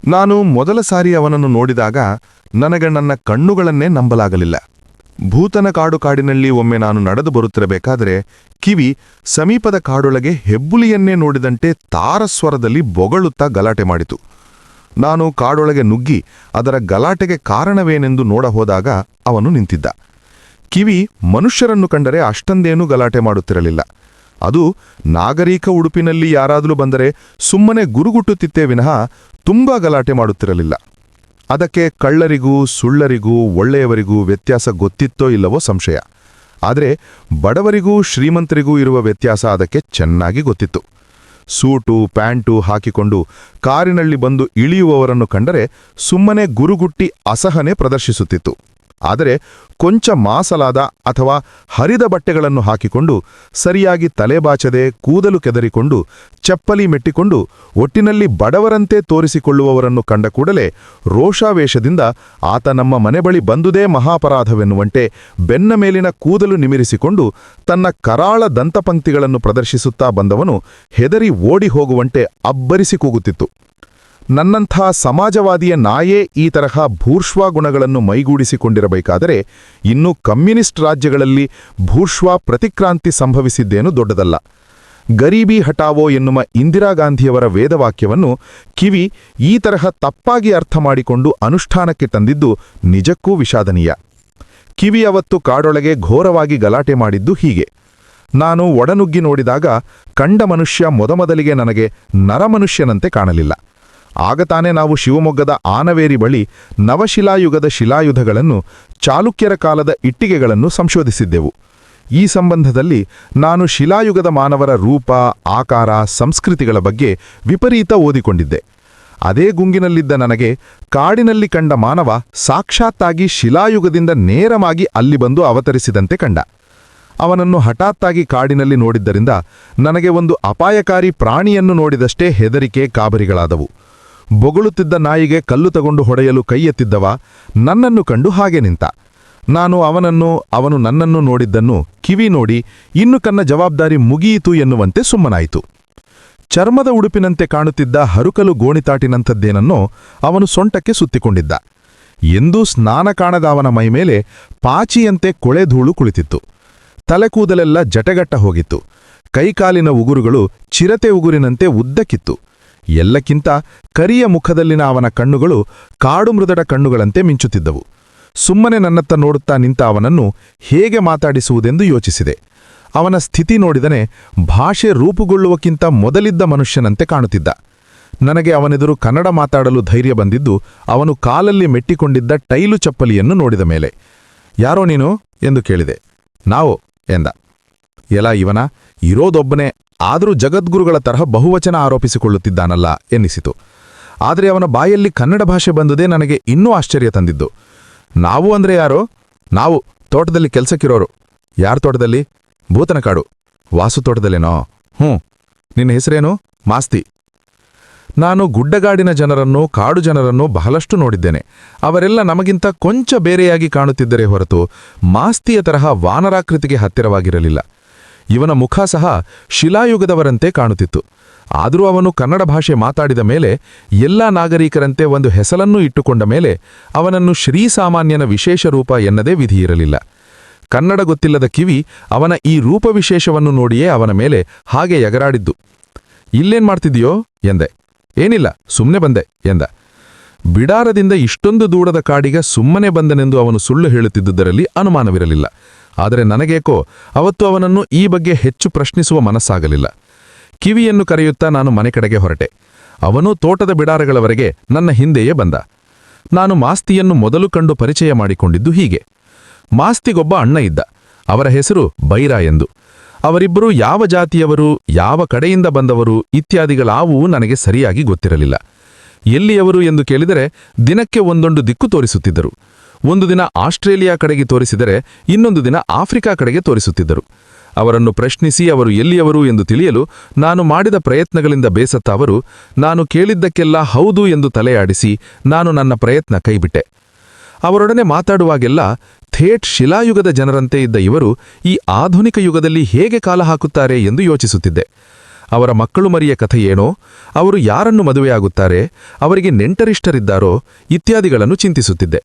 ನಾನು ಮೊದಲ ಸಾರಿ ಅವನನ್ನು ನೋಡಿದಾಗ ನನಗೆ ನನ್ನ ಕಣ್ಣುಗಳನ್ನೇ ನಂಬಲಾಗಲಿಲ್ಲ. ಭೂತನ ಕಾಡಿನಲ್ಲಿ ಒಮ್ಮೆ ನಾನು ನಡೆದು ಬರುತ್ತಿರಬೇಕಾದರೆ ಕಿವಿ ಸಮೀಪದ ಕಾಡೊಳಗೆ ಹೆಬ್ಬುಲಿಯನ್ನೇ ನೋಡಿದಂತೆ ತಾರಸ್ವರದಲ್ಲಿ ಬೊಗಳುತ್ತಾ ಗಲಾಟೆ ಮಾಡಿತು. ನಾನು ಕಾಡೊಳಗೆ ನುಗ್ಗಿ ಅದರ ಗಲಾಟೆಗೆ ಕಾರಣವೇನೆಂದು ನೋಡಹೋದಾಗ ಅವನು ನಿಂತಿದ್ದ. ಕಿವಿ ಮನುಷ್ಯರನ್ನು ಕಂಡರೆ ಅಷ್ಟೊಂದೇನೂ ಗಲಾಟೆ ಮಾಡುತ್ತಿರಲಿಲ್ಲ. ಅದು ನಾಗರಿಕ ಉಡುಪಿನಲ್ಲಿ ಯಾರಾದರೂ ಬಂದರೆ ಸುಮ್ಮನೆ ಗುರುಗುಟ್ಟುತ್ತಿತ್ತೇ ವಿನಃ ತುಂಬಾ ಗಲಾಟೆ ಮಾಡುತ್ತಿರಲಿಲ್ಲ. ಅದಕ್ಕೆ ಕಳ್ಳರಿಗೂ ಸುಳ್ಳರಿಗೂ ಒಳ್ಳೆಯವರಿಗೂ ವ್ಯತ್ಯಾಸ ಗೊತ್ತಿತ್ತೋ ಇಲ್ಲವೋ ಸಂಶಯ. ಆದರೆ ಬಡವರಿಗೂ ಶ್ರೀಮಂತರಿಗೂ ಇರುವ ವ್ಯತ್ಯಾಸ ಅದಕ್ಕೆ ಚೆನ್ನಾಗಿ ಗೊತ್ತಿತ್ತು. ಸೂಟು ಪ್ಯಾಂಟು ಹಾಕಿಕೊಂಡು ಕಾರಿನಲ್ಲಿ ಬಂದು ಇಳಿಯುವವರನ್ನು ಕಂಡರೆ ಸುಮ್ಮನೆ ಗುರುಗುಟ್ಟಿ ಅಸಹನೆ ಪ್ರದರ್ಶಿಸುತ್ತಿತ್ತು. ಆದರೆ ಕೊಂಚ ಮಾಸಲಾದ ಅಥವಾ ಹರಿದ ಬಟ್ಟೆಗಳನ್ನು ಹಾಕಿಕೊಂಡು ಸರಿಯಾಗಿ ತಲೆಬಾಚದೆ ಕೂದಲು ಕೆದರಿಕೊಂಡು ಚಪ್ಪಲಿ ಮೆಟ್ಟಿಕೊಂಡು ಒಟ್ಟಿನಲ್ಲಿ ಬಡವರಂತೆ ತೋರಿಸಿಕೊಳ್ಳುವವರನ್ನು ಕಂಡ ಕೂಡಲೇ ರೋಷಾವೇಶದಿಂದ ಆತ ನಮ್ಮ ಮನೆ ಬಳಿ ಬಂದುದೇ ಮಹಾಪರಾಧವೆನ್ನುವಂತೆ ಬೆನ್ನ ಮೇಲಿನ ಕೂದಲು ನಿಮಿರಿಸಿಕೊಂಡು ತನ್ನ ಕರಾಳ ದಂತಪಂಕ್ತಿಗಳನ್ನು ಪ್ರದರ್ಶಿಸುತ್ತಾ ಬಂದವನು ಹೆದರಿ ಓಡಿ ಹೋಗುವಂತೆ ಅಬ್ಬರಿಸಿ ಕೂಗುತ್ತಿತ್ತು. ನನ್ನಂಥ ಸಮಾಜವಾದಿಯ ನಾಯೇ ಈ ತರಹ ಭೂರ್ಷ್ವಾ ಗುಣಗಳನ್ನು ಮೈಗೂಡಿಸಿಕೊಂಡಿರಬೇಕಾದರೆ ಇನ್ನು ಕಮ್ಯುನಿಸ್ಟ್ ರಾಜ್ಯಗಳಲ್ಲಿ ಭೂರ್ಷ್ವಾ ಪ್ರತಿಕ್ರಾಂತಿ ಸಂಭವಿಸಿದ್ದೇನು ದೊಡ್ಡದಲ್ಲ. ಗರೀಬಿ ಹಟಾವೋ ಎನ್ನುವ ಇಂದಿರಾಗಾಂಧಿಯವರ ವೇದವಾಕ್ಯವನ್ನು ಕಿವಿ ಈ ತರಹ ತಪ್ಪಾಗಿ ಅರ್ಥ ಮಾಡಿಕೊಂಡು ಅನುಷ್ಠಾನಕ್ಕೆ ತಂದಿದ್ದು ನಿಜಕ್ಕೂ ವಿಷಾದನೀಯ. ಕಿವಿ ಅವತ್ತು ಕಾಡೊಳಗೆ ಘೋರವಾಗಿ ಗಲಾಟೆ ಮಾಡಿದ್ದು ಹೀಗೆ. ನಾನು ಒಡನುಗ್ಗಿ ನೋಡಿದಾಗ ಕಂಡ ಮನುಷ್ಯ ಮೊದಮೊದಲಿಗೆ ನನಗೆ ನರಮನುಷ್ಯನಂತೆ ಕಾಣಲಿಲ್ಲ. ಆಗ ತಾನೇ ನಾವು ಶಿವಮೊಗ್ಗದ ಆನವೇರಿ ಬಳಿ ನವಶಿಲಾಯುಗದ ಶಿಲಾಯುಧಗಳನ್ನು ಚಾಲುಕ್ಯರ ಕಾಲದ ಇಟ್ಟಿಗೆಗಳನ್ನು ಸಂಶೋಧಿಸಿದ್ದೆವು. ಈ ಸಂಬಂಧದಲ್ಲಿ ನಾನು ಶಿಲಾಯುಗದ ಮಾನವರ ರೂಪ ಆಕಾರ ಸಂಸ್ಕೃತಿಗಳ ಬಗ್ಗೆ ವಿಪರೀತ ಓದಿಕೊಂಡಿದ್ದೆ. ಅದೇ ಗುಂಗಿನಲ್ಲಿದ್ದ ನನಗೆ ಕಾಡಿನಲ್ಲಿ ಕಂಡ ಮಾನವ ಸಾಕ್ಷಾತ್ತಾಗಿ ಶಿಲಾಯುಗದಿಂದ ನೇರವಾಗಿ ಅಲ್ಲಿ ಬಂದು ಅವತರಿಸಿದಂತೆ ಕಂಡ. ಅವನನ್ನು ಹಠಾತ್ತಾಗಿ ಕಾಡಿನಲ್ಲಿ ನೋಡಿದ್ದರಿಂದ ನನಗೆ ಒಂದು ಅಪಾಯಕಾರಿ ಪ್ರಾಣಿಯನ್ನು ನೋಡಿದಷ್ಟೇ ಹೆದರಿಕೆ ಕಾಬರಿಗಳಾದವು. ಬೊಗಳುತ್ತಿದ್ದ ನಾಯಿಗೆ ಕಲ್ಲು ತಗೊಂಡು ಹೊಡೆಯಲು ಕೈ ಎತ್ತಿದ್ದವ ನನ್ನನ್ನು ಕಂಡು ಹಾಗೆ ನಿಂತ. ನಾನು ಅವನು ನನ್ನನ್ನು ನೋಡಿದ್ದನ್ನು ಕಿವಿ ನೋಡಿ ಇನ್ನು ಕನ್ನ ಜವಾಬ್ದಾರಿ ಮುಗಿಯಿತು ಎನ್ನುವಂತೆ ಸುಮ್ಮನಾಯಿತು. ಚರ್ಮದ ಉಡುಪಿನಂತೆ ಕಾಣುತ್ತಿದ್ದ ಹರುಕಲು ಗೋಣಿತಾಟಿನಂಥದ್ದೇನನ್ನೋ ಅವನು ಸೊಂಟಕ್ಕೆ ಸುತ್ತಿಕೊಂಡಿದ್ದ. ಎಂದೂ ಸ್ನಾನ ಕಾಣದ ಅವನ ಮೈಮೇಲೆ ಪಾಚಿಯಂತೆ ಕೊಳೆಧೂಳು ಕುಳಿತಿತ್ತು. ತಲೆಕೂದಲೆಲ್ಲ ಜಟಗಟ್ಟ ಹೋಗಿತ್ತು. ಕೈಕಾಲಿನ ಉಗುರುಗಳು ಚಿರತೆ ಉಗುರಿನಂತೆ ಉದ್ದಕ್ಕಿತ್ತು. ಎಲ್ಲಕ್ಕಿಂತ ಕರಿಯ ಮುಖದಲ್ಲಿನ ಅವನ ಕಣ್ಣುಗಳು ಕಾಡು ಮೃದಡ ಕಣ್ಣುಗಳಂತೆ ಮಿಂಚುತ್ತಿದ್ದವು. ಸುಮ್ಮನೆ ನನ್ನತ್ತ ನೋಡುತ್ತಾ ನಿಂತ ಅವನನ್ನು ಹೇಗೆ ಮಾತಾಡಿಸುವುದೆಂದು ಯೋಚಿಸಿದೆ. ಅವನ ಸ್ಥಿತಿ ನೋಡಿದನೆ ಭಾಷೆ ರೂಪುಗೊಳ್ಳುವಕ್ಕಿಂತ ಮೊದಲಿದ್ದ ಮನುಷ್ಯನಂತೆ ಕಾಣುತ್ತಿದ್ದ. ನನಗೆ ಅವನೆದುರು ಕನ್ನಡ ಮಾತಾಡಲು ಧೈರ್ಯ ಬಂದಿದ್ದು ಅವನು ಕಾಲಲ್ಲಿ ಮೆಟ್ಟಿಕೊಂಡಿದ್ದ ಟೈಲು ಚಪ್ಪಲಿಯನ್ನು ನೋಡಿದ ಮೇಲೆ. ಯಾರೋ ನೀನು ಎಂದು ಕೇಳಿದೆ. ನಾವು ಎಂದ. ಎಲ ಇವನ ಇರೋದೊಬ್ಬನೇ, ಆದರೂ ಜಗದ್ಗುರುಗಳ ತರಹ ಬಹುವಚನ ಆರೋಪಿಸಿಕೊಳ್ಳುತ್ತಿದ್ದಾನಲ್ಲ ಎನ್ನಿಸಿತು. ಆದರೆ ಅವನ ಬಾಯಲ್ಲಿ ಕನ್ನಡ ಭಾಷೆ ಬಂದುದೇ ನನಗೆ ಇನ್ನೂ ಆಶ್ಚರ್ಯ ತಂದಿದ್ದು. ನಾವು ಅಂದ್ರೆ ಯಾರೋ? ನಾವು ತೋಟದಲ್ಲಿ ಕೆಲಸಕ್ಕಿರೋರು. ಯಾರ ತೋಟದಲ್ಲಿ? ಭೂತನಕಾಡು. ವಾಸು ತೋಟದಲ್ಲೇನೋ? ನಿನ್ನ ಹೆಸರೇನು? ಮಾಸ್ತಿ. ನಾನು ಗುಡ್ಡಗಾಡಿನ ಜನರನ್ನು ಕಾಡು ಜನರನ್ನು ಬಹಳಷ್ಟು ನೋಡಿದ್ದೇನೆ. ಅವರೆಲ್ಲ ನಮಗಿಂತ ಕೊಂಚ ಬೇರೆಯಾಗಿ ಕಾಣುತ್ತಿದ್ದರೆ ಹೊರತು ಮಾಸ್ತಿಯ ತರಹ ವಾನರಾಕೃತಿಗೆ ಹತ್ತಿರವಾಗಿರಲಿಲ್ಲ. ಇವನ ಮುಖ ಸಹ ಶಿಲಾಯುಗದವರಂತೆ ಕಾಣುತ್ತಿತ್ತು. ಆದರೂ ಅವನು ಕನ್ನಡ ಭಾಷೆ ಮಾತಾಡಿದ ಮೇಲೆ ಎಲ್ಲಾ ನಾಗರಿಕರಂತೆ ಒಂದು ಹೆಸಲನ್ನೂ ಇಟ್ಟುಕೊಂಡ ಮೇಲೆ ಅವನನ್ನು ಶ್ರೀಸಾಮಾನ್ಯನ ವಿಶೇಷ ರೂಪ ಎನ್ನದೇ ವಿಧಿಯಿರಲಿಲ್ಲ. ಕನ್ನಡ ಗೊತ್ತಿಲ್ಲದ ಕಿವಿ ಅವನ ಈ ರೂಪವಿಶೇಷವನ್ನು ನೋಡಿಯೇ ಅವನ ಮೇಲೆ ಹಾಗೆ ಎಗರಾಡಿದ್ದು. ಇಲ್ಲೇನ್ ಮಾಡ್ತಿದೆಯೋ ಎಂದೆ. ಏನಿಲ್ಲ, ಸುಮ್ಮನೆ ಬಂದೆ ಎಂದ. ಬಿಡಾರದಿಂದ ಇಷ್ಟೊಂದು ದೂರದ ಕಾಡಿಗ ಸುಮ್ಮನೆ ಬಂದನೆಂದು ಅವನು ಸುಳ್ಳು ಹೇಳುತ್ತಿದ್ದುದರಲ್ಲಿ ಅನುಮಾನವಿರಲಿಲ್ಲ. ಆದರೆ ನನಗೇಕೋ ಅವತ್ತು ಅವನನ್ನು ಈ ಬಗ್ಗೆ ಹೆಚ್ಚು ಪ್ರಶ್ನಿಸುವ ಮನಸ್ಸಾಗಲಿಲ್ಲ. ಕಿವಿಯನ್ನು ಕರೆಯುತ್ತಾ ನಾನು ಮನೆ ಕಡೆಗೆ ಹೊರಟೆ. ಅವನೂ ತೋಟದ ಬಿಡಾರಗಳವರೆಗೆ ನನ್ನ ಹಿಂದೆಯೇ ಬಂದ. ನಾನು ಮಾಸ್ತಿಯನ್ನು ಮೊದಲು ಕಂಡು ಪರಿಚಯ ಮಾಡಿಕೊಂಡಿದ್ದು ಹೀಗೆ. ಮಾಸ್ತಿಗೊಬ್ಬ ಅಣ್ಣ ಇದ್ದ. ಅವರ ಹೆಸರು ಬೈರಾ ಎಂದು. ಅವರಿಬ್ಬರೂ ಯಾವ ಜಾತಿಯವರು, ಯಾವ ಕಡೆಯಿಂದ ಬಂದವರು ಇತ್ಯಾದಿಗಳಾವೂ ನನಗೆ ಸರಿಯಾಗಿ ಗೊತ್ತಿರಲಿಲ್ಲ. ಎಲ್ಲಿಯವರು ಎಂದು ಕೇಳಿದರೆ ದಿನಕ್ಕೆ ಒಂದೊಂದು ದಿಕ್ಕು ತೋರಿಸುತ್ತಿದ್ದರು. ಒಂದು ದಿನ ಆಸ್ಟ್ರೇಲಿಯಾ ಕಡೆಗೆ ತೋರಿಸಿದರೆ ಇನ್ನೊಂದು ದಿನ ಆಫ್ರಿಕಾ ಕಡೆಗೆ ತೋರಿಸುತ್ತಿದ್ದರು. ಅವರನ್ನು ಪ್ರಶ್ನಿಸಿ ಅವರು ಎಲ್ಲಿಯವರು ಎಂದು ತಿಳಿಯಲು ನಾನು ಮಾಡಿದ ಪ್ರಯತ್ನಗಳಿಂದ ಬೇಸತ್ತ ಅವರು ನಾನು ಕೇಳಿದ್ದಕ್ಕೆಲ್ಲ ಹೌದು ಎಂದು ತಲೆಯಾಡಿಸಿ ನಾನು ನನ್ನ ಪ್ರಯತ್ನ ಕೈಬಿಟ್ಟೆ. ಅವರೊಡನೆ ಮಾತಾಡುವಾಗೆಲ್ಲ ಥೇಟ್ ಶಿಲಾಯುಗದ ಜನರಂತೆ ಇದ್ದ ಇವರು ಈ ಆಧುನಿಕ ಯುಗದಲ್ಲಿ ಹೇಗೆ ಕಾಲ ಹಾಕುತ್ತಾರೆ ಎಂದು ಯೋಚಿಸುತ್ತಿದ್ದೆ. ಅವರ ಮಕ್ಕಳು ಮರಿಯ ಕಥೆ ಏನೋ, ಅವರು ಯಾರನ್ನು ಮದುವೆಯಾಗುತ್ತಾರೆ, ಅವರಿಗೆ ನೆಂಟರಿಷ್ಟರಿದ್ದಾರೋ ಇತ್ಯಾದಿಗಳನ್ನು ಚಿಂತಿಸುತ್ತಿದ್ದೆ.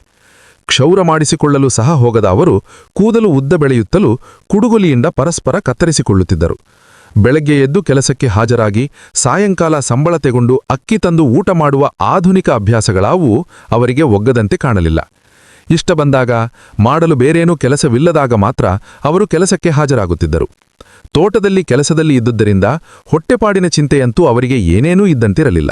ಕ್ಷೌರ ಮಾಡಿಸಿಕೊಳ್ಳಲು ಸಹ ಹೋಗದ ಅವರು ಕೂದಲು ಉದ್ದ ಬೆಳೆಯುತ್ತಲೂ ಕುಡುಗೊಲಿಯಿಂದ ಪರಸ್ಪರ ಕತ್ತರಿಸಿಕೊಳ್ಳುತ್ತಿದ್ದರು. ಬೆಳಗ್ಗೆ ಎದ್ದು ಕೆಲಸಕ್ಕೆ ಹಾಜರಾಗಿ ಸಾಯಂಕಾಲ ಸಂಬಳ ತೆಗೊಂಡು ಅಕ್ಕಿ ತಂದು ಊಟ ಮಾಡುವ ಆಧುನಿಕ ಅಭ್ಯಾಸಗಳಾವು ಅವರಿಗೆ ಒಗ್ಗದಂತೆ ಕಾಣಲಿಲ್ಲ. ಇಷ್ಟ ಬಂದಾಗ, ಮಾಡಲು ಬೇರೇನೂ ಕೆಲಸವಿಲ್ಲದಾಗ ಮಾತ್ರ ಅವರು ಕೆಲಸಕ್ಕೆ ಹಾಜರಾಗುತ್ತಿದ್ದರು. ತೋಟದಲ್ಲಿ ಕೆಲಸದಲ್ಲಿ ಇದ್ದುದರಿಂದ ಹೊಟ್ಟೆಪಾಡಿನ ಚಿಂತೆಯಂತೂ ಅವರಿಗೆ ಏನೇನೂ ಇದ್ದಂತಿರಲಿಲ್ಲ.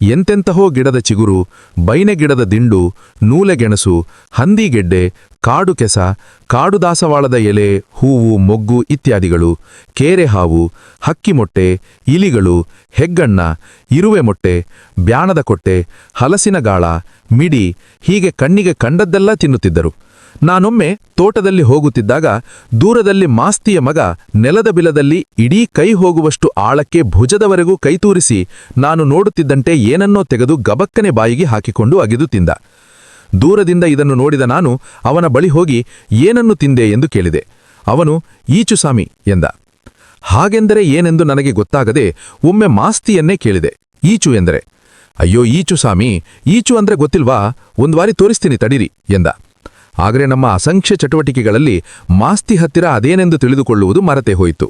ಎಂತೆಂತಹೋ ಗಿಡದ ಚಿಗುರು, ಬೈನೆ ಗಿಡದ ದಿಂಡು, ನೂಲೆಗೆಣಸು, ಹಂದಿಗೆಡ್ಡೆ, ಕಾಡು ಕೆಸ, ಕಾಡು ದಾಸವಾಳದ ಎಲೆ, ಹೂವು, ಮೊಗ್ಗು ಇತ್ಯಾದಿಗಳು, ಕೇರೆ ಹಾವು, ಹಕ್ಕಿಮೊಟ್ಟೆ, ಇಲಿಗಳು, ಹೆಗ್ಗಣ್ಣ, ಇರುವೆ ಮೊಟ್ಟೆ, ಬ್ಯಾಣದ ಕೊಟ್ಟೆ, ಹಲಸಿನ ಗಾಳ, ಮಿಡಿ ಹೀಗೆ ಕಣ್ಣಿಗೆ ಕಂಡದ್ದೆಲ್ಲ ತಿನ್ನುತ್ತಿದ್ದರು. ನಾನೊಮ್ಮೆ ತೋಟದಲ್ಲಿ ಹೋಗುತ್ತಿದ್ದಾಗ ದೂರದಲ್ಲಿ ಮಾಸ್ತಿಯ ಮಗ ನೆಲದ ಬಿಲದಲ್ಲಿ ಇಡೀ ಕೈ ಹೋಗುವಷ್ಟು ಆಳಕ್ಕೆ ಭುಜದವರೆಗೂ ಕೈತೂರಿಸಿ ನಾನು ನೋಡುತ್ತಿದ್ದಂತೆ ಏನನ್ನೋ ತೆಗೆದು ಗಬಕ್ಕನೆ ಬಾಯಿಗೆ ಹಾಕಿಕೊಂಡು ಅಗಿದು ತಿಂದ. ದೂರದಿಂದ ಇದನ್ನು ನೋಡಿದ ನಾನು ಅವನ ಬಳಿ ಹೋಗಿ ಏನನ್ನು ತಿಂದೆ ಎಂದು ಕೇಳಿದೆ. ಅವನು ಈಚು ಸಾಮಿ ಎಂದ. ಹಾಗೆಂದರೆ ಏನೆಂದು ನನಗೆ ಗೊತ್ತಾಗದೆ ಒಮ್ಮೆ ಮಾಸ್ತಿಯನ್ನೇ ಕೇಳಿದೆ. ಈಚು ಎಂದರೆ? ಅಯ್ಯೋ ಈಚು ಸಾಮಿ, ಈಚು ಅಂದ್ರೆ ಗೊತ್ತಿಲ್ವಾ, ಒಂದ್ವಾರಿ ತೋರಿಸ್ತೀನಿ ತಡಿರಿ ಎಂದ. ಆದರೆ ನಮ್ಮ ಅಸಂಖ್ಯ ಚಟುವಟಿಕೆಗಳಲ್ಲಿ ಮಾಸ್ತಿ ಹತ್ತಿರ ಅದೇನೆಂದು ತಿಳಿದುಕೊಳ್ಳುವುದು ಮರೆತೇ ಹೋಯಿತು.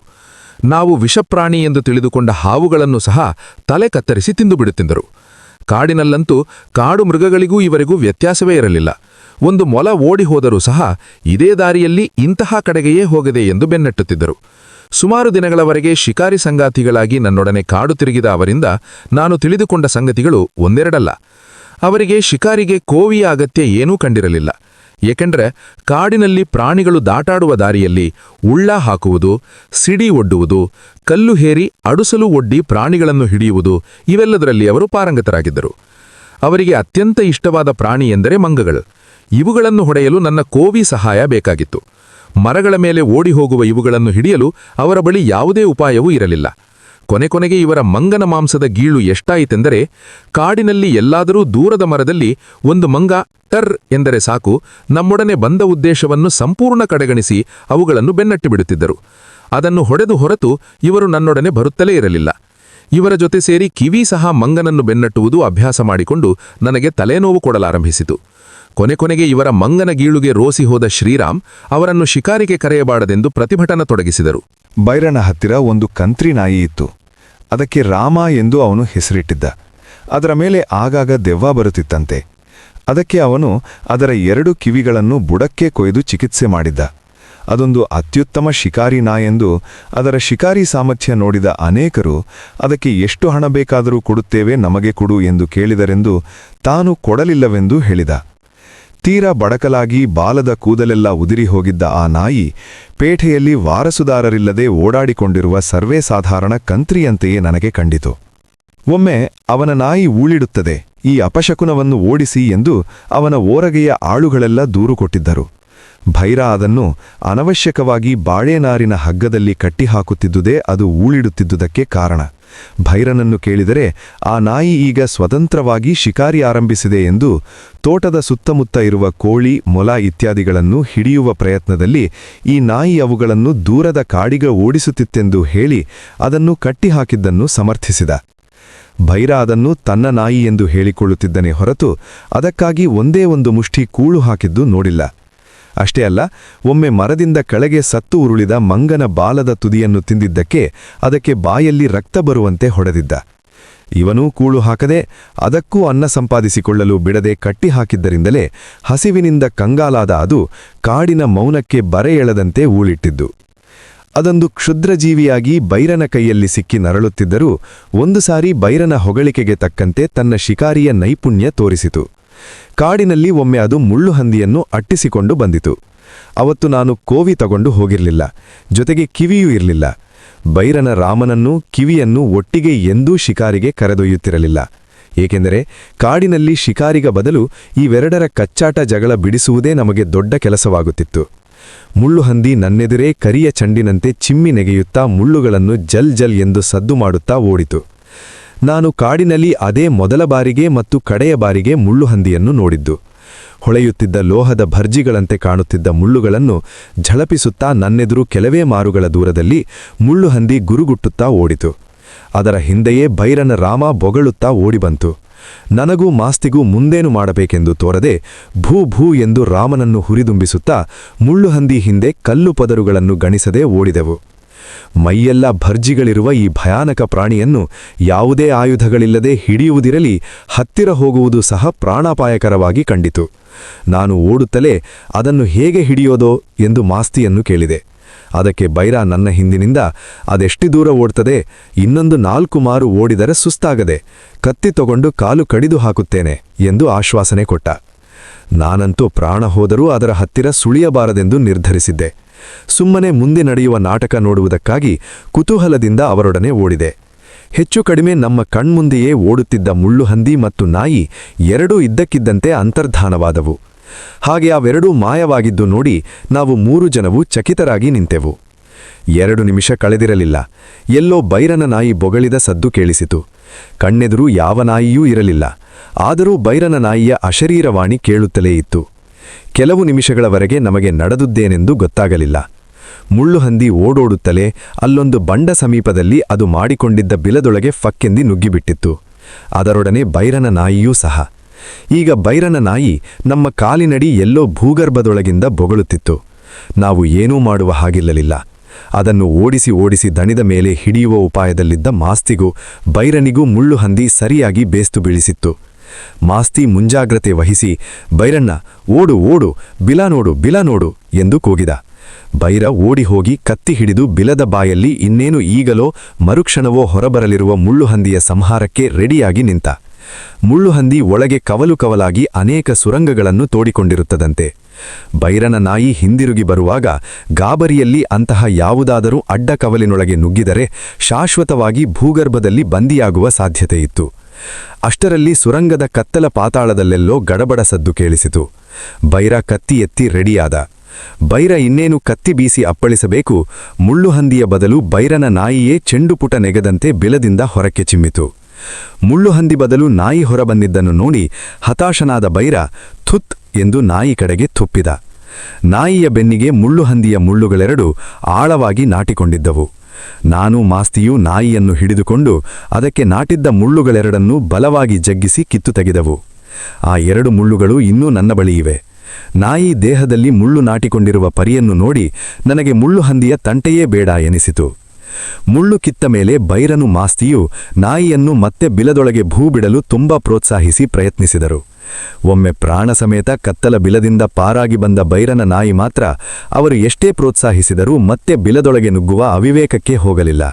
ನಾವು ವಿಷಪ್ರಾಣಿ ಎಂದು ತಿಳಿದುಕೊಂಡ ಹಾವುಗಳನ್ನು ಸಹ ತಲೆ ಕತ್ತರಿಸಿ ತಿಂದುಬಿಡುತ್ತಿದ್ದರು. ಕಾಡಿನಲ್ಲಂತೂ ಕಾಡು ಮೃಗಗಳಿಗೂ ಇವರಿಗೂ ವ್ಯತ್ಯಾಸವೇ ಇರಲಿಲ್ಲ. ಒಂದು ಮೊಲ ಓಡಿ ಹೋದರೂ ಸಹ ಇದೇ ದಾರಿಯಲ್ಲಿ ಇಂತಹ ಕಡೆಗೆಯೇ ಹೋಗದೆ ಎಂದು ಬೆನ್ನಟ್ಟುತ್ತಿದ್ದರು. ಸುಮಾರು ದಿನಗಳವರೆಗೆ ಶಿಕಾರಿ ಸಂಗಾತಿಗಳಾಗಿ ನನ್ನೊಡನೆ ಕಾಡು ತಿರುಗಿದ ಅವರಿಂದ ನಾನು ತಿಳಿದುಕೊಂಡ ಸಂಗತಿಗಳು ಒಂದೆರಡಲ್ಲ. ಅವರಿಗೆ ಶಿಕಾರಿಗೆ ಕೋವಿಯ ಅಗತ್ಯ ಏನೂ ಕಂಡಿರಲಿಲ್ಲ. ಏಕೆಂದರೆ ಕಾಡಿನಲ್ಲಿ ಪ್ರಾಣಿಗಳು ದಾಟಾಡುವ ದಾರಿಯಲ್ಲಿ ಉಳ್ಳ ಹಾಕುವುದು, ಸಿಡಿ ಒಡ್ಡುವುದು, ಕಲ್ಲು ಹೇರಿ ಅಡುಸಲು ಒಡ್ಡಿ ಪ್ರಾಣಿಗಳನ್ನು ಹಿಡಿಯುವುದು ಇವೆಲ್ಲದರಲ್ಲಿ ಅವರು ಪಾರಂಗತರಾಗಿದ್ದರು. ಅವರಿಗೆ ಅತ್ಯಂತ ಇಷ್ಟವಾದ ಪ್ರಾಣಿ ಎಂದರೆ ಮಂಗಗಳು. ಇವುಗಳನ್ನು ಹೊಡೆಯಲು ನನ್ನ ಕೋವಿ ಸಹಾಯ ಬೇಕಾಗಿತ್ತು. ಮರಗಳ ಮೇಲೆ ಓಡಿ ಹೋಗುವ ಇವುಗಳನ್ನು ಹಿಡಿಯಲು ಅವರ ಬಳಿ ಯಾವುದೇ ಉಪಾಯವೂ ಇರಲಿಲ್ಲ. ಕೊನೆಗೆ ಇವರ ಮಂಗನ ಮಾಂಸದ ಗೀಳು ಎಷ್ಟಾಯಿತೆಂದರೆ, ಕಾಡಿನಲ್ಲಿ ಎಲ್ಲಾದರೂ ದೂರದ ಮರದಲ್ಲಿ ಒಂದು ಮಂಗ ಟರ್ ಎಂದರೆ ಸಾಕು, ನಮ್ಮೊಡನೆ ಬಂದ ಉದ್ದೇಶವನ್ನು ಸಂಪೂರ್ಣ ಕಡೆಗಣಿಸಿ ಅವುಗಳನ್ನು ಬೆನ್ನಟ್ಟಿಬಿಡುತ್ತಿದ್ದರು. ಅದನ್ನು ಹೊಡೆದು ಹೊರತು ಇವರು ನನ್ನೊಡನೆ ಬರುತ್ತಲೇ ಇರಲಿಲ್ಲ. ಇವರ ಜೊತೆ ಸೇರಿ ಕಿವಿ ಸಹ ಮಂಗನನ್ನು ಬೆನ್ನಟ್ಟುವುದು ಅಭ್ಯಾಸ ಮಾಡಿಕೊಂಡು ನನಗೆ ತಲೆನೋವು ಕೊಡಲಾರಂಭಿಸಿತು. ಕೊನೆಗೆ ಇವರ ಮಂಗನ ಗೀಳುಗೆ ರೋಸಿ ಹೋದ ಶ್ರೀರಾಮ್ ಅವರನ್ನು ಶಿಕಾರಿಗೆ ಕರೆಯಬಾರದೆಂದು ಪ್ರತಿಭಟನೆ ತೊಡಗಿಸಿದರು. ಬೈರನ ಹತ್ತಿರ ಒಂದು ಕಂತ್ರಿ ನಾಯಿ ಇತ್ತು. ಅದಕ್ಕೆ ರಾಮ ಎಂದು ಅವನು ಹೆಸರಿಟ್ಟಿದ್ದ. ಅದರ ಮೇಲೆ ಆಗಾಗ ದೆವ್ವ ಬರುತ್ತಿತ್ತಂತೆ. ಅದಕ್ಕೆ ಅವನು ಅದರ 2 ಕಿವಿಗಳನ್ನು ಬುಡಕ್ಕೆ ಕೊಯ್ದು ಚಿಕಿತ್ಸೆ ಮಾಡಿದ್ದ. ಅದೊಂದು ಅತ್ಯುತ್ತಮ ಶಿಕಾರಿ ನಾಯೆಂದು ಅದರ ಶಿಕಾರಿ ಸಾಮರ್ಥ್ಯ ನೋಡಿದ ಅನೇಕರು ಅದಕ್ಕೆ ಎಷ್ಟು ಹಣ ಬೇಕಾದರೂ ಕೊಡುತ್ತೇವೆ, ನಮಗೆ ಕೊಡು ಎಂದು ಕೇಳಿದರೆಂದು ತಾನು ಕೊಡಲಿಲ್ಲವೆಂದು ಹೇಳಿದ. ತೀರಾ ಬಡಕಲಾಗಿ ಬಾಲದ ಕೂದಲೆಲ್ಲ ಉದಿರಿ ಹೋಗಿದ್ದ ಆ ನಾಯಿ ಪೇಟೆಯಲ್ಲಿ ವಾರಸುದಾರರಿಲ್ಲದೆ ಓಡಾಡಿಕೊಂಡಿರುವ ಸರ್ವೇ ಸಾಧಾರಣ ಕಂತ್ರಿಯಂತೆಯೇ ನನಗೆ ಕಂಡಿತು. ಒಮ್ಮೆ ಅವನ ನಾಯಿ ಊಳಿಡುತ್ತದೆ, ಈ ಅಪಶಕುನವನ್ನು ಓಡಿಸಿ ಎಂದು ಅವನ ಓರಗೆಯ ಆಳುಗಳೆಲ್ಲ ದೂರು ಕೊಟ್ಟಿದ್ದರು. ಭೈರ ಅದನ್ನು ಅನವಶ್ಯಕವಾಗಿ ಬಾಳೆನಾರಿನ ಹಗ್ಗದಲ್ಲಿ ಕಟ್ಟಿಹಾಕುತ್ತಿದ್ದುದೇ ಅದು ಊಳಿಡುತ್ತಿದ್ದುದಕ್ಕೆ ಕಾರಣ. ಭೈರನನ್ನು ಕೇಳಿದರೆ ಆ ನಾಯಿ ಈಗ ಸ್ವತಂತ್ರವಾಗಿ ಶಿಕಾರಿ ಆರಂಭಿಸಿದೆ ಎಂದು, ತೋಟದ ಸುತ್ತಮುತ್ತ ಇರುವ ಕೋಳಿ, ಮೊಲ ಇತ್ಯಾದಿಗಳನ್ನು ಹಿಡಿಯುವ ಪ್ರಯತ್ನದಲ್ಲಿ ಈ ನಾಯಿ ಅವುಗಳನ್ನು ದೂರದ ಕಾಡಿಗೆ ಓಡಿಸುತ್ತಿತ್ತೆಂದು ಹೇಳಿ ಅದನ್ನು ಕಟ್ಟಿಹಾಕಿದ್ದನ್ನು ಸಮರ್ಥಿಸಿದ. ಭೈರ ಅದನ್ನು ತನ್ನ ನಾಯಿ ಎಂದು ಹೇಳಿಕೊಳ್ಳುತ್ತಿದ್ದನೇ ಹೊರತು ಅದಕ್ಕಾಗಿ ಒಂದೇ ಒಂದು ಮುಷ್ಟಿ ಕೂಳು ಹಾಕಿದ್ದು ನೋಡಿಲ್ಲ. ಅಷ್ಟೇ ಅಲ್ಲ, ಒಮ್ಮೆ ಮರದಿಂದ ಕೆಳಗೆ ಸತ್ತು ಉರುಳಿದ ಮಂಗನ ಬಾಲದ ತುದಿಯನ್ನು ತಿಂದಿದ್ದಕ್ಕೆ ಅದಕ್ಕೆ ಬಾಯಲ್ಲಿ ರಕ್ತ ಬರುವಂತೆ ಹೊಡೆದಿದ್ದ. ಇವನೂ ಕೂಳು ಹಾಕದೆ ಅದಕ್ಕೂ ಅನ್ನ ಸಂಪಾದಿಸಿಕೊಳ್ಳಲು ಬಿಡದೆ ಕಟ್ಟಿಹಾಕಿದ್ದರಿಂದಲೇ ಹಸಿವಿನಿಂದ ಕಂಗಾಲಾದ ಅದು ಕಾಡಿನ ಮೌನಕ್ಕೆ ಬರೆ ಎಳೆದಂತೆ ಊಳಿಟ್ಟಿದ್ದು. ಅದೊಂದು ಕ್ಷುದ್ರಜೀವಿಯಾಗಿ ಬೈರನ ಕೈಯಲ್ಲಿ ಸಿಕ್ಕಿ ನರಳುತ್ತಿದ್ದರೂ ಒಂದು ಸಾರಿ ಬೈರನ ಹೊಗಳಿಕೆಗೆ ತಕ್ಕಂತೆ ತನ್ನ ಶಿಕಾರಿಯ ನೈಪುಣ್ಯ ತೋರಿಸಿತು. ಕಾಡಿನಲ್ಲಿ ಒಮ್ಮೆ ಅದು ಮುಳ್ಳುಹಂದಿಯನ್ನು ಅಟ್ಟಿಸಿಕೊಂಡು ಬಂದಿತು. ಅವತ್ತು ನಾನು ಕೋವಿ ತಗೊಂಡು ಹೋಗಿರಲಿಲ್ಲ, ಜೊತೆಗೆ ಕಿವಿಯೂ ಇರಲಿಲ್ಲ. ಬೈರನ ರಾಮನನ್ನೂ ಕಿವಿಯನ್ನು ಒಟ್ಟಿಗೆ ಎಂದೂ ಶಿಕಾರಿಗೆ ಕರೆದೊಯ್ಯುತ್ತಿರಲಿಲ್ಲ. ಏಕೆಂದರೆ ಕಾಡಿನಲ್ಲಿ ಶಿಕಾರಿಗ ಬದಲು ಇವೆರಡರ ಕಚ್ಚಾಟ ಜಗಳ ಬಿಡಿಸುವುದೇ ನಮಗೆ ದೊಡ್ಡ ಕೆಲಸವಾಗುತ್ತಿತ್ತು. ಮುಳ್ಳುಹಂದಿ ನನ್ನೆದುರೇ ಕರಿಯ ಚಂಡಿನಂತೆ ಚಿಮ್ಮಿ ನೆಗೆಯುತ್ತಾ ಮುಳ್ಳುಗಳನ್ನು ಜಲ್ ಜಲ್ ಎಂದು ಸದ್ದು ಮಾಡುತ್ತಾ ಓಡಿತು. ನಾನು ಕಾಡಿನಲ್ಲಿ ಅದೇ ಮೊದಲ ಬಾರಿಗೆ ಮತ್ತು ಕಡೆಯ ಬಾರಿಗೆ ಮುಳ್ಳುಹಂದಿಯನ್ನು ನೋಡಿದ್ದು. ಹೊಳೆಯುತ್ತಿದ್ದ ಲೋಹದ ಭರ್ಜಿಗಳಂತೆ ಕಾಣುತ್ತಿದ್ದ ಮುಳ್ಳುಗಳನ್ನು ಝಳಪಿಸುತ್ತಾ ನನ್ನೆದುರು ಕೆಲವೇ ಮಾರುಗಳ ದೂರದಲ್ಲಿ ಮುಳ್ಳುಹಂದಿ ಗುರುಗುಟ್ಟುತ್ತಾ ಓಡಿತು. ಅದರ ಹಿಂದೆಯೇ ಬೈರನ ರಾಮ ಬೊಗಳುತ್ತಾ ಓಡಿಬಂತು. ನನಗೂ ಮಾಸ್ತಿಗೂ ಮುಂದೇನು ಮಾಡಬೇಕೆಂದು ತೋರದೆ ಭೂ ಭೂ ಎಂದು ರಾಮನನ್ನು ಹುರಿದುಂಬಿಸುತ್ತಾ ಮುಳ್ಳುಹಂದಿ ಹಿಂದೆ ಕಲ್ಲು ಪದರುಗಳನ್ನು ಗಣಿಸದೆ ಓಡಿದೆವು. ಮೈಯೆಲ್ಲ ಭರ್ಜಿಗಳಿರುವ ಈ ಭಯಾನಕ ಪ್ರಾಣಿಯನ್ನು ಯಾವುದೇ ಆಯುಧಗಳಿಲ್ಲದೆ ಹಿಡಿಯುವುದಿರಲಿ, ಹತ್ತಿರ ಹೋಗುವುದು ಸಹ ಪ್ರಾಣಾಪಾಯಕರವಾಗಿ ಕಂಡಿತು. ನಾನು ಓಡುತ್ತಲೇ ಅದನ್ನು ಹೇಗೆ ಹಿಡಿಯೋದೋ ಎಂದು ಮಾಸ್ತಿಯನ್ನು ಕೇಳಿದೆ. ಅದಕ್ಕೆ ಬೈರ ನನ್ನ ಹಿಂದಿನಿಂದ, ಅದೆಷ್ಟು ದೂರ ಓಡ್ತದೆ, ಇನ್ನೊಂದು 4 ಮಾರು ಓಡಿದರೆ ಸುಸ್ತಾಗದೆ, ಕತ್ತಿ ತಗೊಂಡು ಕಾಲು ಕಡಿದು ಹಾಕುತ್ತೇನೆ ಎಂದು ಆಶ್ವಾಸನೆ ಕೊಟ್ಟ. ನಾನಂತೂ ಪ್ರಾಣ ಹೋದರೂ ಅದರ ಹತ್ತಿರ ಸುಳಿಯಬಾರದೆಂದು ನಿರ್ಧರಿಸಿದ್ದೆ. ಸುಮ್ಮನೆ ಮುಂದೆ ನಡೆಯುವ ನಾಟಕ ನೋಡುವುದಕ್ಕಾಗಿ ಕುತೂಹಲದಿಂದ ಅವರೊಡನೆ ಓಡಿದೆ. ಹೆಚ್ಚು ಕಡಿಮೆ ನಮ್ಮ ಕಣ್ಮುಂದೆಯೇ ಓಡುತ್ತಿದ್ದ ಮುಳ್ಳುಹಂದಿ ಮತ್ತು ನಾಯಿ ಎರಡೂ ಇದ್ದಕ್ಕಿದ್ದಂತೆ ಅಂತರ್ಧಾನವಾದವು. ಹಾಗೆ ಅವೆರಡೂ ಮಾಯವಾಗಿದ್ದು ನೋಡಿ ನಾವು 3 ಜನವು ಚಕಿತರಾಗಿ ನಿಂತೆವು. 2 ನಿಮಿಷ ಕಳೆದಿರಲಿಲ್ಲ. ಎಲ್ಲೋ ಬೈರನ ನಾಯಿ ಬೊಗಳಿದ ಸದ್ದು ಕೇಳಿಸಿತು. ಕಣ್ಣೆದುರು ಯಾವ ನಾಯಿಯೂ ಇರಲಿಲ್ಲ. ಆದರೂ ಬೈರನ ನಾಯಿಯ ಅಶರೀರವಾಣಿ ಕೇಳುತ್ತಲೇ ಇತ್ತು. ಕೆಲವು ನಿಮಿಷಗಳವರೆಗೆ ನಮಗೆ ನಡೆದುದ್ದೇನೆಂದು ಗೊತ್ತಾಗಲಿಲ್ಲ. ಮುಳ್ಳುಹಂದಿ ಓಡೋಡುತ್ತಲೇ ಅಲ್ಲೊಂದು ಬಂಡ ಸಮೀಪದಲ್ಲಿ ಅದು ಮಾಡಿಕೊಂಡಿದ್ದ ಬಿಲದೊಳಗೆ ಫಕ್ಕೆಂದಿ ನುಗ್ಗಿಬಿಟ್ಟಿತ್ತು. ಅದರೊಡನೆ ಬೈರನ ನಾಯಿಯೂ ಸಹ. ಈಗ ಬೈರನ ನಾಯಿ ನಮ್ಮ ಕಾಲಿನಡಿ ಎಲ್ಲೋ ಭೂಗರ್ಭದೊಳಗಿಂದ ಬೊಗಳುತ್ತಿತ್ತು. ನಾವು ಏನೂ ಮಾಡುವ ಹಾಗಿಲ್ಲಲಿಲ್ಲ. ಅದನ್ನು ಓಡಿಸಿ ದಣಿದ ಮೇಲೆ ಹಿಡಿಯುವ ಉಪಾಯದಲ್ಲಿದ್ದ ಮಾಸ್ತಿಗೂ ಬೈರನಿಗೂ ಮುಳ್ಳುಹಂದಿ ಸರಿಯಾಗಿ ಬೇಸ್ತು ಬೀಳಿಸಿತ್ತು. ಮಾಸ್ತಿ ಮುಂಜಾಗ್ರತೆ ವಹಿಸಿ, ಬೈರಣ್ಣ ಓಡು ಓಡು, ಬಿಲ ನೋಡು ಎಂದು ಕೂಗಿದ. ಬೈರ ಓಡಿ ಹೋಗಿ ಕತ್ತಿ ಹಿಡಿದು ಬಿಲದ ಬಾಯಲ್ಲಿ ಇನ್ನೇನು ಈಗಲೋ ಮರುಕ್ಷಣವೋ ಹೊರಬರಲಿರುವ ಮುಳ್ಳುಹಂದಿಯ ಸಂಹಾರಕ್ಕೆ ರೆಡಿಯಾಗಿ ನಿಂತ. ಮುಳ್ಳುಹಂದಿ ಒಳಗೆ ಕವಲಾಗಿ ಅನೇಕ ಸುರಂಗಗಳನ್ನು ತೋಡಿಕೊಂಡಿರುತ್ತದಂತೆ. ಬೈರನ ನಾಯಿ ಹಿಂದಿರುಗಿ ಬರುವಾಗ ಗಾಬರಿಯಲ್ಲಿ ಅಂತಹ ಯಾವುದಾದರೂ ಅಡ್ಡ ಕವಲಿನೊಳಗೆ ನುಗ್ಗಿದರೆ ಶಾಶ್ವತವಾಗಿ ಭೂಗರ್ಭದಲ್ಲಿ ಬಂದಿಯಾಗುವ ಸಾಧ್ಯತೆಯಿತ್ತು. ಅಷ್ಟರಲ್ಲಿ ಸುರಂಗದ ಕತ್ತಲ ಪಾತಾಳದಲ್ಲೆಲ್ಲೋ ಗಡಬಡ ಸದ್ದು ಕೇಳಿಸಿತು. ಬೈರ ಕತ್ತಿ ಎತ್ತಿ ರೆಡಿಯಾದ. ಬೈರ ಇನ್ನೇನು ಕತ್ತಿ ಬೀಸಿ ಅಪ್ಪಳಿಸಬೇಕು, ಮುಳ್ಳುಹಂದಿಯ ಬದಲು ಬೈರನ ನಾಯಿಯೇ ಚೆಂಡುಪುಟ ನೆಗದಂತೆ ಬಿಲದಿಂದ ಹೊರಕ್ಕೆ ಚಿಮ್ಮಿತು. ಮುಳ್ಳುಹಂದಿ ಬದಲು ನಾಯಿ ಹೊರಬಂದಿದ್ದನ್ನು ನೋಡಿ ಹತಾಶನಾದ ಬೈರ ಥುತ್ ಎಂದು ನಾಯಿ ಕಡೆಗೆ ತುಪ್ಪಿದ. ನಾಯಿಯ ಬೆನ್ನಿಗೆ ಮುಳ್ಳುಹಂದಿಯ ಮುಳ್ಳುಗಳೆರಡು ಆಳವಾಗಿ ನಾಟಿಕೊಂಡಿದ್ದವು. ನಾನು ಮಾಸ್ತಿಯೂ ನಾಯಿಯನ್ನು ಹಿಡಿದುಕೊಂಡು ಅದಕ್ಕೆ ನಾಟಿದ್ದ ಮುಳ್ಳುಗಳೆರಡನ್ನೂ ಬಲವಾಗಿ ಜಗ್ಗಿಸಿ ಕಿತ್ತು ತೆಗೆದವು. ಆ 2 ಮುಳ್ಳುಗಳು ಇನ್ನೂ ನನ್ನ ಬಳಿ ಇವೆ. ನಾಯಿ ದೇಹದಲ್ಲಿ ಮುಳ್ಳು ನಾಟಿಕೊಂಡಿರುವ ಪರಿಯನ್ನು ನೋಡಿ ನನಗೆ ಮುಳ್ಳುಹಂದಿಯ ತಂಟೆಯೇ ಬೇಡ ಎನಿಸಿತು. ಮುಳ್ಳು ಕಿತ್ತ ಮೇಲೆ ಬೈರನು ಮಾಸ್ತಿಯು ನಾಯಿಯನ್ನು ಮತ್ತೆ ಬಿಲದೊಳಗೆ ಭೂ ಬಿಡಲು ತುಂಬಾ ಪ್ರೋತ್ಸಾಹಿಸಿ ಪ್ರಯತ್ನಿಸಿದರು. ಒಮ್ಮೆ ಪ್ರಾಣ ಸಮೇತ ಕತ್ತಲ ಬಿಲದಿಂದ ಪಾರಾಗಿ ಬಂದ ಬೈರನ ನಾಯಿ ಮಾತ್ರ ಅವರು ಎಷ್ಟೇ ಪ್ರೋತ್ಸಾಹಿಸಿದರೂ ಮತ್ತೆ ಬಿಲದೊಳಗೆ ನುಗ್ಗುವ ಅವಿವೇಕಕ್ಕೆ ಹೋಗಲಿಲ್ಲ.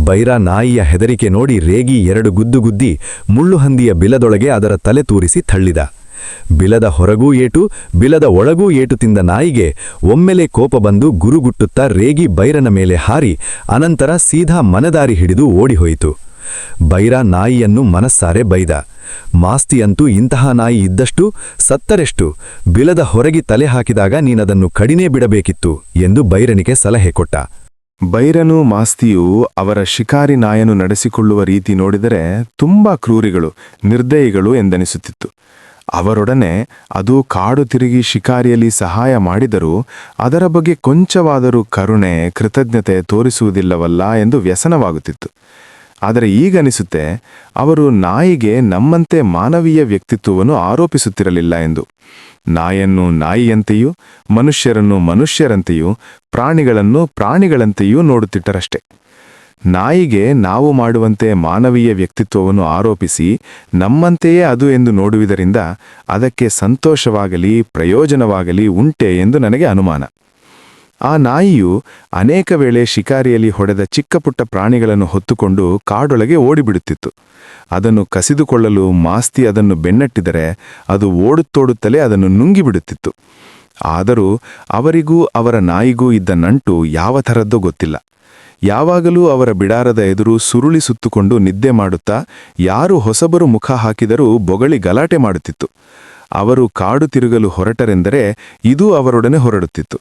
ಬೈರ ನಾಯಿಯ ಹೆದರಿಕೆ ನೋಡಿ ರೇಗಿ 2 ಗುದ್ದಿ ಮುಳ್ಳುಹಂದಿಯ ಬಿಲದೊಳಗೆ ಅದರ ತಲೆ ತೂರಿಸಿ ತಳ್ಳಿದ. ಬಿಲದ ಹೊರಗೂ ಏಟು, ಬಿಲದ ಒಳಗೂ ಏಟು ತಿಂದ ನಾಯಿಗೆ ಒಮ್ಮೆಲೆ ಕೋಪ ಬಂದು ಗುರುಗುಟ್ಟುತ್ತಾ ರೇಗಿ ಬೈರನ ಮೇಲೆ ಹಾರಿ ಅನಂತರ ಸೀದಾ ಮನದಾರಿ ಹಿಡಿದು ಓಡಿಹೋಯಿತು. ಬೈರ ನಾಯಿಯನ್ನು ಮನಸ್ಸಾರೆ ಬೈದ. ಮಾಸ್ತಿಯಂತೂ ಇಂತಹ ನಾಯಿ ಇದ್ದಷ್ಟು ಸತ್ತರೆಷ್ಟು, ಬಿಲದ ಹೊರಗೆ ತಲೆ ಹಾಕಿದಾಗ ನೀನದನ್ನು ಕಡಿನೇ ಬಿಡಬೇಕಿತ್ತು ಎಂದು ಬೈರನಿಗೆ ಸಲಹೆ ಕೊಟ್ಟ. ಬೈರನು ಮಾಸ್ತಿಯು ಅವರ ಶಿಕಾರಿ ನಾಯನು ನಡೆಸಿಕೊಳ್ಳುವ ರೀತಿ ನೋಡಿದರೆ ತುಂಬಾ ಕ್ರೂರಿಗಳು, ನಿರ್ದಯಿಗಳು ಎಂದೆನಿಸುತ್ತಿತ್ತು. ಅವರೊಡನೆ ಅದು ಕಾಡು ತಿರುಗಿ ಶಿಕಾರಿಯಲ್ಲಿ ಸಹಾಯ ಮಾಡಿದರೂ ಅದರ ಬಗ್ಗೆ ಕೊಂಚವಾದರೂ ಕರುಣೆ, ಕೃತಜ್ಞತೆ ತೋರಿಸುವುದಿಲ್ಲವಲ್ಲ ಎಂದು ವ್ಯಸನವಾಗುತ್ತಿತ್ತು. ಆದರೆ ಈಗನಿಸುತ್ತೆ ಅವರು ನಾಯಿಗೆ ನಮ್ಮಂತೆ ಮಾನವೀಯ ವ್ಯಕ್ತಿತ್ವವನ್ನು ಆರೋಪಿಸುತ್ತಿರಲಿಲ್ಲ ಎಂದು. ನಾಯನ್ನು ನಾಯಿಯಂತೆಯೂ, ಮನುಷ್ಯರನ್ನು ಮನುಷ್ಯರಂತೆಯೂ, ಪ್ರಾಣಿಗಳನ್ನು ಪ್ರಾಣಿಗಳಂತೆಯೂ ನೋಡುತ್ತಿಟ್ಟರಷ್ಟೆ. ನಾಯಿಗೆ ನಾವು ಮಾಡುವಂತೆ ಮಾನವೀಯ ವ್ಯಕ್ತಿತ್ವವನ್ನು ಆರೋಪಿಸಿ ನಮ್ಮಂತೆಯೇ ಅದು ಎಂದು ನೋಡುವುದರಿಂದ ಅದಕ್ಕೆ ಸಂತೋಷವಾಗಲಿ ಪ್ರಯೋಜನವಾಗಲಿ ಉಂಟೆ ಎಂದು ನನಗೆ ಅನುಮಾನ. ಆ ನಾಯಿಯು ಅನೇಕ ವೇಳೆ ಶಿಕಾರಿಯಲ್ಲಿ ಹೊಡೆದ ಚಿಕ್ಕಪುಟ್ಟ ಪ್ರಾಣಿಗಳನ್ನು ಹೊತ್ತುಕೊಂಡು ಕಾಡೊಳಗೆ ಓಡಿಬಿಡುತ್ತಿತ್ತು. ಅದನ್ನು ಕಸಿದುಕೊಳ್ಳಲು ಮಾಸ್ತಿ ಅದನ್ನು ಬೆನ್ನಟ್ಟಿದರೆ ಅದು ಓಡುತ್ತೋಡುತ್ತಲೇ ಅದನ್ನು ನುಂಗಿಬಿಡುತ್ತಿತ್ತು. ಆದರೂ ಅವರಿಗೂ ಅವರ ನಾಯಿಗೂ ಇದ್ದ ನಂಟು ಯಾವ ಥರದ್ದೋ ಗೊತ್ತಿಲ್ಲ. ಯಾವಾಗಲೂ ಅವರ ಬಿಡಾರದ ಎದುರು ಸುರುಳಿ ಸುತ್ತುಕೊಂಡು ನಿದ್ದೆ ಮಾಡುತ್ತಾ ಯಾರು ಹೊಸಬರು ಮುಖ ಹಾಕಿದರೂ ಬೊಗಳಿ ಗಲಾಟೆ ಮಾಡುತ್ತಿತ್ತು. ಅವರು ಕಾಡು ತಿರುಗಲು ಹೊರಟರೆಂದರೆ ಇದೂ ಅವರೊಡನೆ ಹೊರಡುತ್ತಿತ್ತು.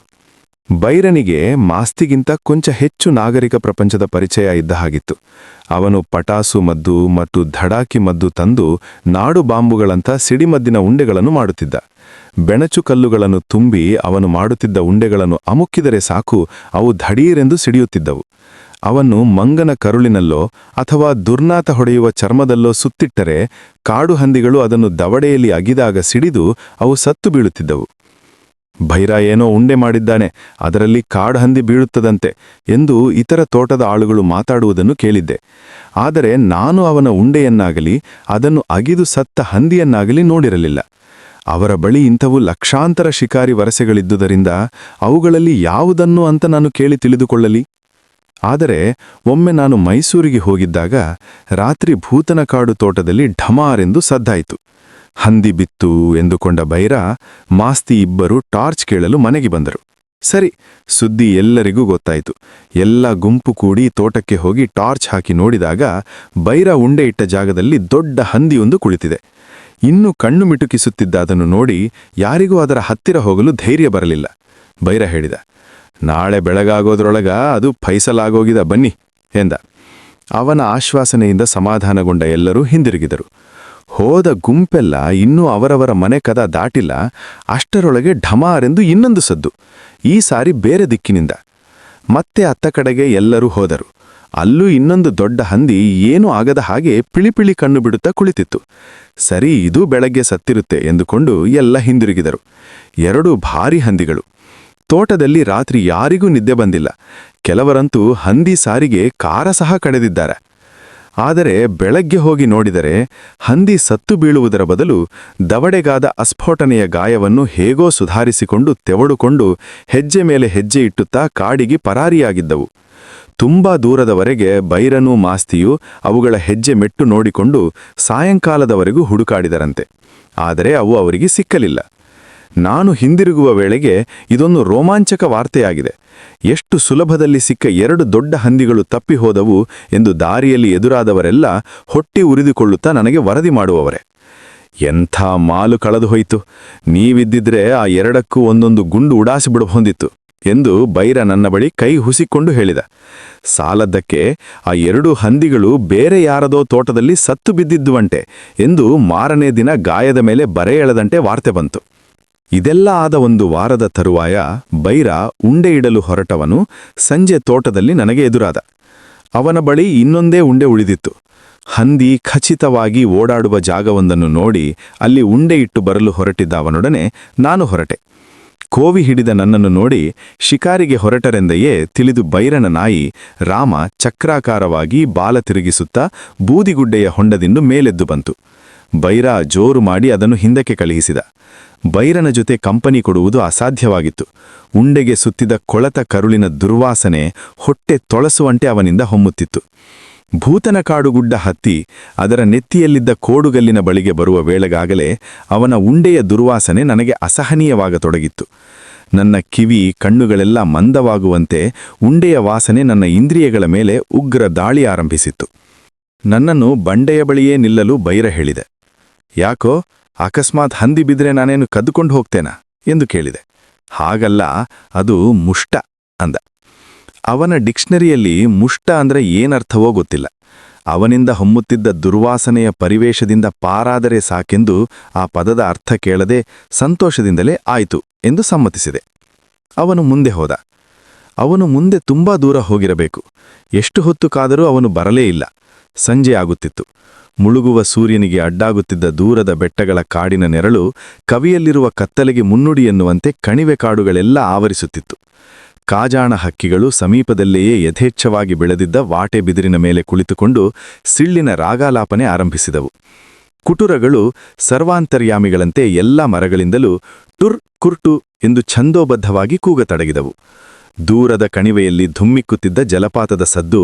ಬೈರನಿಗೆ ಮಾಸ್ತಿಗಿಂತ ಕೊಂಚ ಹೆಚ್ಚು ನಾಗರಿಕ ಪ್ರಪಂಚದ ಪರಿಚಯ ಇದ್ದ ಹಾಗಿತ್ತು. ಅವನು ಪಟಾಸು ಮದ್ದು ಮತ್ತು ಧಡಾಕಿ ಮದ್ದು ತಂದು ನಾಡು ಬಾಂಬುಗಳಂಥ ಸಿಡಿಮದ್ದಿನ ಉಂಡೆಗಳನ್ನು ಮಾಡುತ್ತಿದ್ದ. ಬೆಣಚು ಕಲ್ಲುಗಳನ್ನು ತುಂಬಿ ಅವನು ಮಾಡುತ್ತಿದ್ದ ಉಂಡೆಗಳನ್ನು ಅಮುಕ್ಕಿದರೆ ಸಾಕು, ಅವು ಧಡೀರೆಂದು ಸಿಡಿಯುತ್ತಿದ್ದವು. ಅವನ್ನು ಮಂಗನ ಕರುಳಿನಲ್ಲೋ ಅಥವಾ ದುರ್ನಾತ ಹೊಡೆಯುವ ಚರ್ಮದಲ್ಲೋ ಸುತ್ತಿಟ್ಟರೆ ಕಾಡು ಹಂದಿಗಳು ಅದನ್ನು ದವಡೆಯಲ್ಲಿ ಅಗಿದಾಗ ಸಿಡಿದು ಅವು ಸತ್ತು ಬೀಳುತ್ತಿದ್ದವು. ಭೈರ ಏನೋ ಉಂಡೆ ಮಾಡಿದ್ದಾನೆ, ಅದರಲ್ಲಿ ಕಾಡು ಹಂದಿ ಬೀಳುತ್ತದಂತೆ ಎಂದು ಇತರ ತೋಟದ ಆಳುಗಳು ಮಾತಾಡುವುದನ್ನು ಕೇಳಿದ್ದೆ. ಆದರೆ ನಾನು ಅವನ ಉಂಡೆಯನ್ನಾಗಲಿ ಅದನ್ನು ಅಗಿದು ಸತ್ತ ಹಂದಿಯನ್ನಾಗಲಿ ನೋಡಿರಲಿಲ್ಲ. ಅವರ ಬಳಿ ಇಂಥವು ಲಕ್ಷಾಂತರ ಶಿಕಾರಿ ವರಸೆಗಳಿದ್ದುದರಿಂದ ಅವುಗಳಲ್ಲಿ ಯಾವುದನ್ನು ಅಂತ ನಾನು ಕೇಳಿ ತಿಳಿದುಕೊಳ್ಳಲಿ. ಆದರೆ ಒಮ್ಮೆ ನಾನು ಮೈಸೂರಿಗೆ ಹೋಗಿದ್ದಾಗ ರಾತ್ರಿ ಭೂತನಕಾಡು ತೋಟದಲ್ಲಿ ಢಮಾರೆಂದು ಸದ್ದಾಯಿತು. ಹಂದಿ ಬಿತ್ತು ಎಂದುಕೊಂಡ ಭೈರ, ಮಾಸ್ತಿ ಇಬ್ಬರು ಟಾರ್ಚ್ ಕೇಳಲು ಮನೆಗೆ ಬಂದರು. ಸರಿ, ಸುದ್ದಿ ಎಲ್ಲರಿಗೂ ಗೊತ್ತಾಯಿತು. ಎಲ್ಲ ಗುಂಪು ಕೂಡಿ ತೋಟಕ್ಕೆ ಹೋಗಿ ಟಾರ್ಚ್ ಹಾಕಿ ನೋಡಿದಾಗ ಭೈರ ಉಂಡೆ ಇಟ್ಟ ಜಾಗದಲ್ಲಿ ದೊಡ್ಡ ಹಂದಿಯೊಂದು ಕುಳಿತಿದೆ. ಇನ್ನೂ ಕಣ್ಣು ಮಿಟುಕಿಸುತ್ತಿದ್ದ ಅದನ್ನು ನೋಡಿ ಯಾರಿಗೂ ಅದರ ಹತ್ತಿರ ಹೋಗಲು ಧೈರ್ಯ ಬರಲಿಲ್ಲ. ಭೈರ ಹೇಳಿದ, ನಾಳೆ ಬೆಳಗಾಗೋದ್ರೊಳಗ ಅದು ಫೈಸಲಾಗೋಗಿದ, ಬನ್ನಿ ಎಂದ. ಅವನ ಆಶ್ವಾಸನೆಯಿಂದ ಸಮಾಧಾನಗೊಂಡ ಎಲ್ಲರೂ ಹಿಂದಿರುಗಿದರು. ಹೋದ ಗುಂಪೆಲ್ಲ ಇನ್ನೂ ಅವರವರ ಮನೆ ಕದ ದಾಟಿಲ್ಲ. ಅಷ್ಟರೊಳಗೆ ಢಮಾರೆಂದು ಇನ್ನೊಂದು ಸದ್ದು, ಈ ಸಾರಿ ಬೇರೆ ದಿಕ್ಕಿನಿಂದ. ಮತ್ತೆ ಅತ್ತ ಕಡೆಗೆ ಎಲ್ಲರೂ ಹೋದರು. ಅಲ್ಲೂ ಇನ್ನೊಂದು ದೊಡ್ಡ ಹಂದಿ ಏನೂ ಆಗದ ಹಾಗೆ ಪಿಳಿಪಿಳಿ ಕಣ್ಣು ಬಿಡುತ್ತಾ ಕುಳಿತಿತ್ತು. ಸರಿ, ಇದೂ ಬೆಳಗ್ಗೆ ಸತ್ತಿರುತ್ತೆ ಎಂದುಕೊಂಡು ಎಲ್ಲ ಹಿಂದಿರುಗಿದರು. 2 ಭಾರಿ ಹಂದಿಗಳು. ತೋಟದಲ್ಲಿ ರಾತ್ರಿ ಯಾರಿಗೂ ನಿದ್ದೆ ಬಂದಿಲ್ಲ. ಕೆಲವರಂತೂ ಹಂದಿ ಸಾರಿಗೆ ಕಾರ ಸಹ ಕಡೆದಿದ್ದಾರೆ. ಆದರೆ ಬೆಳಗ್ಗೆ ಹೋಗಿ ನೋಡಿದರೆ ಹಂದಿ ಸತ್ತು ಬೀಳುವುದರ ಬದಲು ದವಡೆಗಾದ ಅಸ್ಫೋಟನೆಯ ಗಾಯವನ್ನು ಹೇಗೋ ಸುಧಾರಿಸಿಕೊಂಡು ತೆವಡುಕೊಂಡು ಹೆಜ್ಜೆ ಮೇಲೆ ಹೆಜ್ಜೆ ಇಟ್ಟುತ್ತಾ ಕಾಡಿಗೆ ಪರಾರಿಯಾಗಿದ್ದವು. ತುಂಬಾ ದೂರದವರೆಗೆ ಭೈರನೂ ಮಾಸ್ತಿಯೂ ಅವುಗಳ ಹೆಜ್ಜೆ ಮೆಟ್ಟು ನೋಡಿಕೊಂಡು ಸಾಯಂಕಾಲದವರೆಗೂ ಹುಡುಕಾಡಿದರಂತೆ. ಆದರೆ ಅವು ಅವರಿಗೆ ಸಿಕ್ಕಲಿಲ್ಲ. ನಾನು ಹಿಂದಿರುಗುವ ವೇಳೆಗೆ ಇದೊಂದು ರೋಮಾಂಚಕ ವಾರ್ತೆಯಾಗಿದೆ. ಎಷ್ಟು ಸುಲಭದಲ್ಲಿ ಸಿಕ್ಕ 2 ದೊಡ್ಡ ಹಂದಿಗಳು ತಪ್ಪಿ ಹೋದವು ಎಂದು ದಾರಿಯಲ್ಲಿ ಎದುರಾದವರೆಲ್ಲ ಹೊಟ್ಟಿ ಉರಿದುಕೊಳ್ಳುತ್ತಾ ನನಗೆ ವರದಿ ಮಾಡುವವರೇ. ಎಂಥ ಮಾಲು ಕಳೆದು ಹೋಯಿತು, ನೀವಿದ್ದಿದ್ರೆ ಆ 2ಕ್ಕೂ ಒಂದೊಂದು ಗುಂಡು ಉಡಾಸಿಬಿಡಬಹುದಿತ್ತು ಎಂದು ಭೈರ ನನ್ನ ಬಳಿ ಕೈ ಹುಸಿಕೊಂಡು ಹೇಳಿದ. ಸಾಲದ್ದಕ್ಕೆ ಆ 2 ಹಂದಿಗಳು ಬೇರೆ ಯಾರದೋ ತೋಟದಲ್ಲಿ ಸತ್ತು ಬಿದ್ದಿದ್ದುವಂತೆ ಎಂದು ಮಾರನೇ ದಿನ ಗಾಯದ ಮೇಲೆ ಬರೆ ಎಳೆದಂತೆ ವಾರ್ತೆ ಬಂತು. ಇದೆಲ್ಲ ಆದ 1 ವಾರದ ತರುವಾಯ ಭೈರ ಉಂಡೆ ಇಡಲು ಹೊರಟವನು ಸಂಜೆ ತೋಟದಲ್ಲಿ ನನಗೆ ಎದುರಾದ. ಅವನ ಬಳಿ ಇನ್ನೊಂದೇ ಉಂಡೆ ಉಳಿದಿತ್ತು. ಹಂದಿ ಖಚಿತವಾಗಿ ಓಡಾಡುವ ಜಾಗವೊಂದನ್ನು ನೋಡಿ ಅಲ್ಲಿ ಉಂಡೆ ಇಟ್ಟು ಬರಲು ಹೊರಟಿದ್ದ ಅವನೊಡನೆ ನಾನು ಹೊರಟೆ. ಕೋವಿ ಹಿಡಿದ ನನ್ನನ್ನು ನೋಡಿ ಶಿಕಾರಿಗೆ ಹೊರಟರೆಂದೆಯೇ ತಿಳಿದು ಭೈರನ ನಾಯಿ ರಾಮ ಚಕ್ರಾಕಾರವಾಗಿ ಬಾಲ ತಿರುಗಿಸುತ್ತಾ ಬೂದಿಗುಡ್ಡೆಯ ಹೊಂಡದಿಂದ ಮೇಲೆದ್ದು ಬಂತು. ಭೈರ ಜೋರು ಮಾಡಿ ಅದನ್ನು ಹಿಂದಕ್ಕೆ ಕಳುಹಿಸಿದ. ಭೈರನ ಜೊತೆ ಕಂಪನಿ ಕೊಡುವುದು ಅಸಾಧ್ಯವಾಗಿತ್ತು. ಉಂಡೆಗೆ ಸುತ್ತಿದ ಕೊಳತ ಕರುಳಿನ ದುರ್ವಾಸನೆ ಹೊಟ್ಟೆ ತೊಳಸುವಂತೆ ಅವನಿಂದ ಹೊಮ್ಮುತ್ತಿತ್ತು. ಭೂತನಕಾಡುಗುಡ್ಡ ಹತ್ತಿ ಅದರ ನೆತ್ತಿಯಲ್ಲಿದ್ದ ಕೋಡುಗಲ್ಲಿನ ಬಳಿಗೆ ಬರುವ ವೇಳೆಗಾಗಲೇ ಅವನ ಉಂಡೆಯ ದುರ್ವಾಸನೆ ನನಗೆ ಅಸಹನೀಯವಾಗತೊಡಗಿತ್ತು. ನನ್ನ ಕಿವಿ ಕಣ್ಣುಗಳೆಲ್ಲ ಮಂದವಾಗುವಂತೆ ಉಂಡೆಯ ವಾಸನೆ ನನ್ನ ಇಂದ್ರಿಯಗಳ ಮೇಲೆ ಉಗ್ರ ದಾಳಿ ಆರಂಭಿಸಿತ್ತು. ನನ್ನನ್ನು ಬಂಡೆಯ ಬಳಿಯೇ ನಿಲ್ಲಲು ಭೈರ ಹೇಳಿದೆ. ಯಾಕೋ, ಅಕಸ್ಮಾತ್ ಹಂದಿ ಬಿದ್ರೆ ನಾನೇನು ಕದ್ದುಕೊಂಡು ಹೋಗ್ತೇನಾ ಎಂದು ಕೇಳಿದೆ. ಹಾಗಲ್ಲ, ಅದು ಮುಷ್ಟ ಅಂದ. ಅವನ ಡಿಕ್ಷನರಿಯಲ್ಲಿ ಮುಷ್ಟ ಅಂದ್ರೆ ಏನರ್ಥವೋ ಗೊತ್ತಿಲ್ಲ. ಅವನಿಂದ ಹೊಮ್ಮುತ್ತಿದ್ದ ದುರ್ವಾಸನೆಯ ಪರಿವೇಶದಿಂದ ಪಾರಾದರೆ ಸಾಕೆಂದು ಆ ಪದದ ಅರ್ಥ ಕೇಳದೆ ಸಂತೋಷದಿಂದಲೇ ಆಯಿತು ಎಂದು ಸಮ್ಮತಿಸಿದೆ. ಅವನು ಮುಂದೆ ಹೋದ. ಅವನು ಮುಂದೆ ತುಂಬಾ ದೂರ ಹೋಗಿರಬೇಕು. ಎಷ್ಟು ಹೊತ್ತು ಕಾದರೂ ಅವನು ಬರಲೇ ಇಲ್ಲ. ಸಂಜೆ ಆಗುತ್ತಿತ್ತು. ಮುಳುಗುವ ಸೂರ್ಯನಿಗೆ ಅಡ್ಡಾಗುತ್ತಿದ್ದ ದೂರದ ಬೆಟ್ಟಗಳ ಕಾಡಿನ ನೆರಳು ಕವಿಯಲ್ಲಿರುವ ಕತ್ತಲೆಗೆ ಮುನ್ನುಡಿ ಎನ್ನುವಂತೆ ಕಣಿವೆ ಕಾಡುಗಳೆಲ್ಲ ಆವರಿಸುತ್ತಿತ್ತು. ಕಾಜಾಣ ಹಕ್ಕಿಗಳು ಸಮೀಪದಲ್ಲೆಯೇ ಯಥೇಚ್ಛವಾಗಿ ಬೆಳೆದಿದ್ದ ವಾಟೆ ಬಿದಿರಿನ ಮೇಲೆ ಕುಳಿತುಕೊಂಡು ಸಿಳ್ಳಿನ ರಾಗಾಲಾಪನೆ ಆರಂಭಿಸಿದವು. ಕುಟುರಗಳು ಸರ್ವಾಂತರ್ಯಾಮಿಗಳಂತೆ ಎಲ್ಲ ಮರಗಳಿಂದಲೂ ಟುರ್ ಕುರ್ಟು ಎಂದು ಛಂದೋಬದ್ಧವಾಗಿ ಕೂಗತೊಡಗಿದವು. ದೂರದ ಕಣಿವೆಯಲ್ಲಿ ಧುಮ್ಮಿಕ್ಕುತ್ತಿದ್ದ ಜಲಪಾತದ ಸದ್ದು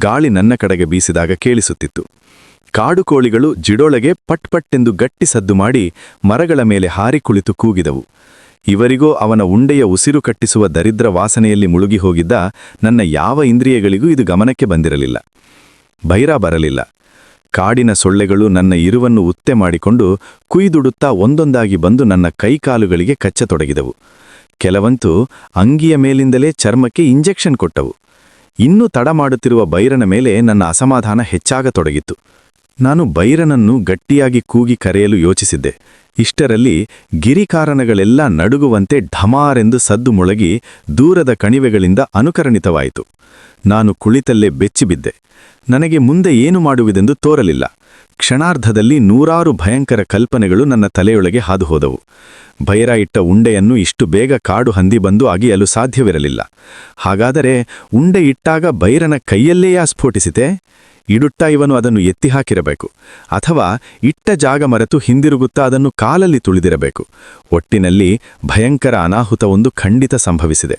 ಗಾಳಿ ನನ್ನ ಕಡೆಗೆ ಬೀಸಿದಾಗ ಕೇಳಿಸುತ್ತಿತ್ತು. ಕಾಡುಕೋಳಿಗಳು ಜಿಡೊಳಗೆ ಪಟ್ಪಟ್ಟೆಂದು ಗಟ್ಟಿ ಸದ್ದು ಮಾಡಿ ಮರಗಳ ಮೇಲೆ ಹಾರಿ ಕುಳಿತು ಕೂಗಿದವು. ಇವರಿಗೋ ಅವನ ಉಂಡೆಯ ಉಸಿರು ಕಟ್ಟಿಸುವ ದರಿದ್ರ ವಾಸನೆಯಲ್ಲಿ ಮುಳುಗಿ ಹೋಗಿದ್ದ ನನ್ನ ಯಾವ ಇಂದ್ರಿಯಗಳಿಗೂ ಇದು ಗಮನಕ್ಕೆ ಬಂದಿರಲಿಲ್ಲ. ಭೈರ ಬರಲಿಲ್ಲ. ಕಾಡಿನ ಸೊಳ್ಳೆಗಳು ನನ್ನ ಇರುವನ್ನು ಉತ್ತೆ ಮಾಡಿಕೊಂಡು ಕುಯ್ದುಡುತ್ತಾ ಒಂದೊಂದಾಗಿ ಬಂದು ನನ್ನ ಕೈಕಾಲುಗಳಿಗೆ ಕಚ್ಚತೊಡಗಿದವು. ಕೆಲವಂತೂ ಅಂಗಿಯ ಮೇಲಿಂದಲೇ ಚರ್ಮಕ್ಕೆ ಇಂಜೆಕ್ಷನ್ ಕೊಟ್ಟವು. ಇನ್ನೂ ತಡ ಮಾಡುತ್ತಿರುವ ಭೈರನ ಮೇಲೆ ನನ್ನ ಅಸಮಾಧಾನ ಹೆಚ್ಚಾಗತೊಡಗಿತ್ತು. ನಾನು ಭೈರನನ್ನು ಗಟ್ಟಿಯಾಗಿ ಕೂಗಿ ಕರೆಯಲು ಯೋಚಿಸಿದ್ದೆ. ಇಷ್ಟರಲ್ಲಿ ಗಿರಿಕಾರಣಗಳೆಲ್ಲ ನಡುಗುವಂತೆ ಢಮಾರೆಂದು ಸದ್ದು ಮೊಳಗಿ ದೂರದ ಕಣಿವೆಗಳಿಂದ ಅನುಕರಣಿತವಾಯಿತು. ನಾನು ಕುಳಿತಲ್ಲೇ ಬೆಚ್ಚಿಬಿದ್ದೆ. ನನಗೆ ಮುಂದೆ ಏನು ಮಾಡುವುದೆಂದು ತೋರಲಿಲ್ಲ. ಕ್ಷಣಾರ್ಧದಲ್ಲಿ ನೂರಾರು ಭಯಂಕರ ಕಲ್ಪನೆಗಳು ನನ್ನ ತಲೆಯೊಳಗೆ ಹಾದುಹೋದವು. ಭೈರ ಇಟ್ಟ ಉಂಡೆಯನ್ನು ಇಷ್ಟು ಬೇಗ ಕಾಡು ಹಂದಿ ಬಂದು ಅಗಿಯಲು ಸಾಧ್ಯವಿರಲಿಲ್ಲ. ಹಾಗಾದರೆ ಉಂಡೆ ಇಟ್ಟಾಗ ಭೈರನ ಕೈಯಲ್ಲೇಯಾ ಸ್ಫೋಟಿಸಿತೆ? ಇಡುತ್ತಾ ಇವನು ಅದನ್ನು ಎತ್ತಿ ಹಾಕಿರಬೇಕು, ಅಥವಾ ಇಟ್ಟ ಜಾಗ ಮರೆತು ಹಿಂದಿರುಗುತ್ತಾ ಅದನ್ನು ಕಾಲಲ್ಲಿ ತುಳಿದಿರಬೇಕು. ಒಟ್ಟಿನಲ್ಲಿ ಭಯಂಕರ ಅನಾಹುತವೊಂದು ಖಂಡಿತ ಸಂಭವಿಸಿದೆ.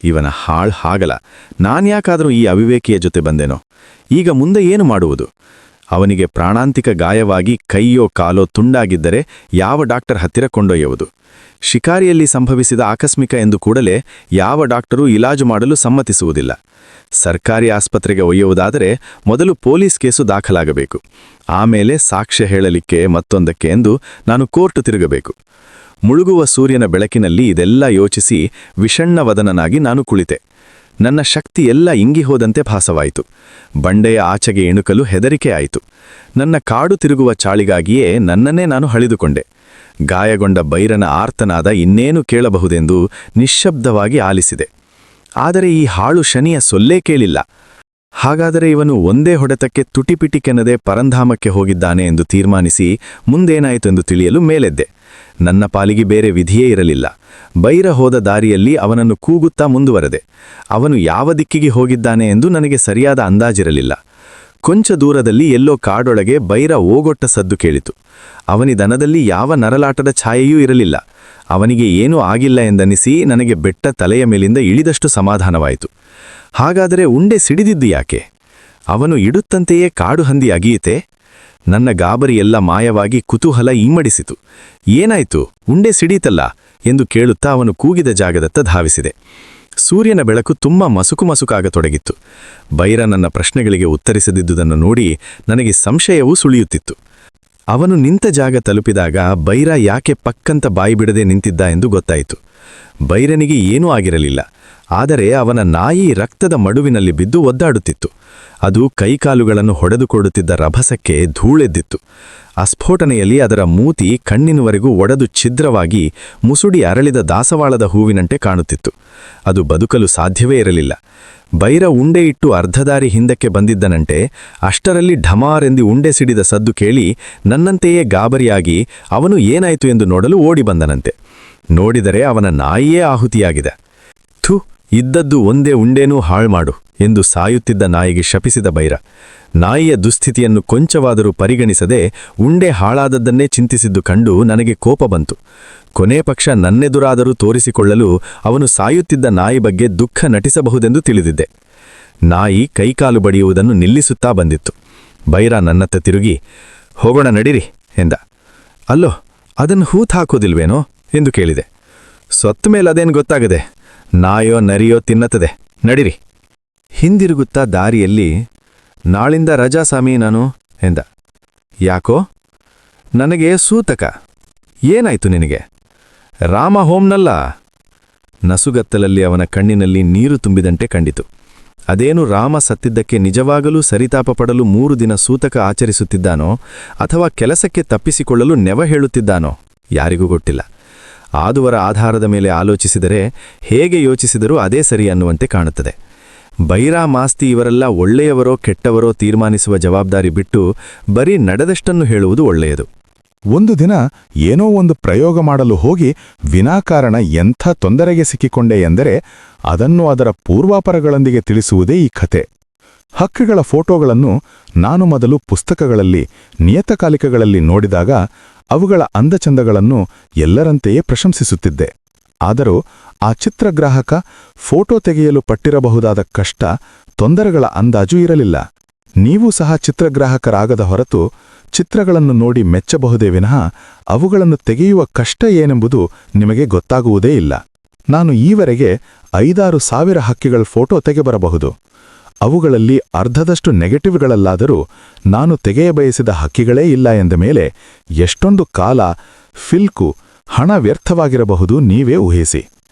ಇವನ ಹಾಗಲ, ನಾನ್ಯಾಕಾದರೂ ಈ ಅವಿವೇಕಿಯ ಜೊತೆ ಬಂದೆನೋ? ಈಗ ಮುಂದೆ ಏನು ಮಾಡುವುದು? ಅವನಿಗೆ ಪ್ರಾಣಾಂತಿಕ ಗಾಯವಾಗಿ ಕೈಯೋ ಕಾಲೋ ತುಂಡಾಗಿದ್ದರೆ ಯಾವ ಡಾಕ್ಟರ್ ಹತ್ತಿರ ಕೊಂಡೊಯ್ಯುವುದು? ಶಿಕಾರಿಯಲ್ಲಿ ಸಂಭವಿಸಿದ ಆಕಸ್ಮಿಕ ಎಂದು ಕೂಡಲೇ ಯಾವ ಡಾಕ್ಟರೂ ಇಲಾಜು ಮಾಡಲು ಸಮ್ಮತಿಸುವುದಿಲ್ಲ. ಸರ್ಕಾರಿ ಆಸ್ಪತ್ರೆಗೆ ಒಯ್ಯುವುದಾದರೆ ಮೊದಲು ಪೊಲೀಸ್ ಕೇಸು ದಾಖಲಾಗಬೇಕು. ಆಮೇಲೆ ಸಾಕ್ಷ್ಯ ಹೇಳಲಿಕ್ಕೆ ಮತ್ತೊಂದಕ್ಕೆ ಎಂದು ನಾನು ಕೋರ್ಟು ತಿರುಗಬೇಕು. ಮುಳುಗುವ ಸೂರ್ಯನ ಬೆಳಕಿನಲ್ಲಿ ಇದೆಲ್ಲ ಯೋಚಿಸಿ ವಿಷಣ್ಣವದನನಾಗಿ ನಾನು ಕುಳಿತೆ. ನನ್ನ ಶಕ್ತಿ ಎಲ್ಲ ಇಂಗಿಹೋದಂತೆ ಭಾಸವಾಯಿತು. ಬಂಡೆಯ ಆಚೆಗೆ ಇಣುಕಲು ಹೆದರಿಕೆ ಆಯಿತು. ನನ್ನ ಕಾಡು ತಿರುಗುವ ಚಾಳಿಗಾಗಿಯೇ ನನ್ನನ್ನೇ ನಾನು ಹಳಿದುಕೊಂಡೆ. ಗಾಯಗೊಂಡ ಭೈರನ ಆರ್ತನಾದ ಇನ್ನೇನು ಕೇಳಬಹುದೆಂದು ನಿಶ್ಶಬ್ದವಾಗಿ ಆಲಿಸಿದೆ. ಆದರೆ ಈ ಹಾಳು ಶನಿಯ ಸೊಲ್ಲೇ ಕೇಳಿಲ್ಲ. ಹಾಗಾದರೆ ಇವನು ಒಂದೇ ಹೊಡೆತಕ್ಕೆ ತುಟಿಪಿಟಿಕೆನ್ನದೆ ಪರಂಧಾಮಕ್ಕೆ ಹೋಗಿದ್ದಾನೆ ಎಂದು ತೀರ್ಮಾನಿಸಿ ಮುಂದೇನಾಯಿತು ಎಂದು ತಿಳಿಯಲು ಮೇಲೆದ್ದೆ. ನನ್ನ ಪಾಲಿಗೆ ಬೇರೆ ವಿಧಿಯೇ ಇರಲಿಲ್ಲ. ಭೈರ ಹೋದ ದಾರಿಯಲ್ಲಿ ಅವನನ್ನು ಕೂಗುತ್ತಾ ಮುಂದುವರೆದೆ. ಅವನು ಯಾವ ದಿಕ್ಕಿಗೆ ಹೋಗಿದ್ದಾನೆ ಎಂದು ನನಗೆ ಸರಿಯಾದ ಅಂದಾಜಿರಲಿಲ್ಲ. ಕೊಂಚ ದೂರದಲ್ಲಿ ಎಲ್ಲೋ ಕಾಡೊಳಗೆ ಭೈರ ಓಗೊಟ್ಟ ಸದ್ದು ಕೇಳಿತು. ಅವನಿದನದಲ್ಲಿ ಯಾವ ನರಲಾಟದ ಛಾಯೆಯೂ ಇರಲಿಲ್ಲ. ಅವನಿಗೆ ಏನೂ ಆಗಿಲ್ಲ ಎಂದನಿಸಿ ನನಗೆ ಬೆಟ್ಟ ತಲೆಯ ಮೇಲಿಂದ ಇಳಿದಷ್ಟು ಸಮಾಧಾನವಾಯಿತು. ಹಾಗಾದರೆ ಉಂಡೆ ಸಿಡಿದಿದ್ದು ಯಾಕೆ? ಅವನು ಇಡುತ್ತಂತೆಯೇ ಕಾಡು ಹಂದಿ ಅಗಿಯಿತೆ? ನನ್ನ ಗಾಬರಿಯೆಲ್ಲ ಮಾಯವಾಗಿ ಕುತೂಹಲ ಇಮ್ಮಡಿಸಿತು. ಏನಾಯ್ತು, ಉಂಡೆ ಸಿಡೀತಲ್ಲ ಎಂದು ಕೇಳುತ್ತಾ ಅವನು ಕೂಗಿದ ಜಾಗದತ್ತ ಧಾವಿಸಿದೆ. ಸೂರ್ಯನ ಬೆಳಕು ತುಂಬ ಮಸುಕಾಗತೊಡಗಿತ್ತು. ಭೈರ ನನ್ನ ಪ್ರಶ್ನೆಗಳಿಗೆ ಉತ್ತರಿಸದಿದ್ದುದನ್ನು ನೋಡಿ ನನಗೆ ಸಂಶಯವೂ ಸುಳಿಯುತ್ತಿತ್ತು. ಅವನು ನಿಂತ ಜಾಗ ತಲುಪಿದಾಗ ಭೈರ ಯಾಕೆ ಪಕ್ಕಂತ ಬಾಯಿಬಿಡದೆ ನಿಂತಿದ್ದ ಎಂದು ಗೊತ್ತಾಯಿತು. ಭೈರನಿಗೆ ಏನೂ ಆಗಿರಲಿಲ್ಲ. ಆದರೆ ಅವನ ನಾಯಿ ರಕ್ತದ ಮಡುವಿನಲ್ಲಿ ಬಿದ್ದು ಒದ್ದಾಡುತ್ತಿತ್ತು. ಅದು ಕೈಕಾಲುಗಳನ್ನು ಹೊಡೆದುಕೊಡುತ್ತಿದ್ದ ರಭಸಕ್ಕೆ ಧೂಳೆದ್ದಿತ್ತು. ಅಸ್ಫೋಟನೆಯಲ್ಲಿ ಅದರ ಮೂತಿ ಕಣ್ಣಿನವರೆಗೂ ಒಡೆದು ಛಿದ್ರವಾಗಿ ಮುಸುಡಿ ಅರಳಿದ ದಾಸವಾಳದ ಹೂವಿನಂತೆ ಕಾಣುತ್ತಿತ್ತು. ಅದು ಬದುಕಲು ಸಾಧ್ಯವೇ ಇರಲಿಲ್ಲ. ಭೈರ ಉಂಡೆ ಇಟ್ಟು ಅರ್ಧದಾರಿ ಹಿಂದಕ್ಕೆ ಬಂದಿದ್ದನಂತೆ. ಅಷ್ಟರಲ್ಲಿ ಢಮಾರೆಂದು ಉಂಡೆ ಸಿಡಿದ ಸದ್ದು ಕೇಳಿ ನನ್ನಂತೆಯೇ ಗಾಬರಿಯಾಗಿ ಅವನು ಏನಾಯಿತು ಎಂದು ನೋಡಲು ಓಡಿ ಬಂದನಂತೆ. ನೋಡಿದರೆ ಅವನ ನಾಯಿಯೇ ಆಹುತಿಯಾಗಿದೆ. ಥು, ಇದ್ದದ್ದು ಒಂದೇ ಉಂಡೇನೂ ಹಾಳ್ಮಾಡು ಎಂದು ಸಾಯುತ್ತಿದ್ದ ನಾಯಿಗೆ ಶಪಿಸಿದ ಭೈರ. ನಾಯಿಯ ದುಸ್ಥಿತಿಯನ್ನು ಕೊಂಚವಾದರೂ ಪರಿಗಣಿಸದೆ ಉಂಡೆ ಹಾಳಾದದ್ದನ್ನೇ ಚಿಂತಿಸಿದ್ದು ಕಂಡು ನನಗೆ ಕೋಪ ಬಂತು. ಕೊನೆ ಪಕ್ಷ ನನ್ನೆದುರಾದರೂ ತೋರಿಸಿಕೊಳ್ಳಲು ಅವನು ಸಾಯುತ್ತಿದ್ದ ನಾಯಿ ಬಗ್ಗೆ ದುಃಖ ನಟಿಸಬಹುದೆಂದು ತಿಳಿದಿದ್ದೆ. ನಾಯಿ ಕೈಕಾಲು ಬಡಿಯುವುದನ್ನು ನಿಲ್ಲಿಸುತ್ತಾ ಬಂದಿತ್ತು. ಭೈರ ನನ್ನತ್ತ ತಿರುಗಿ, ಹೋಗೋಣ ನಡಿರಿ ಎಂದ. ಅಲ್ಲೋ, ಅದನ್ನು ಹೂತ್ ಹಾಕೋದಿಲ್ವೇನೋ ಎಂದು ಕೇಳಿದೆ. ಸೊತ್ತ ಮೇಲೆ ಅದೇನು ಗೊತ್ತಾಗದೆ, ನಾಯೋ ನರಿಯೋ ತಿನ್ನತ್ತದೆ, ನಡಿರಿ. ಹಿಂದಿರುಗುತ್ತಾ ದಾರಿಯಲ್ಲಿ, ನಾಳಿಂದ ರಜಾ ಸಾಮಿ ನಾನು ಎಂದ. ಯಾಕೋ? ನನಗೆ ಸೂತಕ. ಏನಾಯ್ತು ನಿನಗೆ? ರಾಮ ಹೋಮ್ನಲ್ಲ. ನಸುಗತ್ತಲಲ್ಲಿ ಅವನ ಕಣ್ಣಿನಲ್ಲಿ ನೀರು ತುಂಬಿದಂತೆ ಕಂಡಿತು. ಅದೇನು ರಾಮ ಸತ್ತಿದ್ದಕ್ಕೆ ನಿಜವಾಗಲೂ ಸರಿತಾಪ ಪಡಲು 3 ದಿನ ಸೂತಕ ಆಚರಿಸುತ್ತಿದ್ದಾನೋ ಅಥವಾ ಕೆಲಸಕ್ಕೆ ತಪ್ಪಿಸಿಕೊಳ್ಳಲು ನೆವ ಹೇಳುತ್ತಿದ್ದಾನೋ ಯಾರಿಗೂ ಗೊತ್ತಿಲ್ಲ. ಆದುವರ ಆಧಾರದ ಮೇಲೆ ಆಲೋಚಿಸಿದರೆ ಹೇಗೆ ಯೋಚಿಸಿದರೂ ಅದೇ ಸರಿ ಅನ್ನುವಂತೆ ಕಾಣುತ್ತದೆ. ಭೈರ ಮಾಸ್ತಿ ಇವರೆಲ್ಲ ಒಳ್ಳೆಯವರೋ ಕೆಟ್ಟವರೋ ತೀರ್ಮಾನಿಸುವ ಜವಾಬ್ದಾರಿ ಬಿಟ್ಟು ಬರೀ ನಡೆದಷ್ಟನ್ನು ಹೇಳುವುದು ಒಳ್ಳೆಯದು. ಒಂದು ದಿನ ಏನೋ ಒಂದು ಪ್ರಯೋಗ ಮಾಡಲು ಹೋಗಿ ವಿನಾಕಾರಣ ಎಂಥ ತೊಂದರೆಗೆ ಸಿಕ್ಕಿಕೊಂಡೆ ಎಂದರೆ ಅದನ್ನು ಅದರ ಪೂರ್ವಾಪರಗಳೊಂದಿಗೆ ತಿಳಿಸುವುದೇ ಈ ಕಥೆ. ಹಕ್ಕಿಗಳ ಫೋಟೋಗಳನ್ನು ನಾನು ಮೊದಲು ಪುಸ್ತಕಗಳಲ್ಲಿ, ನಿಯತಕಾಲಿಕಗಳಲ್ಲಿ ನೋಡಿದಾಗ ಅವುಗಳ ಅಂದಚಂದಗಳನ್ನು ಎಲ್ಲರಂತೆಯೇ ಪ್ರಶಂಸಿಸುತ್ತಿದ್ದೆ. ಆದರೂ ಆ ಚಿತ್ರಗ್ರಾಹಕ ಫೋಟೋ ತೆಗೆಯಲು ಪಟ್ಟಿರಬಹುದಾದ ಕಷ್ಟ, ತೊಂದರೆಗಳ ಅಂದಾಜು ಇರಲಿಲ್ಲ. ನೀವೂ ಸಹ ಚಿತ್ರಗ್ರಾಹಕರಾಗದ ಹೊರತು ಚಿತ್ರಗಳನ್ನು ನೋಡಿ ಮೆಚ್ಚಬಹುದೇ ವಿನಃ ಅವುಗಳನ್ನು ತೆಗೆಯುವ ಕಷ್ಟ ಏನೆಂಬುದು ನಿಮಗೆ ಗೊತ್ತಾಗುವುದೇ ಇಲ್ಲ. ನಾನು ಈವರೆಗೆ 5,000-6,000 ಹಕ್ಕಿಗಳ ಫೋಟೋ ತೆಗೆಬರಬಹುದು. ಅವುಗಳಲ್ಲಿ ಅರ್ಧದಷ್ಟು ನೆಗೆಟಿವ್ಗಳಲ್ಲಾದರೂ ನಾನು ತೆಗೆಯಬಯಸಿದ ಹಕ್ಕಿಗಳೇ ಇಲ್ಲ ಎಂದ ಮೇಲೆ ಎಷ್ಟೊಂದು ಕಾಲ, ಫಿಲ್ಕು, ಹಣ ವ್ಯರ್ಥವಾಗಿರಬಹುದು ನೀವೇ ಊಹಿಸಿ.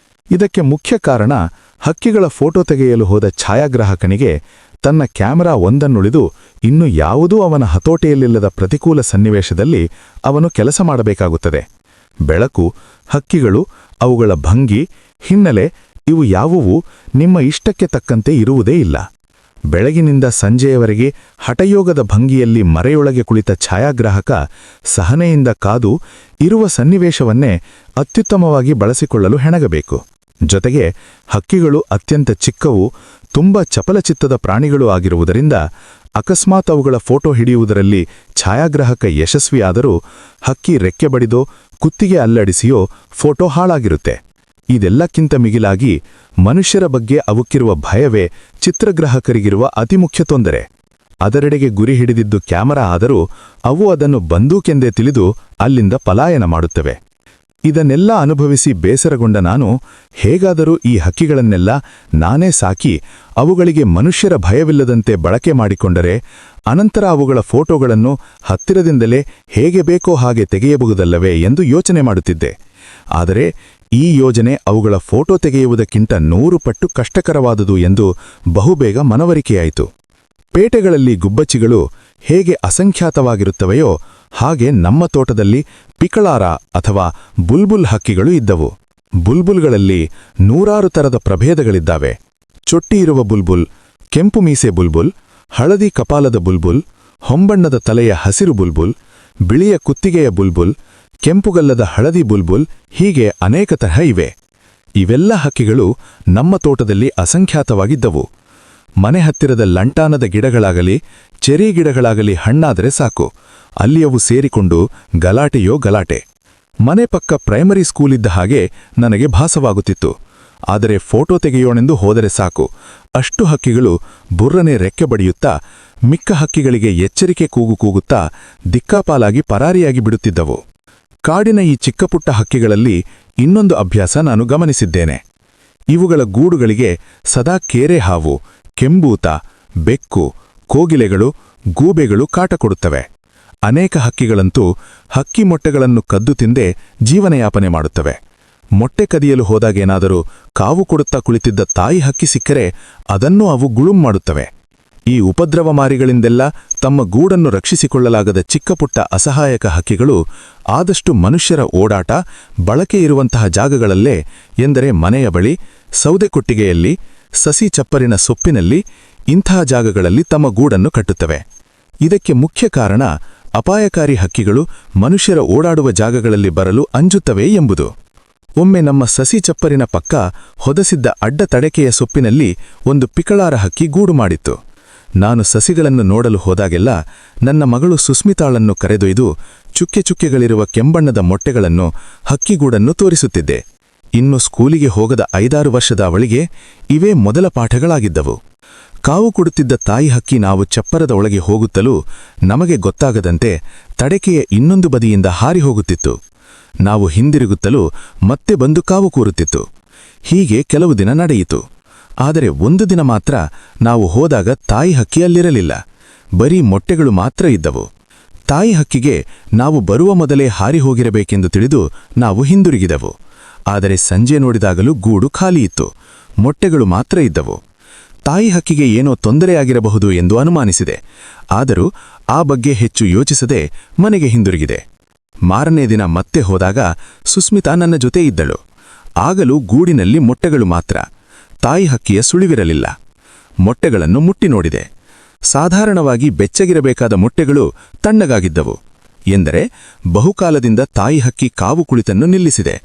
ಇದಕ್ಕೆ ಮುಖ್ಯ ಕಾರಣ ಹಕ್ಕಿಗಳ ಫೋಟೋ ತೆಗೆಯಲು ಹೋದ ಛಾಯಾಗ್ರಾಹಕನಿಗೆ ತನ್ನ ಕ್ಯಾಮೆರಾ ಒಂದನ್ನುಳಿದು ಇನ್ನು ಯಾವುದೂ ಅವನ ಹತೋಟಿಯಲ್ಲಿಲ್ಲದ ಪ್ರತಿಕೂಲ ಸನ್ನಿವೇಶದಲ್ಲಿ ಅವನು ಕೆಲಸ ಮಾಡಬೇಕಾಗುತ್ತದೆ. ಬೆಳಕು, ಹಕ್ಕಿಗಳು, ಅವುಗಳ ಭಂಗಿ, ಹಿನ್ನೆಲೆ ಇವು ಯಾವುವೂ ನಿಮ್ಮ ಇಷ್ಟಕ್ಕೆ ತಕ್ಕಂತೆ ಇರುವುದೇ ಇಲ್ಲ. ಬೆಳಗಿನಿಂದ ಸಂಜೆಯವರೆಗೆ ಹಠಯೋಗದ ಭಂಗಿಯಲ್ಲಿ ಮರೆಯೊಳಗೆ ಕುಳಿತ ಛಾಯಾಗ್ರಾಹಕ ಸಹನೆಯಿಂದ ಕಾದು ಇರುವ ಸನ್ನಿವೇಶವನ್ನೇ ಅತ್ಯುತ್ತಮವಾಗಿ ಬಳಸಿಕೊಳ್ಳಲು ಹೆಣಗಬೇಕು. ಜೊತೆಗೆ ಹಕ್ಕಿಗಳು ಅತ್ಯಂತ ಚಿಕ್ಕವು, ತುಂಬ ಚಪಲಚಿತ್ತದ ಪ್ರಾಣಿಗಳು ಆಗಿರುವುದರಿಂದ ಅಕಸ್ಮಾತ್ ಅವುಗಳ ಫೋಟೋ ಹಿಡಿಯುವುದರಲ್ಲಿ ಛಾಯಾಗ್ರಾಹಕ ಯಶಸ್ವಿಯಾದರೂ ಹಕ್ಕಿ ರೆಕ್ಕೆ ಬಡಿದೋ ಕುತ್ತಿಗೆ ಅಲ್ಲಡಿಸಿಯೋ ಫೋಟೋ ಹಾಳಾಗಿರುತ್ತೆ. ಇದೆಲ್ಲಕ್ಕಿಂತ ಮಿಗಿಲಾಗಿ ಮನುಷ್ಯರ ಬಗ್ಗೆ ಅವಕ್ಕಿರುವ ಭಯವೇ ಚಿತ್ರಗ್ರಾಹಕರಿಗಿರುವ ಅತಿಮುಖ್ಯ ತೊಂದರೆ. ಅದರೆಡೆಗೆ ಗುರಿ ಹಿಡಿದಿದ್ದು ಕ್ಯಾಮರಾ ಆದರೂ ಅವು ಅದನ್ನು ಬಂದೂಕೆಂದೇ ತಿಳಿದು ಅಲ್ಲಿಂದ ಪಲಾಯನ ಮಾಡುತ್ತವೆ. ಇದನ್ನೆಲ್ಲ ಅನುಭವಿಸಿ ಬೇಸರಗೊಂಡ ನಾನು ಹೇಗಾದರೂ ಈ ಹಕ್ಕಿಗಳನ್ನೆಲ್ಲ ನಾನೇ ಸಾಕಿ ಅವುಗಳಿಗೆ ಮನುಷ್ಯರ ಭಯವಿಲ್ಲದಂತೆ ಬಳಕೆ ಮಾಡಿಕೊಂಡರೆ ಅನಂತರ ಅವುಗಳ ಫೋಟೋಗಳನ್ನು ಹತ್ತಿರದಿಂದಲೇ ಹೇಗೆ ಬೇಕೋ ಹಾಗೆ ತೆಗೆಯಬಹುದಲ್ಲವೇ ಎಂದು ಯೋಚನೆ ಮಾಡುತ್ತಿದ್ದೆ. ಆದರೆ ಈ ಯೋಜನೆ ಅವುಗಳ ಫೋಟೋ ತೆಗೆಯುವುದಕ್ಕಿಂತ 100 ಪಟ್ಟು ಕಷ್ಟಕರವಾದುದು ಎಂದು ಬಹುಬೇಗ ಮನವರಿಕೆಯಾಯಿತು. ಪೇಟೆಗಳಲ್ಲಿ ಗುಬ್ಬಚ್ಚಿಗಳು ಹೇಗೆ ಅಸಂಖ್ಯಾತವಾಗಿರುತ್ತವೆಯೋ ಹಾಗೆ ನಮ್ಮ ತೋಟದಲ್ಲಿ ಪಿಕಳಾರ ಅಥವಾ ಬುಲ್ಬುಲ್ ಹಕ್ಕಿಗಳು ಇದ್ದವು. ಬುಲ್ಬುಲ್ಗಳಲ್ಲಿ 100 ತರದ ಪ್ರಭೇದಗಳಿದ್ದಾವೆ. ಚೊಟ್ಟಿಯಿರುವ ಬುಲ್ಬುಲ್, ಕೆಂಪು ಮೀಸೆ ಬುಲ್ಬುಲ್, ಹಳದಿ ಕಪಾಲದ ಬುಲ್ಬುಲ್, ಹೊಂಬಣ್ಣದ ತಲೆಯ ಹಸಿರು ಬುಲ್ಬುಲ್, ಬಿಳಿಯ ಕುತ್ತಿಗೆಯ ಬುಲ್ಬುಲ್, ಕೆಂಪುಗಲ್ಲದ ಹಳದಿ ಬುಲ್ಬುಲ್, ಹೀಗೆ ಅನೇಕ ತರಹ ಇವೆ. ಇವೆಲ್ಲ ಹಕ್ಕಿಗಳು ನಮ್ಮ ತೋಟದಲ್ಲಿ ಅಸಂಖ್ಯಾತವಾಗಿದ್ದವು. ಮನೆ ಹತ್ತಿರದ ಲಂಟಾನದ ಗಿಡಗಳಾಗಲಿ ಚೆರಿ ಗಿಡಗಳಾಗಲಿ ಹಣ್ಣಾದರೆ ಸಾಕು, ಅಲ್ಲಿ ಅವು ಸೇರಿಕೊಂಡು ಗಲಾಟೆಯೋ ಗಲಾಟೆ. ಮನೆ ಪಕ್ಕ ಪ್ರೈಮರಿ ಸ್ಕೂಲಿದ್ದ ಹಾಗೆ ನನಗೆ ಭಾಸವಾಗುತ್ತಿತ್ತು. ಆದರೆ ಫೋಟೋ ತೆಗೆಯೋಣೆಂದು ಹೋದರೆ ಸಾಕು, ಅಷ್ಟು ಹಕ್ಕಿಗಳು ಬುರ್ರನೆ ರೆಕ್ಕೆ ಬಡಿಯುತ್ತಾ ಮಿಕ್ಕ ಹಕ್ಕಿಗಳಿಗೆ ಎಚ್ಚರಿಕೆ ಕೂಗು ಕೂಗುತ್ತಾ ದಿಕ್ಕಾಪಾಲಾಗಿ ಪರಾರಿಯಾಗಿ ಬಿಡುತ್ತಿದ್ದವು. ಕಾಡಿನ ಈ ಚಿಕ್ಕಪುಟ್ಟ ಹಕ್ಕಿಗಳಲ್ಲಿ ಇನ್ನೊಂದು ಅಭ್ಯಾಸ ನಾನು ಗಮನಿಸಿದ್ದೇನೆ. ಇವುಗಳ ಗೂಡುಗಳಿಗೆ ಸದಾ ಕೇರೆ ಹಾವು, ಕೆಂಬೂತ, ಬೆಕ್ಕು, ಕೋಗಿಲೆಗಳು, ಗೂಬೆಗಳು ಕಾಟ ಕೊಡುತ್ತವೆ. ಅನೇಕ ಹಕ್ಕಿಗಳಂತೂ ಹಕ್ಕಿ ಮೊಟ್ಟೆಗಳನ್ನು ಕದ್ದು ತಿಂದೇ ಜೀವನಯಾಪನೆ ಮಾಡುತ್ತವೆ. ಮೊಟ್ಟೆ ಕದಿಯಲು ಹೋದಾಗೇನಾದರೂ ಕಾವು ಕೊಡುತ್ತಾ ಕುಳಿತಿದ್ದ ತಾಯಿ ಹಕ್ಕಿ ಸಿಕ್ಕರೆ ಅದನ್ನೂ ಅವು ಗುಳುಂ ಮಾಡುತ್ತವೆ. ಈ ಉಪದ್ರವಮಾರಿಗಳಿಂದೆಲ್ಲ ತಮ್ಮ ಗೂಡನ್ನು ರಕ್ಷಿಸಿಕೊಳ್ಳಲಾಗದ ಚಿಕ್ಕಪುಟ್ಟ ಅಸಹಾಯಕ ಹಕ್ಕಿಗಳು ಆದಷ್ಟು ಮನುಷ್ಯರ ಓಡಾಟ, ಬಳಕೆ ಇರುವಂತಹ ಜಾಗಗಳಲ್ಲೇ, ಎಂದರೆ ಮನೆಯ ಬಳಿ, ಸೌದೆಕೊಟ್ಟಿಗೆಯಲ್ಲಿ, ಸಸಿ ಚಪ್ಪರಿನ ಸೊಪ್ಪಿನಲ್ಲಿ, ಇಂತಹ ಜಾಗಗಳಲ್ಲಿ ತಮ್ಮ ಗೂಡನ್ನು ಕಟ್ಟುತ್ತವೆ. ಇದಕ್ಕೆ ಮುಖ್ಯ ಕಾರಣ ಅಪಾಯಕಾರಿ ಹಕ್ಕಿಗಳು ಮನುಷ್ಯರ ಓಡಾಡುವ ಜಾಗಗಳಲ್ಲಿ ಬರಲು ಅಂಜುತ್ತವೆ ಎಂಬುದು. ಒಮ್ಮೆ ನಮ್ಮ ಸಸಿ ಚಪ್ಪರಿನ ಪಕ್ಕ ಹೊದಸಿದ್ದ ಅಡ್ಡ ತಡಕೆಯ ಸೊಪ್ಪಿನಲ್ಲಿ ಒಂದು ಪಿಕಳಾರ ಹಕ್ಕಿ ಗೂಡು ಮಾಡಿತ್ತು. ನಾನು ಸಸಿಗಳನ್ನು ನೋಡಲು ಹೋದಾಗೆಲ್ಲ ನನ್ನ ಮಗಳು ಸುಸ್ಮಿತಾಳನ್ನು ಕರೆದೊಯ್ದು ಚುಕ್ಕೆ ಚುಕ್ಕೆಗಳಿರುವ ಕೆಂಬಣ್ಣದ ಮೊಟ್ಟೆಗಳನ್ನು ಹಕ್ಕಿಗೂಡನ್ನು ತೋರಿಸುತ್ತಿದ್ದೆ. ಇನ್ನು ಸ್ಕೂಲಿಗೆ ಹೋಗದ 5-6 ವರ್ಷದ ಅವಳಿಗೆ ಇವೇ ಮೊದಲ ಪಾಠಗಳಾಗಿದ್ದವು. ಕಾವು ಕೊಡುತ್ತಿದ್ದ ತಾಯಿ ಹಕ್ಕಿ ನಾವು ಚಪ್ಪರದ ಒಳಗೆ ಹೋಗುತ್ತಲೂ ನಮಗೆ ಗೊತ್ತಾಗದಂತೆ ತಡಕೆಯ ಇನ್ನೊಂದು ಬದಿಯಿಂದ ಹಾರಿ ಹೋಗುತ್ತಿತ್ತು. ನಾವು ಹಿಂದಿರುಗುತ್ತಲೂ ಮತ್ತೆ ಬಂದು ಕಾವು ಕೂರುತ್ತಿತ್ತು. ಹೀಗೆ ಕೆಲವು ದಿನ ನಡೆಯಿತು. ಆದರೆ ಒಂದು ದಿನ ಮಾತ್ರ ನಾವು ಹೋದಾಗ ತಾಯಿ ಹಕ್ಕಿ ಅಲ್ಲಿರಲಿಲ್ಲ. ಬರೀ ಮೊಟ್ಟೆಗಳು ಮಾತ್ರ ಇದ್ದವು. ತಾಯಿ ಹಕ್ಕಿಗೆ ನಾವು ಬರುವ ಮೊದಲೇ ಹಾರಿ ಹೋಗಿರಬೇಕೆಂದು ತಿಳಿದು ನಾವು ಹಿಂದಿರುಗಿದೆವು. ಆದರೆ ಸಂಜೆ ನೋಡಿದಾಗಲೂ ಗೂಡು ಖಾಲಿಯಿತ್ತು, ಮೊಟ್ಟೆಗಳು ಮಾತ್ರ ಇದ್ದವು. ತಾಯಿ ಹಕ್ಕಿಗೆ ಏನೋ ತೊಂದರೆಯಾಗಿರಬಹುದು ಎಂದು ಅನುಮಾನಿಸಿದೆ. ಆದರೂ ಆ ಬಗ್ಗೆ ಹೆಚ್ಚು ಯೋಚಿಸದೆ ಮನೆಗೆ ಹಿಂದಿರುಗಿದೆ. ಮಾರನೇ ದಿನ ಮತ್ತೆ ಹೋದಾಗ ಸುಸ್ಮಿತಾ ನನ್ನ ಜೊತೆ ಇದ್ದಳು. ಆಗಲೂ ಗೂಡಿನಲ್ಲಿ ಮೊಟ್ಟೆಗಳು ಮಾತ್ರ, ತಾಯಿ ಹಕ್ಕಿಯ ಸುಳಿವಿರಲಿಲ್ಲ. ಮೊಟ್ಟೆಗಳನ್ನು ಮುಟ್ಟಿ ನೋಡಿದೆ. ಸಾಧಾರಣವಾಗಿ ಬೆಚ್ಚಗಿರಬೇಕಾದ ಮೊಟ್ಟೆಗಳು ತಣ್ಣಗಾಗಿದ್ದವು. ಎಂದರೆ ಬಹುಕಾಲದಿಂದ ತಾಯಿ ಹಕ್ಕಿ ಕಾವು ಕುಳಿತನ್ನು ನಿಲ್ಲಿಸಿದೆ.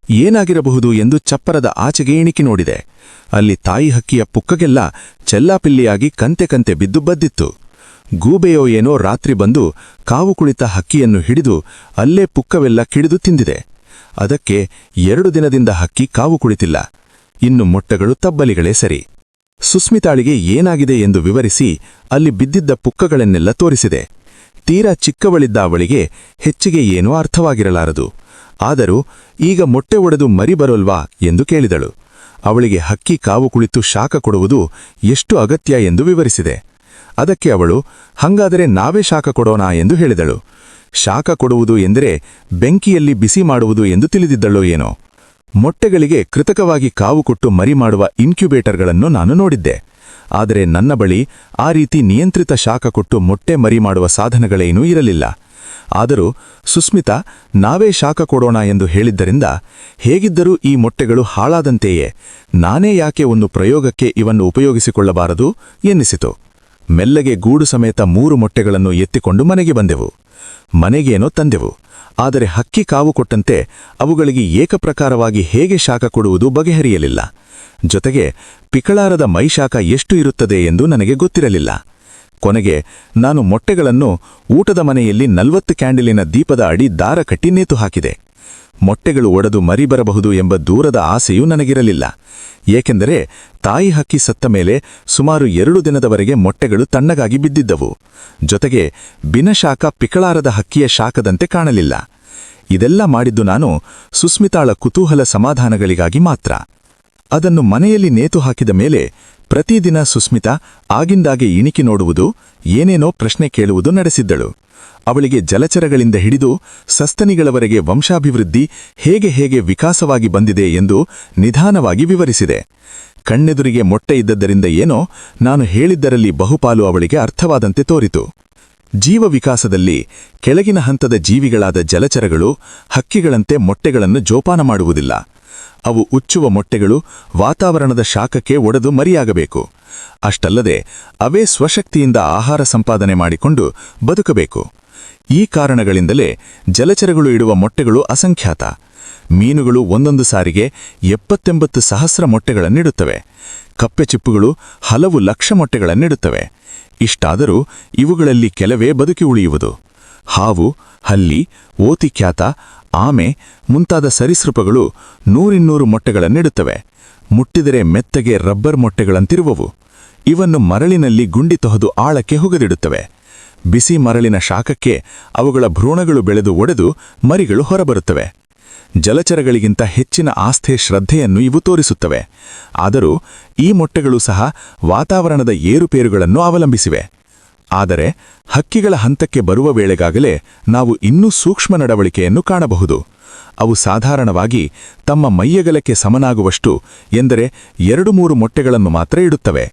ಏನಾಗಿರಬಹುದು ಎಂದು ಚಪ್ಪರದ ಆಚೆಗೆ ಇಣಿಕಿ ನೋಡಿದೆ. ಅಲ್ಲಿ ತಾಯಿ ಹಕ್ಕಿಯ ಪುಕ್ಕಗೆಲ್ಲ ಚೆಲ್ಲಾಪಿಲ್ಲಿಯಾಗಿ ಕಂತೆ ಕಂತೆ ಬಿದ್ದು ಬದ್ದಿತ್ತು. ಗೂಬೆಯೋ ಏನೋ ರಾತ್ರಿ ಬಂದು ಕಾವು ಕುಳಿತ ಹಕ್ಕಿಯನ್ನು ಹಿಡಿದು ಅಲ್ಲೇ ಪುಕ್ಕವೆಲ್ಲ ಕಿಡಿದು ತಿಂದಿದೆ. ಅದಕ್ಕೆ 2 ದಿನದಿಂದ ಹಕ್ಕಿ ಕಾವು ಕುಳಿತಿಲ್ಲ. ಇನ್ನು ಮೊಟ್ಟೆಗಳು ತಬ್ಬಲಿಗಳೇ ಸರಿ. ಸುಸ್ಮಿತಾಳಿಗೆ ಏನಾಗಿದೆ ಎಂದು ವಿವರಿಸಿ ಅಲ್ಲಿ ಬಿದ್ದಿದ್ದ ಪುಕ್ಕಗಳನ್ನೆಲ್ಲ ತೋರಿಸಿದೆ. ತೀರಾ ಚಿಕ್ಕವಳಿದ್ದ ಅವಳಿಗೆ ಹೆಚ್ಚಿಗೆ ಏನೂ ಅರ್ಥವಾಗಿರಲಾರದು. ಆದರೂ ಈಗ ಮೊಟ್ಟೆ ಒಡೆದು ಮರಿ ಬರೋಲ್ವಾ ಎಂದು ಕೇಳಿದಳು. ಅವಳಿಗೆ ಹಕ್ಕಿ ಕಾವು ಕುಳಿತು ಶಾಖ ಕೊಡುವುದು ಎಷ್ಟು ಅಗತ್ಯ ಎಂದು ವಿವರಿಸಿದೆ. ಅದಕ್ಕೆ ಅವಳು ಹಂಗಾದರೆ ನಾವೇ ಶಾಖ ಕೊಡೋಣ ಎಂದು ಹೇಳಿದಳು. ಶಾಖ ಕೊಡುವುದು ಎಂದರೆ ಬೆಂಕಿಯಲ್ಲಿ ಬಿಸಿ ಮಾಡುವುದು ಎಂದು ತಿಳಿದಿದ್ದಳೋ ಏನೋ. ಮೊಟ್ಟೆಗಳಿಗೆ ಕೃತಕವಾಗಿ ಕಾವು ಕೊಟ್ಟು ಮರಿ ಮಾಡುವ ಇನ್ಕ್ಯುಬೇಟರ್ಗಳನ್ನು ನಾನು ನೋಡಿದ್ದೆ. ಆದರೆ ನನ್ನ ಬಳಿ ಆ ರೀತಿ ನಿಯಂತ್ರಿತ ಶಾಖ ಕೊಟ್ಟು ಮೊಟ್ಟೆ ಮರಿ ಮಾಡುವ ಸಾಧನಗಳೇನೂ ಇರಲಿಲ್ಲ. ಆದರೂ ಸುಸ್ಮಿತಾ ನಾವೇ ಶಾಖ ಕೊಡೋಣ ಎಂದು ಹೇಳಿದ್ದರಿಂದ ಹೇಗಿದ್ದರೂ ಈ ಮೊಟ್ಟೆಗಳು ಹಾಳಾದಂತೆಯೇ ನಾನೇ ಯಾಕೆ ಒಂದು ಪ್ರಯೋಗಕ್ಕೆ ಇವನ್ನು ಉಪಯೋಗಿಸಿಕೊಳ್ಳಬಾರದು ಎನ್ನಿಸಿತು. ಮೆಲ್ಲಗೆ ಗೂಡು ಸಮೇತ 3 ಮೊಟ್ಟೆಗಳನ್ನು ಎತ್ತಿಕೊಂಡು ಮನೆಗೆ ಬಂದೆವು. ಮನೆಗೇನೋ ತಂದೆವು. ಆದರೆ ಹಕ್ಕಿ ಕಾವು ಕೊಟ್ಟಂತೆ ಅವುಗಳಿಗೆ ಏಕಪ್ರಕಾರವಾಗಿ ಹೇಗೆ ಶಾಖ ಕೊಡುವುದು ಬಗೆಹರಿಯಲಿಲ್ಲ. ಜೊತೆಗೆ ಪಿಕಳಾರದ ಮೈಶಾಖ ಎಷ್ಟು ಇರುತ್ತದೆ ಎಂದು ನನಗೆ ಗೊತ್ತಿರಲಿಲ್ಲ. ಕೊನೆಗೆ ನಾನು ಮೊಟ್ಟೆಗಳನ್ನು ಊಟದ ಮನೆಯಲ್ಲಿ 40 ಕ್ಯಾಂಡಲಿನ ದೀಪದ ಅಡಿ ದಾರ ಕಟ್ಟಿ ನೇತು ಹಾಕಿದೆ. ಮೊಟ್ಟೆಗಳು ಒಡೆದು ಮರಿ ಬರಬಹುದು ಎಂಬ ದೂರದ ಆಸೆಯೂ ನನಗಿರಲಿಲ್ಲ. ಏಕೆಂದರೆ ತಾಯಿ ಹಕ್ಕಿ ಸತ್ತ ಮೇಲೆ ಸುಮಾರು 2 ದಿನದವರೆಗೆ ಮೊಟ್ಟೆಗಳು ತಣ್ಣಗಾಗಿ ಬಿದ್ದಿದ್ದವು. ಜೊತೆಗೆ ಬಿನಶಾಖ ಪಿಕಳಾರದ ಹಕ್ಕಿಯ ಶಾಖದಂತೆ ಕಾಣಲಿಲ್ಲ. ಇದೆಲ್ಲ ಮಾಡಿದ್ದು ನಾನು ಸುಸ್ಮಿತಾಳ ಕುತೂಹಲ ಸಮಾಧಾನಗಳಿಗಾಗಿ ಮಾತ್ರ. ಅದನ್ನು ಮನೆಯಲ್ಲಿ ನೇತು ಹಾಕಿದ ಮೇಲೆ ಪ್ರತಿದಿನ ಸುಸ್ಮಿತಾ ಆಗಿಂದಾಗೆ ಇಣಿಕಿ ನೋಡುವುದು, ಏನೇನೋ ಪ್ರಶ್ನೆ ಕೇಳುವುದು ನಡೆಸಿದ್ದಳು. ಅವಳಿಗೆ ಜಲಚರಗಳಿಂದ ಹಿಡಿದು ಸಸ್ತನಿಗಳವರೆಗೆ ವಂಶಾಭಿವೃದ್ಧಿ ಹೇಗೆ ವಿಕಾಸವಾಗಿ ಬಂದಿದೆ ಎಂದು ನಿಧಾನವಾಗಿ ವಿವರಿಸಿದೆ. ಕಣ್ಣೆದುರಿಗೆ ಮೊಟ್ಟೆ ಇದ್ದದ್ದರಿಂದ ಏನೋ ನಾನು ಹೇಳಿದ್ದರಲ್ಲಿ ಬಹುಪಾಲು ಅವಳಿಗೆ ಅರ್ಥವಾದಂತೆ ತೋರಿತು. ಜೀವ ವಿಕಾಸದಲ್ಲಿ ಕೆಳಗಿನ ಹಂತದ ಜೀವಿಗಳಾದ ಜಲಚರಗಳು ಹಕ್ಕಿಗಳಂತೆ ಮೊಟ್ಟೆಗಳನ್ನು ಜೋಪಾನ ಮಾಡುವುದಿಲ್ಲ. ಅವು ಉಚ್ಚುವ ಮೊಟ್ಟೆಗಳು ವಾತಾವರಣದ ಶಾಖಕ್ಕೆ ಒಡೆದು ಮರಿಯಾಗಬೇಕು. ಅಷ್ಟಲ್ಲದೆ ಅವೇ ಸ್ವಶಕ್ತಿಯಿಂದ ಆಹಾರ ಸಂಪಾದನೆ ಮಾಡಿಕೊಂಡು ಬದುಕಬೇಕು. ಈ ಕಾರಣಗಳಿಂದಲೇ ಜಲಚರಗಳು ಇಡುವ ಮೊಟ್ಟೆಗಳು ಅಸಂಖ್ಯಾತ. ಮೀನುಗಳು ಒಂದೊಂದು ಸಾರಿಗೆ 70-80 ಸಹಸ್ರ ಮೊಟ್ಟೆಗಳನ್ನಿಡುತ್ತವೆ. ಕಪ್ಪೆಚಿಪ್ಪುಗಳು ಹಲವು ಲಕ್ಷ ಮೊಟ್ಟೆಗಳನ್ನಿಡುತ್ತವೆ. ಇಷ್ಟಾದರೂ ಇವುಗಳಲ್ಲಿ ಕೆಲವೇ ಬದುಕಿ ಉಳಿಯುವುದು. ಹಾವು, ಹಲ್ಲಿ, ಓತಿಕ್ಯಾತ, ಆಮೆ ಮುಂತಾದ ಸರೀಸೃಪಗಳು 100-200 ಮೊಟ್ಟೆಗಳನ್ನಿಡುತ್ತವೆ. ಮುಟ್ಟಿದರೆ ಮೆತ್ತಗೆ ರಬ್ಬರ್ ಮೊಟ್ಟೆಗಳಂತಿರುವವು. ಇವನ್ನು ಮರಳಿನಲ್ಲಿ ಗುಂಡಿ ತೊಹದು ಆಳಕ್ಕೆ ಹುಗದಿಡುತ್ತವೆ. ಬಿಸಿ ಮರಳಿನ ಶಾಖಕ್ಕೆ ಅವುಗಳ ಭ್ರೂಣಗಳು ಬೆಳೆದು ಒಡೆದು ಮರಿಗಳು ಹೊರಬರುತ್ತವೆ. ಜಲಚರಗಳಿಗಿಂತ ಹೆಚ್ಚಿನ ಆಸ್ಥೆ ಶ್ರದ್ಧೆಯನ್ನು ಇವು ತೋರಿಸುತ್ತವೆ. ಆದರೂ ಈ ಮೊಟ್ಟೆಗಳು ಸಹ ವಾತಾವರಣದ ಏರುಪೇರುಗಳನ್ನು ಅವಲಂಬಿಸಿವೆ. ಆದರೆ ಹಕ್ಕಿಗಳ ಹಂತಕ್ಕೆ ಬರುವ ವೇಳೆಗಾಗಲೇ ನಾವು ಇನ್ನೂ ಸೂಕ್ಷ್ಮ ನಡವಳಿಕೆಯನ್ನು ಕಾಣಬಹುದು. ಅವು ಸಾಧಾರಣವಾಗಿ ತಮ್ಮ ಮೈಯಗಲಕ್ಕೆ ಸಮನಾಗುವಷ್ಟು ಎಂದರೆ 2-3 ಮೊಟ್ಟೆಗಳನ್ನು ಮಾತ್ರ ಇಡುತ್ತವೆ.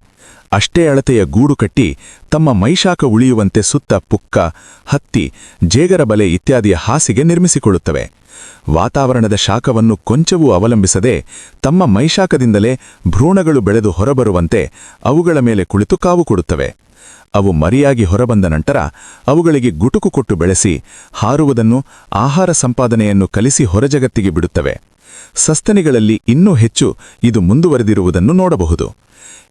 ಅಷ್ಟೇ ಅಳತೆಯ ಗೂಡು ಕಟ್ಟಿ ತಮ್ಮ ಮೈಶಾಖ ಉಳಿಯುವಂತೆ ಸುತ್ತ ಪುಕ್ಕ, ಹತ್ತಿ, ಜೇಗರ ಬಲೆ ಇತ್ಯಾದಿಯ ಹಾಸಿಗೆ ನಿರ್ಮಿಸಿಕೊಳ್ಳುತ್ತವೆ. ವಾತಾವರಣದ ಶಾಖವನ್ನು ಕೊಂಚವೂ ಅವಲಂಬಿಸದೆ ತಮ್ಮ ಮೈಶಾಖದಿಂದಲೇ ಭ್ರೂಣಗಳು ಬೆಳೆದು ಹೊರಬರುವಂತೆ ಅವುಗಳ ಮೇಲೆ ಕುಳಿತು ಕಾವು ಕೊಡುತ್ತವೆ. ಅವು ಮರಿಯಾಗಿ ಹೊರಬಂದ ನಂತರ ಅವುಗಳಿಗೆ ಗುಟುಕು ಕೊಟ್ಟು ಬೆಳೆಸಿ ಹಾರುವುದನ್ನು, ಆಹಾರ ಸಂಪಾದನೆಯನ್ನು ಕಲಿಸಿ ಹೊರಜಗತ್ತಿಗೆ ಬಿಡುತ್ತವೆ. ಸಸ್ತನಿಗಳಲ್ಲಿ ಇನ್ನೂ ಹೆಚ್ಚು ಇದು ಮುಂದುವರೆದಿರುವುದನ್ನು ನೋಡಬಹುದು.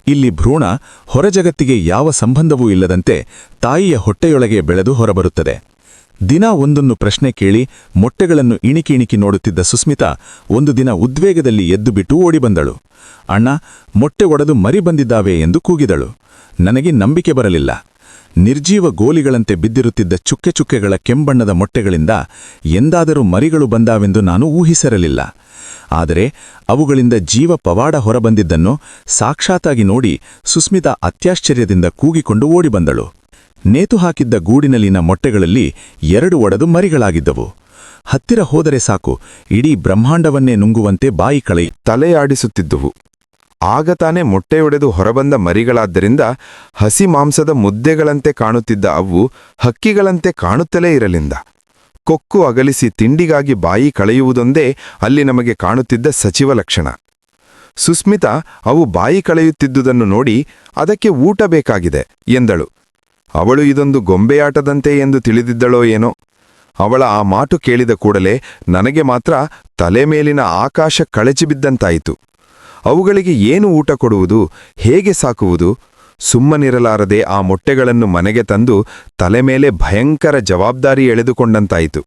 ಇಲ್ಲಿ ಭ್ರೂಣ ಹೊರಜಗತ್ತಿಗೆ ಯಾವ ಸಂಬಂಧವೂ ಇಲ್ಲದಂತೆ ತಾಯಿಯ ಹೊಟ್ಟೆಯೊಳಗೆ ಬೆಳೆದು ಹೊರಬರುತ್ತದೆ. ದಿನ ಒಂದೊಂದು ಪ್ರಶ್ನೆ ಕೇಳಿ ಮೊಟ್ಟೆಗಳನ್ನು ಇಣಿಕಿ ನೋಡುತ್ತಿದ್ದ ಸುಸ್ಮಿತಾ ಒಂದು ದಿನ ಉದ್ವೇಗದಲ್ಲಿ ಎದ್ದುಬಿಟ್ಟು ಓಡಿಬಂದಳು. ಅಣ್ಣ, ಮೊಟ್ಟೆ ಒಡೆದು ಮರಿ ಬಂದಿದ್ದಾವೆ ಎಂದು ಕೂಗಿದಳು. ನನಗೆ ನಂಬಿಕೆ ಬರಲಿಲ್ಲ. ನಿರ್ಜೀವ ಗೋಲಿಗಳಂತೆ ಬಿದ್ದಿರುತ್ತಿದ್ದ ಚುಕ್ಕೆಗಳ ಕೆಂಬಣ್ಣದ ಮೊಟ್ಟೆಗಳಿಂದ ಎಂದಾದರೂ ಮರಿಗಳು ಬಂದಾವೆಂದು ನಾನು ಊಹಿಸಿರಲಿಲ್ಲ. ಆದರೆ ಅವುಗಳಿಂದ ಜೀವ ಪವಾಡ ಹೊರಬಂದಿದ್ದನ್ನು ಸಾಕ್ಷಾತ್ತಾಗಿ ನೋಡಿ ಸುಸ್ಮಿತಾ ಅತ್ಯಾಶ್ಚರ್ಯದಿಂದ ಕೂಗಿಕೊಂಡು ಓಡಿಬಂದಳು. ನೇತು ಹಾಕಿದ್ದ ಗೂಡಿನಲ್ಲಿನ ಮೊಟ್ಟೆಗಳಲ್ಲಿ 2 ಒಡೆದು ಮರಿಗಳಾಗಿದ್ದವು. ಹತ್ತಿರ ಹೋದರೆ ಸಾಕು ಇಡೀ ಬ್ರಹ್ಮಾಂಡವನ್ನೇ ನುಂಗುವಂತೆ ಬಾಯಿ ಕಳೆಯಿ ತಲೆಯಾಡಿಸುತ್ತಿದ್ದುವು. ಆಗ ತಾನೇ ಮೊಟ್ಟೆಯೊಡೆದು ಹೊರಬಂದ ಮರಿಗಳಾದ್ದರಿಂದ ಹಸಿ ಮಾಂಸದ ಮುದ್ದೆಗಳಂತೆ ಕಾಣುತ್ತಿದ್ದ ಅವು ಹಕ್ಕಿಗಳಂತೆ ಕಾಣುತ್ತಲೇ ಇರಲಿಲ್ಲ. ಕೊಕ್ಕು ಅಗಲಿಸಿ ತಿಂಡಿಗಾಗಿ ಬಾಯಿ ಕಳೆಯುವುದೊಂದೇ ಅಲ್ಲಿ ನಮಗೆ ಕಾಣುತ್ತಿದ್ದ ಸಚಿವ ಲಕ್ಷಣ. ಸುಸ್ಮಿತಾ ಅವು ಬಾಯಿ ಕಳೆಯುತ್ತಿದ್ದುದನ್ನು ನೋಡಿ ಅದಕ್ಕೆ ಊಟ ಬೇಕಾಗಿದೆ ಎಂದಳು. ಅವಳು ಇದೊಂದು ಗೊಂಬೆಯಾಟದಂತೆ ಎಂದು ತಿಳಿದಿದ್ದಳೋ ಏನೋ. ಅವಳ ಆ ಮಾತು ಕೇಳಿದ ಕೂಡಲೇ ನನಗೆ ಮಾತ್ರ ತಲೆ ಮೇಲಿನ ಆಕಾಶ ಕಳಚಿಬಿದ್ದಂತಾಯಿತು. ಅವುಗಳಿಗೆ ಏನು ಊಟ ಕೊಡುವುದು, ಹೇಗೆ ಸಾಕುವುದು? ಸುಮ್ಮನಿರಲಾರದೆ ಆ ಮೊಟ್ಟೆಗಳನ್ನು ಮನೆಗೆ ತಂದು ತಲೆ ಮೇಲೆ ಭಯಂಕರ ಜವಾಬ್ದಾರಿ ಎಳೆದುಕೊಂಡಂತಾಯಿತು.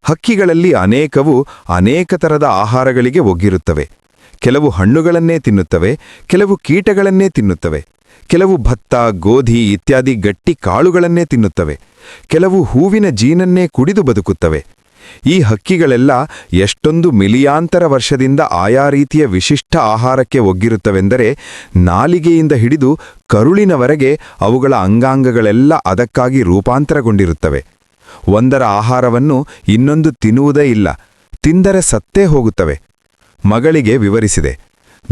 ಹಕ್ಕಿಗಳಲ್ಲಿ ಅನೇಕವು ಅನೇಕ ತರದ ಆಹಾರಗಳಿಗೆ ಒಗ್ಗಿರುತ್ತವೆ. ಕೆಲವು ಹಣ್ಣುಗಳನ್ನೇ ತಿನ್ನುತ್ತವೆ, ಕೆಲವು ಕೀಟಗಳನ್ನೇ ತಿನ್ನುತ್ತವೆ, ಕೆಲವು ಭತ್ತ, ಗೋಧಿ ಇತ್ಯಾದಿ ಗಟ್ಟಿ ಕಾಳುಗಳನ್ನೇ ತಿನ್ನುತ್ತವೆ, ಕೆಲವು ಹೂವಿನ ಜೀನನ್ನೇ ಕುಡಿದು ಬದುಕುತ್ತವೆ. ಈ ಹಕ್ಕಿಗಳೆಲ್ಲ ಎಷ್ಟೊಂದು ಮಿಲಿಯಾಂತರ ವರ್ಷದಿಂದ ಆಯಾ ರೀತಿಯ ವಿಶಿಷ್ಟ ಆಹಾರಕ್ಕೆ ಒಗ್ಗಿರುತ್ತವೆಂದರೆ ನಾಲಿಗೆಯಿಂದ ಹಿಡಿದು ಕರುಳಿನವರೆಗೆ ಅವುಗಳ ಅಂಗಾಂಗಗಳೆಲ್ಲ ಅದಕ್ಕಾಗಿ ರೂಪಾಂತರಗೊಂಡಿರುತ್ತವೆ. ಒಂದರ ಆಹಾರವನ್ನು ಇನ್ನೊಂದು ತಿನ್ನುವುದೇ ಇಲ್ಲ, ತಿಂದರೆ ಸತ್ತೇ ಹೋಗುತ್ತವೆ. ಮಗಳಿಗೆ ವಿವರಿಸಿದೆ.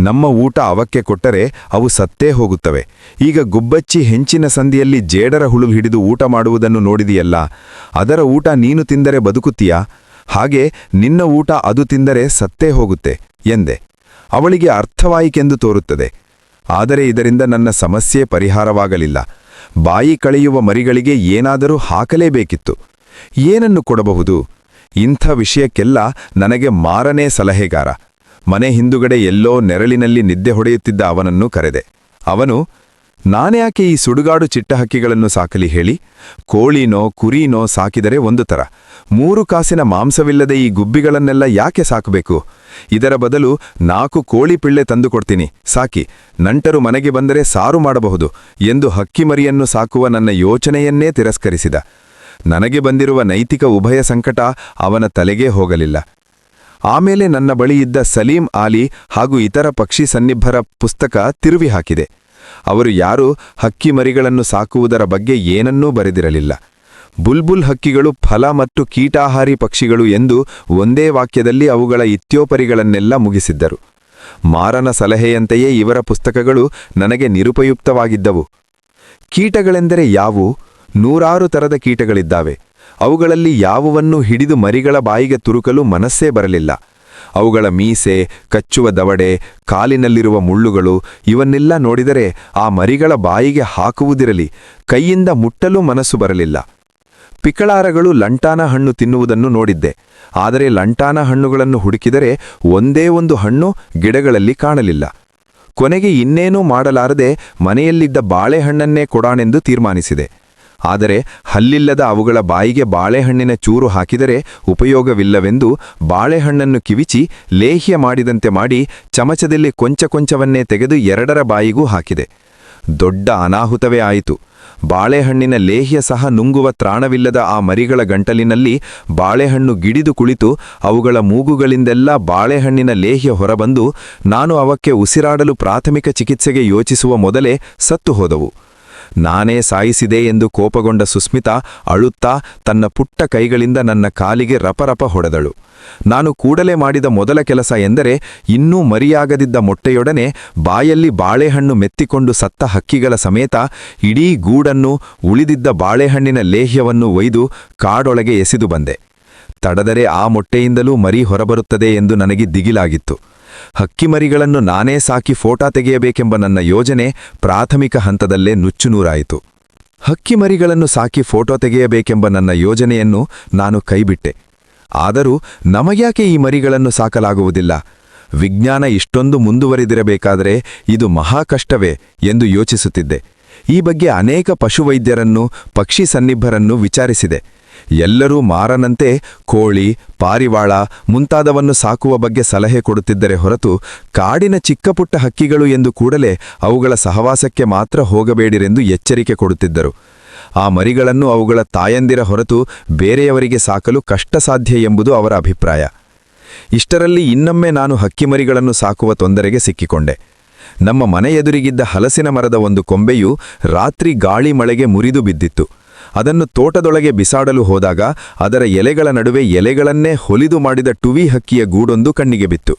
ನಮ್ಮ ಊಟ ಅವಕ್ಕೆ ಕೊಟ್ಟರೆ ಅವು ಸತ್ತೇ ಹೋಗುತ್ತವೆ. ಈಗ ಗುಬ್ಬಚ್ಚಿ ಹೆಂಚಿನ ಸಂದಿಯಲ್ಲಿ ಜೇಡರ ಹುಳು ಹಿಡಿದು ಊಟ ಮಾಡುವುದನ್ನು ನೋಡಿದೆಯಲ್ಲ, ಅದರ ಊಟ ನೀನು ತಿಂದರೆ ಬದುಕುತ್ತೀಯಾ? ಹಾಗೆ ನಿನ್ನ ಊಟ ಅದು ತಿಂದರೆ ಸತ್ತೇ ಹೋಗುತ್ತೆ ಎಂದೆ. ಅವಳಿಗೆ ಅರ್ಥವಾಯಿತೆಂದು ತೋರುತ್ತದೆ. ಆದರೆ ಇದರಿಂದ ನನ್ನ ಸಮಸ್ಯೆ ಪರಿಹಾರವಾಗಲಿಲ್ಲ. ಬಾಯಿ ಕಳೆಯುವ ಮರಿಗಳಿಗೆ ಏನಾದರೂ ಹಾಕಲೇಬೇಕಿತ್ತು. ಏನನ್ನು ಕೊಡಬಹುದು? ಇಂಥ ವಿಷಯಕ್ಕೆಲ್ಲ ನನಗೆ ಮಾರನೇ ಸಲಹೆಗಾರ. ಮನೆ ಹಿಂದುಗಡೆ ಎಲ್ಲೋ ನೆರಳಿನಲ್ಲಿ ನಿದ್ದೆ ಹೊಡೆಯುತ್ತಿದ್ದ ಅವನನ್ನು ಕರೆದೆ. ಅವನು, ನಾನ್ಯಾಕೆ ಈ ಸುಡುಗಾಡು ಚಿಟ್ಟಹಕ್ಕಿಗಳನ್ನು ಸಾಕಲಿ ಹೇಳಿ? ಕೋಳಿನೋ ಕುರಿನೋ ಸಾಕಿದರೆ ಒಂದು ಥರ, 3 ಕಾಸಿನ ಮಾಂಸವಿಲ್ಲದೆ ಈ ಗುಬ್ಬಿಗಳನ್ನೆಲ್ಲ ಯಾಕೆ ಸಾಕಬೇಕು? ಇದರ ಬದಲು 4 ಕೋಳಿ ಪಿಳ್ಳೆ ತಂದುಕೊಡ್ತೀನಿ, ಸಾಕಿ, ನಂಟರು ಮನೆಗೆ ಬಂದರೆ ಸಾರು ಮಾಡಬಹುದು ಎಂದು ಹಕ್ಕಿಮರಿಯನ್ನು ಸಾಕುವ ನನ್ನ ಯೋಚನೆಯನ್ನೇ ತಿರಸ್ಕರಿಸಿದ. ನನಗೆ ಬಂದಿರುವ ನೈತಿಕ ಉಭಯ ಸಂಕಟ ಅವನ ತಲೆಗೇ ಹೋಗಲಿಲ್ಲ. ಆಮೇಲೆ ನನ್ನ ಬಳಿ ಇದ್ದ ಸಲೀಂ ಆಲಿ ಹಾಗೂ ಇತರ ಪಕ್ಷಿ ಸನ್ನಿಭರ ಪುಸ್ತಕ ತಿರುವಿ ಹಾಕಿದೆ. ಅವರು ಯಾರೂ ಹಕ್ಕಿಮರಿಗಳನ್ನು ಸಾಕುವುದರ ಬಗ್ಗೆ ಏನನ್ನೂ ಬರೆದಿರಲಿಲ್ಲ. ಬುಲ್ಬುಲ್ ಹಕ್ಕಿಗಳು ಫಲ ಮತ್ತು ಕೀಟಾಹಾರಿ ಪಕ್ಷಿಗಳು ಎಂದು ಒಂದೇ ವಾಕ್ಯದಲ್ಲಿ ಅವುಗಳ ಇತ್ಯೋಪರಿಗಳನ್ನೆಲ್ಲ ಮುಗಿಸಿದ್ದರು. ಮಾರನ ಸಲಹೆಯಂತೆಯೇ ಇವರ ಪುಸ್ತಕಗಳು ನನಗೆ ನಿರುಪಯುಕ್ತವಾಗಿದ್ದವು. ಕೀಟಗಳೆಂದರೆ ಯಾವುವು? 100 ತರದ ಕೀಟಗಳಿದ್ದಾವೆ. ಅವುಗಳಲ್ಲಿ ಯಾವುವನ್ನೂ ಹಿಡಿದು ಮರಿಗಳ ಬಾಯಿಗೆ ತುರುಕಲು ಮನಸ್ಸೇ ಬರಲಿಲ್ಲ. ಅವುಗಳ ಮೀಸೆ, ಕಚ್ಚುವ ದವಡೆ, ಕಾಲಿನಲ್ಲಿರುವ ಮುಳ್ಳುಗಳು ಇವನ್ನೆಲ್ಲ ನೋಡಿದರೆ ಆ ಮರಿಗಳ ಬಾಯಿಗೆ ಹಾಕುವುದಿರಲಿ, ಕೈಯಿಂದ ಮುಟ್ಟಲೂ ಮನಸ್ಸು ಬರಲಿಲ್ಲ. ಪಿಕಳಾರಗಳು ಲಂಟಾನ ಹಣ್ಣು ತಿನ್ನುವುದನ್ನು ನೋಡಿದ್ದೆ. ಆದರೆ ಲಂಟಾನ ಹಣ್ಣುಗಳನ್ನು ಹುಡುಕಿದರೆ ಒಂದೇ ಒಂದು ಹಣ್ಣು ಗಿಡಗಳಲ್ಲಿ ಕಾಣಲಿಲ್ಲ. ಕೊನೆಗೆ ಇನ್ನೇನೂ ಮಾಡಲಾರದೆ ಮನೆಯಲ್ಲಿದ್ದ ಬಾಳೆಹಣ್ಣನ್ನೇ ಕೊಡಾನೆಂದು ತೀರ್ಮಾನಿಸಿದೆ. ಆದರೆ ಹಲ್ಲಿಲ್ಲದ ಅವುಗಳ ಬಾಯಿಗೆ ಬಾಳೆಹಣ್ಣಿನ ಚೂರು ಹಾಕಿದರೆ ಉಪಯೋಗವಿಲ್ಲವೆಂದು ಬಾಳೆಹಣ್ಣನ್ನು ಕಿವಿಚಿ ಲೇಹ್ಯ ಮಾಡಿದಂತೆ ಮಾಡಿ ಚಮಚದಲ್ಲಿ ಕೊಂಚವನ್ನೇ ತೆಗೆದು 2ರ ಬಾಯಿಗೂ ಹಾಕಿದೆ. ದೊಡ್ಡ ಅನಾಹುತವೇ ಆಯಿತು. ಬಾಳೆಹಣ್ಣಿನ ಲೇಹ್ಯ ಸಹ ನುಂಗುವ ತ್ರಾಣವಿಲ್ಲದ ಆ ಮರಿಗಳ ಗಂಟಲಿನಲ್ಲಿ ಬಾಳೆಹಣ್ಣು ಗಿಡಿದು ಕುಳಿತು ಅವುಗಳ ಮೂಗುಗಳಿಂದೆಲ್ಲ ಬಾಳೆಹಣ್ಣಿನ ಲೇಹ್ಯ ಹೊರಬಂದು ನಾನು ಅವಕ್ಕೆ ಉಸಿರಾಡಲು ಪ್ರಾಥಮಿಕ ಚಿಕಿತ್ಸೆಗೆ ಯೋಚಿಸುವ ಮೊದಲೇ ಸತ್ತು ಹೋದವು. ನಾನೇ ಸಾಯಿಸಿದೆ ಎಂದು ಕೋಪಗೊಂಡ ಸುಸ್ಮಿತಾ ಅಳುತ್ತಾ ತನ್ನ ಪುಟ್ಟ ಕೈಗಳಿಂದ ನನ್ನ ಕಾಲಿಗೆ ರಪರಪ ಹೊಡೆದಳು. ನಾನು ಕೂಡಲೇ ಮಾಡಿದ ಮೊದಲ ಕೆಲಸ ಎಂದರೆ ಇನ್ನೂ ಮರಿಯಾಗದಿದ್ದ ಮೊಟ್ಟೆಯೊಡನೆ ಬಾಯಲ್ಲಿ ಬಾಳೆಹಣ್ಣು ಮೆತ್ತಿಕೊಂಡು ಸತ್ತ ಹಕ್ಕಿಗಳ ಸಮೇತ ಇಡೀ ಗೂಡನ್ನು ಉಳಿದಿದ್ದ ಬಾಳೆಹಣ್ಣಿನ ಲೇಹ್ಯವನ್ನು ಒಯ್ದು ಕಾಡೊಳಗೆ ಎಸೆದು ಬಂದೆ. ತಡದರೆ ಆ ಮೊಟ್ಟೆಯಿಂದಲೂ ಮರಿ ಹೊರಬರುತ್ತದೆ ಎಂದು ನನಗೆ ದಿಗಿಲಾಗಿತ್ತು. ಹಕ್ಕಿಮರಿಗಳನ್ನು ನಾನೇ ಸಾಕಿ ಫೋಟೋ ತೆಗೆಯಬೇಕೆಂಬ ನನ್ನ ಯೋಜನೆ ಪ್ರಾಥಮಿಕ ಹಂತದಲ್ಲೇ ನುಚ್ಚುನೂರಾಯಿತು. ಹಕ್ಕಿಮರಿಗಳನ್ನು ಸಾಕಿ ಫೋಟೋ ತೆಗೆಯಬೇಕೆಂಬ ನನ್ನ ಯೋಜನೆಯನ್ನು ನಾನು ಕೈಬಿಟ್ಟೆ. ಆದರೂ ನಮಗ್ಯಾಕೆ ಈ ಮರಿಗಳನ್ನು ಸಾಕಲಾಗುವುದಿಲ್ಲ? ವಿಜ್ಞಾನ ಇಷ್ಟೊಂದು ಮುಂದುವರಿದಿರಬೇಕಾದರೆ ಇದು ಮಹಾಕಷ್ಟವೇ ಎಂದು ಯೋಚಿಸುತ್ತಿದ್ದೆ. ಈ ಬಗ್ಗೆ ಅನೇಕ ಪಶುವೈದ್ಯರನ್ನು, ಪಕ್ಷಿ ಸನ್ನಿಭರನ್ನು ವಿಚಾರಿಸಿದೆ. ಎಲ್ಲರೂ ಮಾರನಂತೆ ಕೋಳಿ, ಪಾರಿವಾಳ ಮುಂತಾದವನ್ನು ಸಾಕುವ ಬಗ್ಗೆ ಸಲಹೆ ಕೊಡುತ್ತಿದ್ದರೆ ಹೊರತು ಕಾಡಿನ ಚಿಕ್ಕಪುಟ್ಟ ಹಕ್ಕಿಗಳು ಎಂದು ಕೂಡಲೇ ಅವುಗಳ ಸಹವಾಸಕ್ಕೆ ಮಾತ್ರ ಹೋಗಬೇಡಿರೆಂದು ಎಚ್ಚರಿಕೆ ಕೊಡುತ್ತಿದ್ದರು. ಆ ಮರಿಗಳನ್ನು ಅವುಗಳ ತಾಯಂದಿರ ಹೊರತು ಬೇರೆಯವರಿಗೆ ಸಾಕಲು ಕಷ್ಟಸಾಧ್ಯ ಎಂಬುದು ಅವರ ಅಭಿಪ್ರಾಯ. ಇಷ್ಟರಲ್ಲಿ ಇನ್ನೊಮ್ಮೆ ನಾನು ಹಕ್ಕಿಮರಿಗಳನ್ನು ಸಾಕುವ ತೊಂದರೆಗೆ ಸಿಕ್ಕಿಕೊಂಡೆ. ನಮ್ಮ ಮನೆ ಎದುರಿಗಿದ್ದ ಹಲಸಿನ ಮರದ ಒಂದು ಕೊಂಬೆಯು ರಾತ್ರಿ ಗಾಳಿ ಮಳೆಗೆ ಮುರಿದು ಬಿದ್ದಿತ್ತು. ಅದನ್ನು ತೋಟದೊಳಗೆ ಬಿಸಾಡಲು ಹೋದಾಗ ಅದರ ಎಲೆಗಳ ನಡುವೆ ಎಲೆಗಳನ್ನೇ ಹೊಲಿದು ಮಾಡಿದ ಟುವಿ ಹಕ್ಕಿಯ ಗೂಡೊಂದು ಕಣ್ಣಿಗೆ ಬಿತ್ತು.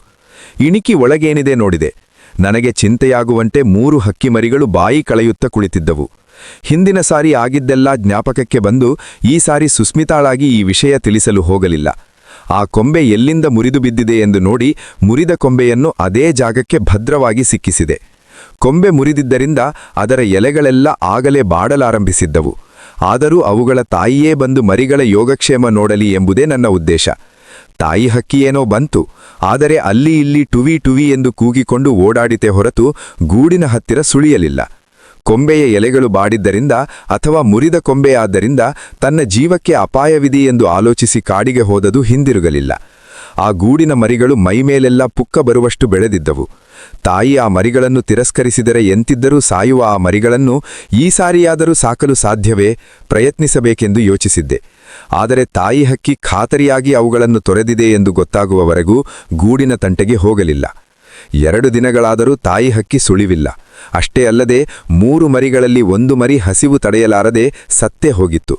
ಇಣಿಕಿ ಒಳಗೇನಿದೆ ನೋಡಿದೆ. ನನಗೆ ಚಿಂತೆಯಾಗುವಂತೆ 3 ಹಕ್ಕಿಮರಿಗಳು ಬಾಯಿ ಕಳೆಯುತ್ತ ಕುಳಿತಿದ್ದವು. ಹಿಂದಿನ ಸಾರಿ ಆಗಿದ್ದೆಲ್ಲ ಜ್ಞಾಪಕಕ್ಕೆ ಬಂದು ಈ ಸಾರಿ ಸುಸ್ಮಿತಾಳಾಗಿ ಈ ವಿಷಯ ತಿಳಿಸಲು ಹೋಗಲಿಲ್ಲ. ಆ ಕೊಂಬೆ ಎಲ್ಲಿಂದ ಮುರಿದು ಬಿದ್ದಿದೆ ಎಂದು ನೋಡಿ ಮುರಿದ ಕೊಂಬೆಯನ್ನು ಅದೇ ಜಾಗಕ್ಕೆ ಭದ್ರವಾಗಿ ಸಿಕ್ಕಿಸಿದೆ. ಕೊಂಬೆ ಮುರಿದಿದ್ದರಿಂದ ಅದರ ಎಲೆಗಳೆಲ್ಲ ಆಗಲೇ ಬಾಡಲಾರಂಭಿಸಿದ್ದವು. ಆದರೂ ಅವುಗಳ ತಾಯಿಯೇ ಬಂದು ಮರಿಗಳ ಯೋಗಕ್ಷೇಮ ನೋಡಲಿ ಎಂಬುದೇ ನನ್ನ ಉದ್ದೇಶ. ತಾಯಿ ಹಕ್ಕಿಯೇನೋ ಬಂತು, ಆದರೆ ಅಲ್ಲಿ ಇಲ್ಲಿ ಟುವಿ ಎಂದು ಕೂಗಿಕೊಂಡು ಓಡಾಡಿತೆ ಹೊರತು ಗೂಡಿನ ಹತ್ತಿರ ಸುಳಿಯಲಿಲ್ಲ. ಕೊಂಬೆಯ ಎಲೆಗಳು ಬಾಡಿದ್ದರಿಂದ ಅಥವಾ ಮುರಿದ ಕೊಂಬೆಯಾದ್ದರಿಂದ ತನ್ನ ಜೀವಕ್ಕೆ ಅಪಾಯವಿದೆ ಎಂದು ಆಲೋಚಿಸಿ ಕಾಡಿಗೆ ಹೋದದು ಹಿಂದಿರುಗಲಿಲ್ಲ. ಆ ಗೂಡಿನ ಮರಿಗಳು ಮೈಮೇಲೆಲ್ಲ ಪುಕ್ಕ ಬರುವಷ್ಟು ಬೆಳೆದಿದ್ದವು. ತಾಯಿ ಆ ಮರಿಗಳನ್ನು ತಿರಸ್ಕರಿಸಿದರೆ ಎಂತಿದ್ದರೂ ಸಾಯುವ ಆ ಮರಿಗಳನ್ನು ಈ ಸಾರಿಯಾದರೂ ಸಾಕಲು ಸಾಧ್ಯವೇ, ಪ್ರಯತ್ನಿಸಬೇಕೆಂದು ಯೋಚಿಸಿದ್ದೆ. ಆದರೆ ತಾಯಿ ಹಕ್ಕಿ ಖಾತರಿಯಾಗಿ ಅವುಗಳನ್ನು ತೊರೆದಿದೆ ಎಂದು ಗೊತ್ತಾಗುವವರೆಗೂ ಗೂಡಿನ ತಂಟೆಗೆ ಹೋಗಲಿಲ್ಲ. 2 ದಿನಗಳಾದರೂ ತಾಯಿ ಹಕ್ಕಿ ಸುಳಿವಿಲ್ಲ. ಅಷ್ಟೇ ಅಲ್ಲದೆ 3 ಮರಿಗಳಲ್ಲಿ 1 ಮರಿ ಹಸಿವು ತಡೆಯಲಾರದೆ ಸತ್ತೇ ಹೋಗಿತ್ತು.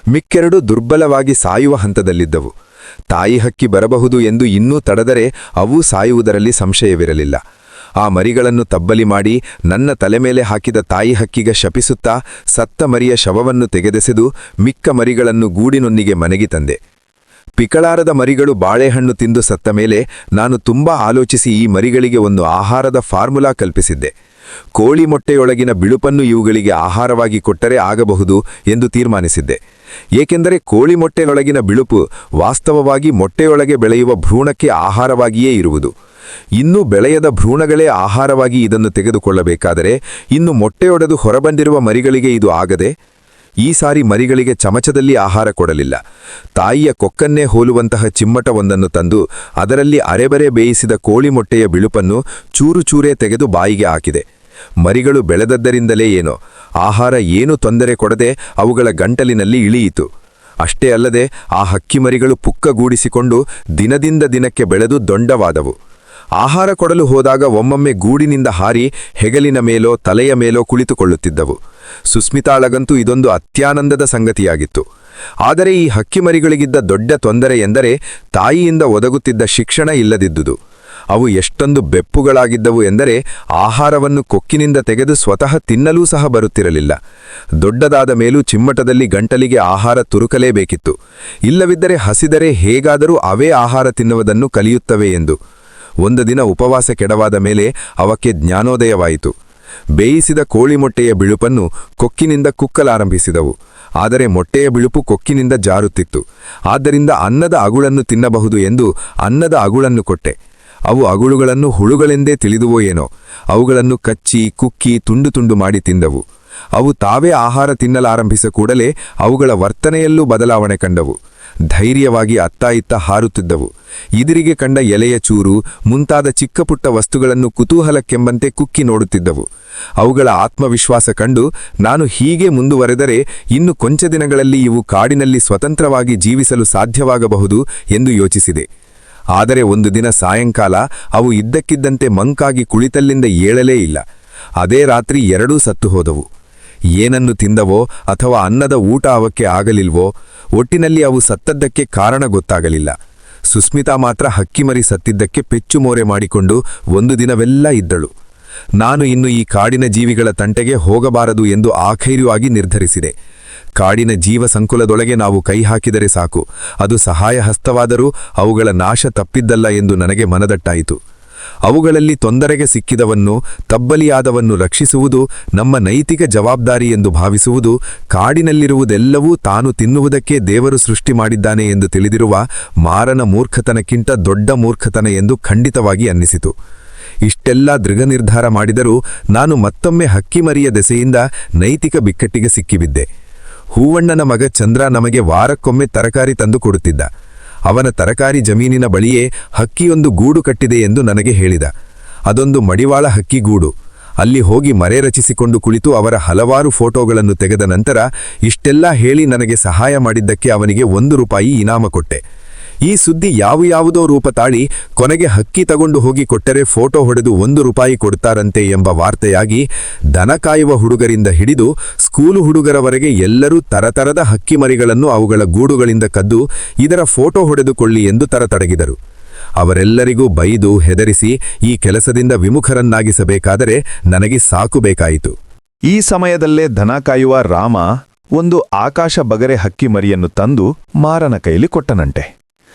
ಮಿಕ್ಕೆರಡು ದುರ್ಬಲವಾಗಿ ಸಾಯುವ ಹಂತದಲ್ಲಿದ್ದವು. ತಾಯಿ ಹಕ್ಕಿ ಬರಬಹುದು ಎಂದು ಇನ್ನೂ ತಡದರೆ ಅವೂ ಸಾಯುವುದರಲ್ಲಿ ಸಂಶಯವಿರಲಿಲ್ಲ. ಆ ಮರಿಗಳನ್ನು ತಬ್ಬಲಿ ಮಾಡಿ ನನ್ನ ತಲೆ ಮೇಲೆ ಹಾಕಿದ ತಾಯಿ ಹಕ್ಕಿಗೆ ಶಪಿಸುತ್ತಾ ಸತ್ತ ಮರಿಯ ಶವವನ್ನು ತೆಗೆದೆಸೆದು ಮಿಕ್ಕ ಮರಿಗಳನ್ನು ಗೂಡಿನೊಂದಿಗೆ ಮನೆಗೆ ತಂದೆ. ಪಿಕಳಾರದ ಮರಿಗಳು ಬಾಳೆಹಣ್ಣು ತಿಂದು ಸತ್ತ ಮೇಲೆ ನಾನು ತುಂಬಾ ಆಲೋಚಿಸಿ ಈ ಮರಿಗಳಿಗೆ ಒಂದು ಆಹಾರದ ಫಾರ್ಮುಲಾ ಕಲ್ಪಿಸಿದ್ದೆ. ಕೋಳಿ ಮೊಟ್ಟೆಯೊಳಗಿನ ಬಿಳುಪನ್ನು ಇವುಗಳಿಗೆ ಆಹಾರವಾಗಿ ಕೊಟ್ಟರೆ ಆಗಬಹುದು ಎಂದು ತೀರ್ಮಾನಿಸಿದ್ದೆ. ಏಕೆಂದರೆ ಕೋಳಿ ಮೊಟ್ಟೆಯೊಳಗಿನ ಬಿಳುಪು ವಾಸ್ತವವಾಗಿ ಮೊಟ್ಟೆಯೊಳಗೆ ಬೆಳೆಯುವ ಭ್ರೂಣಕ್ಕೆ ಆಹಾರವಾಗಿಯೇ ಇರುವುದು. ಇನ್ನೂ ಬೆಳೆಯದ ಭ್ರೂಣಗಳೇ ಆಹಾರವಾಗಿ ಇದನ್ನು ತೆಗೆದುಕೊಳ್ಳಬೇಕಾದರೆ ಇನ್ನು ಮೊಟ್ಟೆಯೊಡೆದು ಹೊರಬಂದಿರುವ ಮರಿಗಳಿಗೆ ಇದು ಆಗದೆ. ಈ ಸಾರಿ ಮರಿಗಳಿಗೆ ಚಮಚದಲ್ಲಿ ಆಹಾರ ಕೊಡಲಿಲ್ಲ. ತಾಯಿಯ ಕೊಕ್ಕನ್ನೇ ಹೋಲುವಂತಹ ಚಿಮ್ಮಟವೊಂದನ್ನು ತಂದು ಅದರಲ್ಲಿ ಅರೆಬರೆ ಬೇಯಿಸಿದ ಕೋಳಿ ಮೊಟ್ಟೆಯ ಬಿಳುಪನ್ನು ಚೂರು ಚೂರೇ ತೆಗೆದು ಬಾಯಿಗೆ ಹಾಕಿದೆ. ಮರಿಗಳು ಬೆಳೆದದ್ದರಿಂದಲೇ ಏನೋ ಆಹಾರ ಏನೂ ತೊಂದರೆ ಕೊಡದೆ ಅವುಗಳ ಗಂಟಲಿನಲ್ಲಿ ಇಳಿಯಿತು. ಅಷ್ಟೇ ಅಲ್ಲದೆ ಆ ಹಕ್ಕಿ ಮರಿಗಳು ಪುಕ್ಕಗೂಡಿಸಿಕೊಂಡು ದಿನದಿಂದ ದಿನಕ್ಕೆ ಬೆಳೆದು ದೊಡ್ಡವಾದವು. ಆಹಾರ ಕೊಡಲು ಹೋದಾಗ ಒಮ್ಮೊಮ್ಮೆ ಗೂಡಿನಿಂದ ಹಾರಿ ಹೆಗಲಿನ ಮೇಲೋ ತಲೆಯ ಮೇಲೋ ಕುಳಿತುಕೊಳ್ಳುತ್ತಿದ್ದವು. ಸುಸ್ಮಿತಾಳಗಂತೂ ಇದೊಂದು ಅತ್ಯಾನಂದದ ಸಂಗತಿಯಾಗಿತ್ತು. ಆದರೆ ಈ ಹಕ್ಕಿ ಮರಿಗಳಿಗಿದ್ದ ದೊಡ್ಡ ತೊಂದರೆ ಎಂದರೆ ತಾಯಿಯಿಂದ ಒದಗುತ್ತಿದ್ದ ಶಿಕ್ಷಣ ಇಲ್ಲದಿದ್ದುದು. ಅವು ಎಷ್ಟೊಂದು ಬೆಪ್ಪುಗಳಾಗಿದ್ದವು ಎಂದರೆ ಆಹಾರವನ್ನು ಕೊಕ್ಕಿನಿಂದ ತೆಗೆದು ಸ್ವತಃ ತಿನ್ನಲೂ ಸಹ ಬರುತ್ತಿರಲಿಲ್ಲ. ದೊಡ್ಡದಾದ ಮೇಲೂ ಚಿಮ್ಮಟದಲ್ಲಿ ಗಂಟಲಿಗೆ ಆಹಾರ ತುರುಕಲೇಬೇಕಿತ್ತು. ಇಲ್ಲವಿದ್ದರೆ ಹಸಿದರೆ ಹೇಗಾದರೂ ಅವೇ ಆಹಾರ ತಿನ್ನುವುದನ್ನು ಕಲಿಯುತ್ತವೆ ಎಂದು. ಒಂದು ದಿನ ಉಪವಾಸ ಕೆಡವಾದ ಮೇಲೆ ಅವಕ್ಕೆ ಜ್ಞಾನೋದಯವಾಯಿತು. ಬೇಯಿಸಿದ ಕೋಳಿ ಮೊಟ್ಟೆಯ ಬಿಳುಪನ್ನು ಕೊಕ್ಕಿನಿಂದ ಕುಕ್ಕಲಾರಂಭಿಸಿದವು. ಆದರೆ ಮೊಟ್ಟೆಯ ಬಿಳುಪು ಕೊಕ್ಕಿನಿಂದ ಜಾರುತ್ತಿತ್ತು. ಆದ್ದರಿಂದ ಅನ್ನದ ಅಗುಳನ್ನು ತಿನ್ನಬಹುದು ಎಂದು ಅನ್ನದ ಅಗುಳನ್ನು ಕೊಟ್ಟೆ. ಅವು ಅಗುಳುಗಳನ್ನು ಹುಳುಗಳೆಂದೇ ತಿಳಿದುವೋ ಏನೋ. ಅವುಗಳನ್ನು ಕಚ್ಚಿ ಕುಕ್ಕಿ ತುಂಡು ತುಂಡು ಮಾಡಿ ತಿಂದವು. ಅವು ತಾವೇ ಆಹಾರ ತಿನ್ನಲಾರಂಭಿಸ ಕೂಡಲೇ ಅವುಗಳ ವರ್ತನೆಯಲ್ಲೂ ಬದಲಾವಣೆ ಕಂಡವು. ಧೈರ್ಯವಾಗಿ ಅತ್ತ ಇತ್ತ ಹಾರುತ್ತಿದ್ದವು. ಇದಿರಿಗೆ ಕಂಡ ಎಲೆಯ ಚೂರು ಮುಂತಾದ ಚಿಕ್ಕಪುಟ್ಟ ವಸ್ತುಗಳನ್ನು ಕುತೂಹಲಕ್ಕೆಂಬಂತೆ ಕುಕ್ಕಿ ನೋಡುತ್ತಿದ್ದವು. ಅವುಗಳ ಆತ್ಮವಿಶ್ವಾಸ ಕಂಡು ನಾನು ಹೀಗೆ ಮುಂದುವರೆದರೆ ಇನ್ನು ಕೊಂಚ ದಿನಗಳಲ್ಲಿ ಇವು ಕಾಡಿನಲ್ಲಿ ಸ್ವತಂತ್ರವಾಗಿ ಜೀವಿಸಲು ಸಾಧ್ಯವಾಗಬಹುದು ಎಂದು ಯೋಚಿಸಿದೆ. ಆದರೆ ಒಂದು ದಿನ ಸಾಯಂಕಾಲ ಅವು ಇದ್ದಕ್ಕಿದ್ದಂತೆ ಮಂಕಾಗಿ ಕುಳಿತಲ್ಲಿಂದ ಏಳಲೇ ಇಲ್ಲ. ಅದೇ ರಾತ್ರಿ ಎರಡೂ ಸತ್ತು ಹೋದವು. ಏನನ್ನು ತಿಂದವೋ ಅಥವಾ ಅನ್ನದ ಊಟ ಅವಕ್ಕೆ ಆಗಲಿಲ್ವೋ, ಒಟ್ಟಿನಲ್ಲಿ ಅವು ಸತ್ತದ್ದಕ್ಕೆ ಕಾರಣ ಗೊತ್ತಾಗಲಿಲ್ಲ. ಸುಸ್ಮಿತಾ ಮಾತ್ರ ಹಕ್ಕಿಮರಿ ಸತ್ತಿದ್ದಕ್ಕೆ ಪೆಚ್ಚುಮೋರೆ ಮಾಡಿಕೊಂಡು ಒಂದು ದಿನವೆಲ್ಲ ಇದ್ದಳು. ನಾನು ಇನ್ನು ಈ ಕಾಡಿನ ಜೀವಿಗಳ ತಂಟೆಗೆ ಹೋಗಬಾರದು ಎಂದು ಆಖೈರ್ಯವಾಗಿ ನಿರ್ಧರಿಸಿದೆ. ಕಾಡಿನ ಜೀವ ಸಂಕುಲದೊಳಗೆ ನಾವು ಕೈ ಹಾಕಿದರೆ ಸಾಕು, ಅದು ಸಹಾಯ ಹಸ್ತವಾದರೂ ಅವುಗಳ ನಾಶ ತಪ್ಪಿದ್ದಲ್ಲ ಎಂದು ನನಗೆ ಮನದಟ್ಟಾಯಿತು. ಅವುಗಳಲ್ಲಿ ತೊಂದರೆಗೆ ಸಿಕ್ಕಿದವನ್ನು ತಬ್ಬಲಿಯಾದವನ್ನು ರಕ್ಷಿಸುವುದು ನಮ್ಮ ನೈತಿಕ ಜವಾಬ್ದಾರಿ ಎಂದು ಭಾವಿಸುವುದು, ಕಾಡಿನಲ್ಲಿರುವುದೆಲ್ಲವೂ ತಾನು ತಿನ್ನುವುದಕ್ಕೆ ದೇವರು ಸೃಷ್ಟಿ ಮಾಡಿದ್ದಾನೆ ಎಂದು ತಿಳಿದಿರುವ ಮಾರನ ಮೂರ್ಖತನಕ್ಕಿಂತ ದೊಡ್ಡ ಮೂರ್ಖತನ ಎಂದು ಖಂಡಿತವಾಗಿ ಅನ್ನಿಸಿತು. ಇಷ್ಟೆಲ್ಲ ದೃಢನಿರ್ಧಾರ ಮಾಡಿದರೂ ನಾನು ಮತ್ತೊಮ್ಮೆ ಹಕ್ಕಿಮರಿಯ ದೆಸೆಯಿಂದ ನೈತಿಕ ಬಿಕ್ಕಟ್ಟಿಗೆ ಸಿಕ್ಕಿಬಿದ್ದೆ. ಹೂವಣ್ಣನ ಮಗ ಚಂದ್ರ ನಮಗೆ ವಾರಕ್ಕೊಮ್ಮೆ ತರಕಾರಿ ತಂದು ಕೊಡುತ್ತಿದ್ದ. ಅವನ ತರಕಾರಿ ಜಮೀನಿನ ಬಳಿಯೇ ಹಕ್ಕಿಯೊಂದು ಗೂಡು ಕಟ್ಟಿದೆ ಎಂದು ನನಗೆ ಹೇಳಿದ. ಅದೊಂದು ಮಡಿವಾಳ ಹಕ್ಕಿಗೂಡು. ಅಲ್ಲಿ ಹೋಗಿ ಮರೆ ರಚಿಸಿಕೊಂಡು ಕುಳಿತು ಅವರ ಹಲವಾರು ಫೋಟೋಗಳನ್ನು ತೆಗೆದ ನಂತರ ಇಷ್ಟೆಲ್ಲ ಹೇಳಿ ನನಗೆ ಸಹಾಯ ಮಾಡಿದ್ದಕ್ಕೆ ಅವನಿಗೆ 1 ರೂಪಾಯಿ ಇನಾಮ ಕೊಟ್ಟೆ. ಈ ಸುದ್ದಿ ಯಾವುದೋ ರೂಪ ತಾಳಿ ಕೊನೆಗೆ ಹಕ್ಕಿ ತಗೊಂಡು ಹೋಗಿ ಕೊಟ್ಟರೆ ಫೋಟೋ ಹೊಡೆದು 1 ರೂಪಾಯಿ ಕೊಡ್ತಾರಂತೆ ಎಂಬ ವಾರ್ತೆಯಾಗಿ ದನ ಕಾಯುವ ಹುಡುಗರಿಂದ ಹಿಡಿದು ಸ್ಕೂಲು ಹುಡುಗರವರೆಗೆ ಎಲ್ಲರೂ ತರತರದ ಹಕ್ಕಿ ಮರಿಗಳನ್ನು ಅವುಗಳ ಗೂಡುಗಳಿಂದ ಕದ್ದು ಇದರ ಫೋಟೋ ಹೊಡೆದುಕೊಳ್ಳಿ ಎಂದು ತರತಡಗಿದರು. ಅವರೆಲ್ಲರಿಗೂ ಬೈದು ಹೆದರಿಸಿ ಈ ಕೆಲಸದಿಂದ ವಿಮುಖರನ್ನಾಗಿಸಬೇಕಾದರೆ ನನಗೆ ಸಾಕು ಬೇಕಾಯಿತು. ಈ ಸಮಯದಲ್ಲೇ ದನ ಕಾಯುವ ರಾಮ ಒಂದು ಆಕಾಶ ಬಗರೆ ಹಕ್ಕಿ ಮರಿಯನ್ನು ತಂದು ಮಾರನ ಕೈಲಿ ಕೊಟ್ಟನಂತೆ.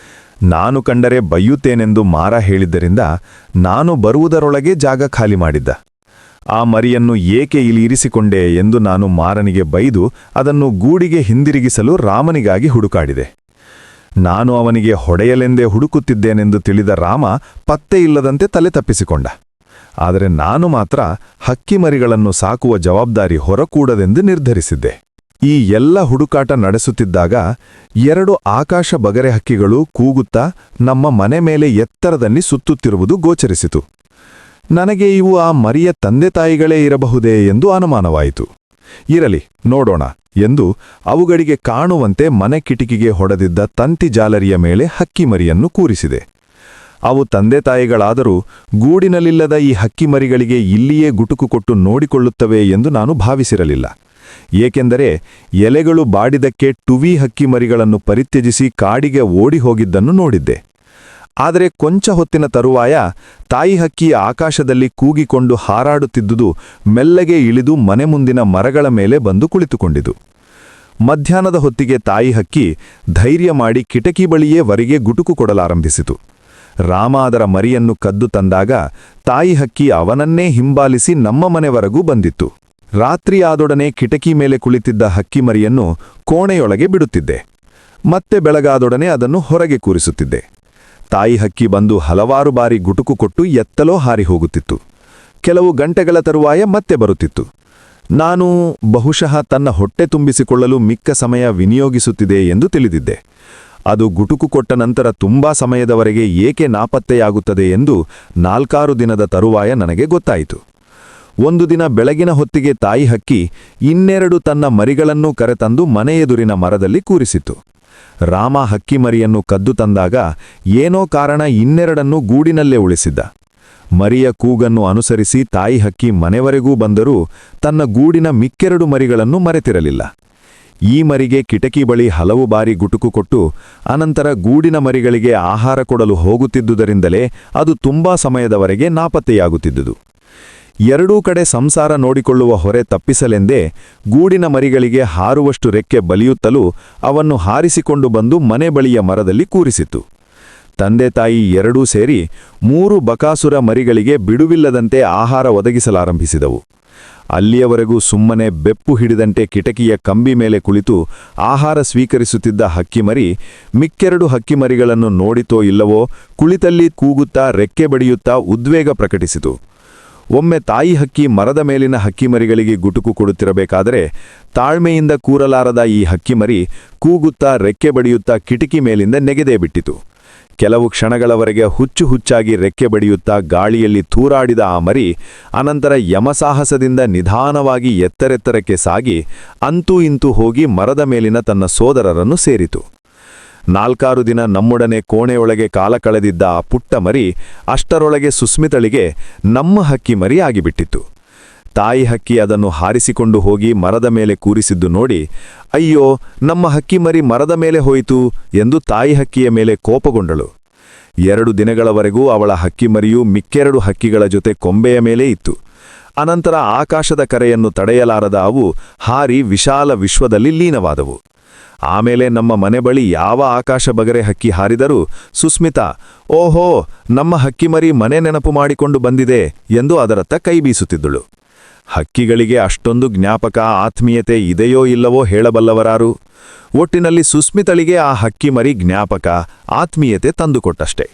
ನಾನು ಕಂಡರೆ ಬೈಯುತ್ತೇನೆಂದು ಮಾರ ಹೇಳಿದ್ದರಿಂದ ನಾನು ಬರುವುದರೊಳಗೆ ಜಾಗ ಖಾಲಿ ಮಾಡಿದ್ದ. ಆ ಮರಿಯನ್ನು ಏಕೆ ಇಲ್ಲಿ ಇರಿಸಿಕೊಂಡೆ ಎಂದು ನಾನು ಮಾರನಿಗೆ ಬೈದು ಅದನ್ನು ಗೂಡಿಗೆ ಹಿಂದಿರುಗಿಸಲು ರಾಮನಿಗಾಗಿ ಹುಡುಕಾಡಿದೆ. ನಾನು ಅವನಿಗೆ ಹೊಡೆಯಲೆಂದೇ ಹುಡುಕುತ್ತಿದ್ದೇನೆಂದು ತಿಳಿದ ರಾಮ ಪತ್ತೆ ಇಲ್ಲದಂತೆ ತಲೆ ತಪ್ಪಿಸಿಕೊಂಡ. ಆದರೆ ನಾನು ಮಾತ್ರ ಹಕ್ಕಿ ಮರಿಗಳನ್ನು ಸಾಕುವ ಜವಾಬ್ದಾರಿ ಹೊರಕೂಡದೆಂದು ನಿರ್ಧರಿಸಿದ್ದೆ. ಈ ಎಲ್ಲ ಹುಡುಕಾಟ ನಡೆಸುತ್ತಿದ್ದಾಗ 2 ಆಕಾಶ ಬಗರೆ ಹಕ್ಕಿಗಳು ಕೂಗುತ್ತಾ ನಮ್ಮ ಮನೆ ಮೇಲೆ ಎತ್ತರದಲ್ಲಿ ಸುತ್ತುತ್ತಿರುವುದು ಗೋಚರಿಸಿತು. ನನಗೆ ಇವು ಆ ಮರಿಯ ತಂದೆ ತಾಯಿಗಳೇ ಇರಬಹುದೇ ಎಂದು ಅನುಮಾನವಾಯಿತು. ಇರಲಿ ನೋಡೋಣ ಎಂದು ಅವುಗಳಿಗೆ ಕಾಣುವಂತೆ ಮನೆ ಕಿಟಿಕಿಗೆ ಹೊಡೆದಿದ್ದ ತಂತಿ ಜಾಲರಿಯ ಮೇಲೆ ಹಕ್ಕಿ ಮರಿಯನ್ನು ಕೂರಿಸಿದೆ. ಅವು ತಂದೆ ತಾಯಿಗಳಾದರೂ ಗೂಡಿನಲ್ಲಿಲ್ಲದ ಈ ಹಕ್ಕಿ ಮರಿಗಳಿಗೆ ಇಲ್ಲಿಯೇ ಗುಟುಕು ಕೊಟ್ಟು ನೋಡಿಕೊಳ್ಳುತ್ತವೆ ಎಂದು ನಾನು ಭಾವಿಸಿರಲಿಲ್ಲ. ಏಕೆಂದರೆ ಎಲೆಗಳು ಬಾಡಿದಕ್ಕೆ ಟುವಿ ಹಕ್ಕಿ ಮರಿಗಳನ್ನು ಪರಿತ್ಯಜಿಸಿ ಕಾಡಿಗೆ ಓಡಿ ಹೋಗಿದ್ದನ್ನು ನೋಡಿದ್ದೆ. ಆದರೆ ಕೊಂಚ ಹೊತ್ತಿನ ತರುವಾಯ ತಾಯಿ ಹಕ್ಕಿ ಆಕಾಶದಲ್ಲಿ ಕೂಗಿಕೊಂಡು ಹಾರಾಡುತ್ತಿದ್ದುದು ಮೆಲ್ಲಗೆ ಇಳಿದು ಮನೆ ಮುಂದಿನ ಮರಗಳ ಮೇಲೆ ಬಂದು ಕುಳಿತುಕೊಂಡಿತು. ಮಧ್ಯಾಹ್ನದ ಹೊತ್ತಿಗೆ ತಾಯಿ ಹಕ್ಕಿ ಧೈರ್ಯ ಮಾಡಿ ಕಿಟಕಿ ಬಳಿಯೇ ವರಿಗೆ ಗುಟುಕು ಕೊಡಲಾರಂಭಿಸಿತು. ರಾಮ ಅದರ ಮರಿಯನ್ನು ಕದ್ದು ತಂದಾಗ ತಾಯಿ ಹಕ್ಕಿ ಅವನನ್ನೇ ಹಿಂಬಾಲಿಸಿ ನಮ್ಮ ಮನೆವರೆಗೂ ಬಂದಿತ್ತು. ರಾತ್ರಿಯಾದೊಡನೆ ಕಿಟಕಿ ಮೇಲೆ ಕುಳಿತಿದ್ದ ಹಕ್ಕಿ ಮರಿಯನ್ನು ಕೋಣೆಯೊಳಗೆ ಬಿಡುತ್ತಿದ್ದೆ. ಮತ್ತೆ ಬೆಳಗಾದೊಡನೆ ಅದನ್ನು ಹೊರಗೆ ಕೂರಿಸುತ್ತಿದ್ದೆ. ತಾಯಿ ಹಕ್ಕಿ ಬಂದು ಹಲವಾರು ಬಾರಿ ಗುಟುಕು ಕೊಟ್ಟು ಎತ್ತಲೋ ಹಾರಿ ಹೋಗುತ್ತಿತ್ತು. ಕೆಲವು ಗಂಟೆಗಳ ತರುವಾಯ ಮತ್ತೆ ಬರುತ್ತಿತ್ತು. ನಾನು ಬಹುಶಃ ತನ್ನ ಹೊಟ್ಟೆ ತುಂಬಿಸಿಕೊಳ್ಳಲು ಮಿಕ್ಕ ಸಮಯ ವಿನಿಯೋಗಿಸುತ್ತಿದೆ ಎಂದು ತಿಳಿದಿದ್ದೆ. ಅದು ಗುಟುಕು ಕೊಟ್ಟ ನಂತರ ತುಂಬಾ ಸಮಯದವರೆಗೆ ಏಕೆ ನಾಪತ್ತೆಯಾಗುತ್ತದೆ ಎಂದು 4 ದಿನದ ತರುವಾಯ ನನಗೆ ಗೊತ್ತಾಯಿತು. ಒಂದು ದಿನ ಬೆಳಗಿನ ಹೊತ್ತಿಗೆ ತಾಯಿ ಹಕ್ಕಿ 2 ತನ್ನ ಮರಿಗಳನ್ನೂ ಕರೆತಂದು ಮನೆಯೆದುರಿನ ಮರದಲ್ಲಿ ಕೂರಿಸಿತು. ರಾಮ ಹಕ್ಕಿ ಮರಿಯನ್ನು ಕದ್ದು ತಂದಾಗ ಏನೋ ಕಾರಣ 2 ಗೂಡಿನಲ್ಲೇ ಉಳಿಸಿದ್ದ. ಮರಿಯ ಕೂಗನ್ನು ಅನುಸರಿಸಿ ತಾಯಿ ಹಕ್ಕಿ ಮನೆವರೆಗೂ ಬಂದರೂ ತನ್ನ ಗೂಡಿನ ಮಿಕ್ಕೆರಡು ಮರಿಗಳನ್ನು ಮರೆತಿರಲಿಲ್ಲ. ಈ ಮರಿಗೆ ಕಿಟಕಿ ಬಳಿ ಹಲವು ಬಾರಿ ಗುಟುಕು ಕೊಟ್ಟು ಅನಂತರ ಗೂಡಿನ ಮರಿಗಳಿಗೆ ಆಹಾರ ಕೊಡಲು ಹೋಗುತ್ತಿದ್ದುದರಿಂದಲೇ ಅದು ತುಂಬಾ ಸಮಯದವರೆಗೆ ನಾಪತ್ತೆಯಾಗುತ್ತಿದ್ದುದು. ಎರಡೂ ಕಡೆ ಸಂಸಾರ ನೋಡಿಕೊಳ್ಳುವ ಹೊರೆ ತಪ್ಪಿಸಲೆಂದೇ ಗೂಡಿನ ಮರಿಗಳಿಗೆ ಹಾರುವಷ್ಟು ರೆಕ್ಕೆ ಬಲಿಯುತ್ತಲೂ ಅವನ್ನು ಹಾರಿಸಿಕೊಂಡು ಬಂದು ಮನೆ ಬಳಿಯ ಮರದಲ್ಲಿ ಕೂರಿಸಿತ್ತು. ತಂದೆ ತಾಯಿ ಎರಡೂ ಸೇರಿ 3 ಬಕಾಸುರ ಮರಿಗಳಿಗೆ ಬಿಡುವಿಲ್ಲದಂತೆ ಆಹಾರ ಒದಗಿಸಲಾರಂಭಿಸಿದವು. ಅಲ್ಲಿಯವರೆಗೂ ಸುಮ್ಮನೆ ಬೆಪ್ಪು ಹಿಡಿದಂತೆ ಕಿಟಕಿಯ ಕಂಬಿ ಮೇಲೆ ಕುಳಿತು ಆಹಾರ ಸ್ವೀಕರಿಸುತ್ತಿದ್ದ ಹಕ್ಕಿಮರಿ ಮಿಕ್ಕೆರಡು ಹಕ್ಕಿಮರಿಗಳನ್ನು ನೋಡಿತೋ ಇಲ್ಲವೋ ಕುಳಿತಲ್ಲಿ ಕೂಗುತ್ತಾ ರೆಕ್ಕೆ ಬಡಿಯುತ್ತಾ ಉದ್ವೇಗ ಪ್ರಕಟಿಸಿತು. ಒಮ್ಮೆ ತಾಯಿ ಹಕ್ಕಿ ಮರದ ಮೇಲಿನ ಹಕ್ಕಿಮರಿಗಳಿಗೆ ಗುಟುಕು ಕೊಡುತ್ತಿರಬೇಕಾದರೆ ತಾಳ್ಮೆಯಿಂದ ಕೂರಲಾರದ ಈ ಹಕ್ಕಿಮರಿ ಕೂಗುತ್ತಾ ರೆಕ್ಕೆ ಬಡಿಯುತ್ತಾ ಕಿಟಕಿ ಮೇಲಿಂದ ನೆಗೆದೇ ಬಿಟ್ಟಿತು. ಕೆಲವು ಕ್ಷಣಗಳವರೆಗೆ ಹುಚ್ಚು ಹುಚ್ಚಾಗಿ ರೆಕ್ಕೆ ಬಡಿಯುತ್ತಾ ಗಾಳಿಯಲ್ಲಿ ತೂರಾಡಿದ ಆ ಮರಿ ಅನಂತರ ಯಮಸಾಹಸದಿಂದ ನಿಧಾನವಾಗಿ ಎತ್ತರೆತ್ತರಕ್ಕೆ ಸಾಗಿ ಅಂತೂ ಇಂತೂ ಹೋಗಿ ಮರದ ಮೇಲಿನ ತನ್ನ ಸೋದರರನ್ನು ಸೇರಿತು. 4 ದಿನ ನಮ್ಮೊಡನೆ ಕೋಣೆಯೊಳಗೆ ಕಾಲ ಕಳೆದಿದ್ದ ಆ ಪುಟ್ಟ ಮರಿ ಅಷ್ಟರೊಳಗೆ ಸುಸ್ಮಿತಳಿಗೆ ನಮ್ಮ ಹಕ್ಕಿ ಮರಿ ಆಗಿಬಿಟ್ಟಿತ್ತು. ತಾಯಿ ಹಕ್ಕಿ ಅದನ್ನು ಹಾರಿಸಿಕೊಂಡು ಹೋಗಿ ಮರದ ಮೇಲೆ ಕೂರಿಸಿದ್ದು ನೋಡಿ, ಅಯ್ಯೋ ನಮ್ಮ ಹಕ್ಕಿ ಮರಿ ಮರದ ಮೇಲೆ ಹೋಯಿತು ಎಂದು ತಾಯಿ ಹಕ್ಕಿಯ ಮೇಲೆ ಕೋಪಗೊಂಡಳು. 2 ದಿನಗಳವರೆಗೂ ಅವಳ ಹಕ್ಕಿಮರಿಯು ಮಿಕ್ಕೆರಡು ಹಕ್ಕಿಗಳ ಜೊತೆ ಕೊಂಬೆಯ ಮೇಲೆ ಇತ್ತು. ಅನಂತರ ಆಕಾಶದ ಕರೆಯನ್ನು ತಡೆಯಲಾರದ ಅವು ಹಾರಿ ವಿಶಾಲ ವಿಶ್ವದಲ್ಲಿ ಲೀನವಾದವು. ಆಮೇಲೆ ನಮ್ಮ ಮನೆ ಬಳಿ ಯಾವ ಆಕಾಶ ಬಗರೆ ಹಕ್ಕಿ ಹಾರಿದರೂ ಸುಸ್ಮಿತಾ, ಓಹೋ ನಮ್ಮ ಹಕ್ಕಿಮರಿ ಮನೆ ನೆನಪು ಮಾಡಿಕೊಂಡು ಬಂದಿದೆ ಎಂದು ಅದರತ್ತ ಕೈ ಬೀಸುತ್ತಿದ್ದಳು. ಹಕ್ಕಿಗಳಿಗೆ ಅಷ್ಟೊಂದು ಜ್ಞಾಪಕ ಆತ್ಮೀಯತೆ ಇದೆಯೋ ಇಲ್ಲವೋ ಹೇಳಬಲ್ಲವರಾರು. ಒಟ್ಟಿನಲ್ಲಿ ಸುಸ್ಮಿತಳಿಗೆ ಆ ಹಕ್ಕಿಮರಿ ಜ್ಞಾಪಕ ಆತ್ಮೀಯತೆ ತಂದುಕೊಟ್ಟಷ್ಟೆ.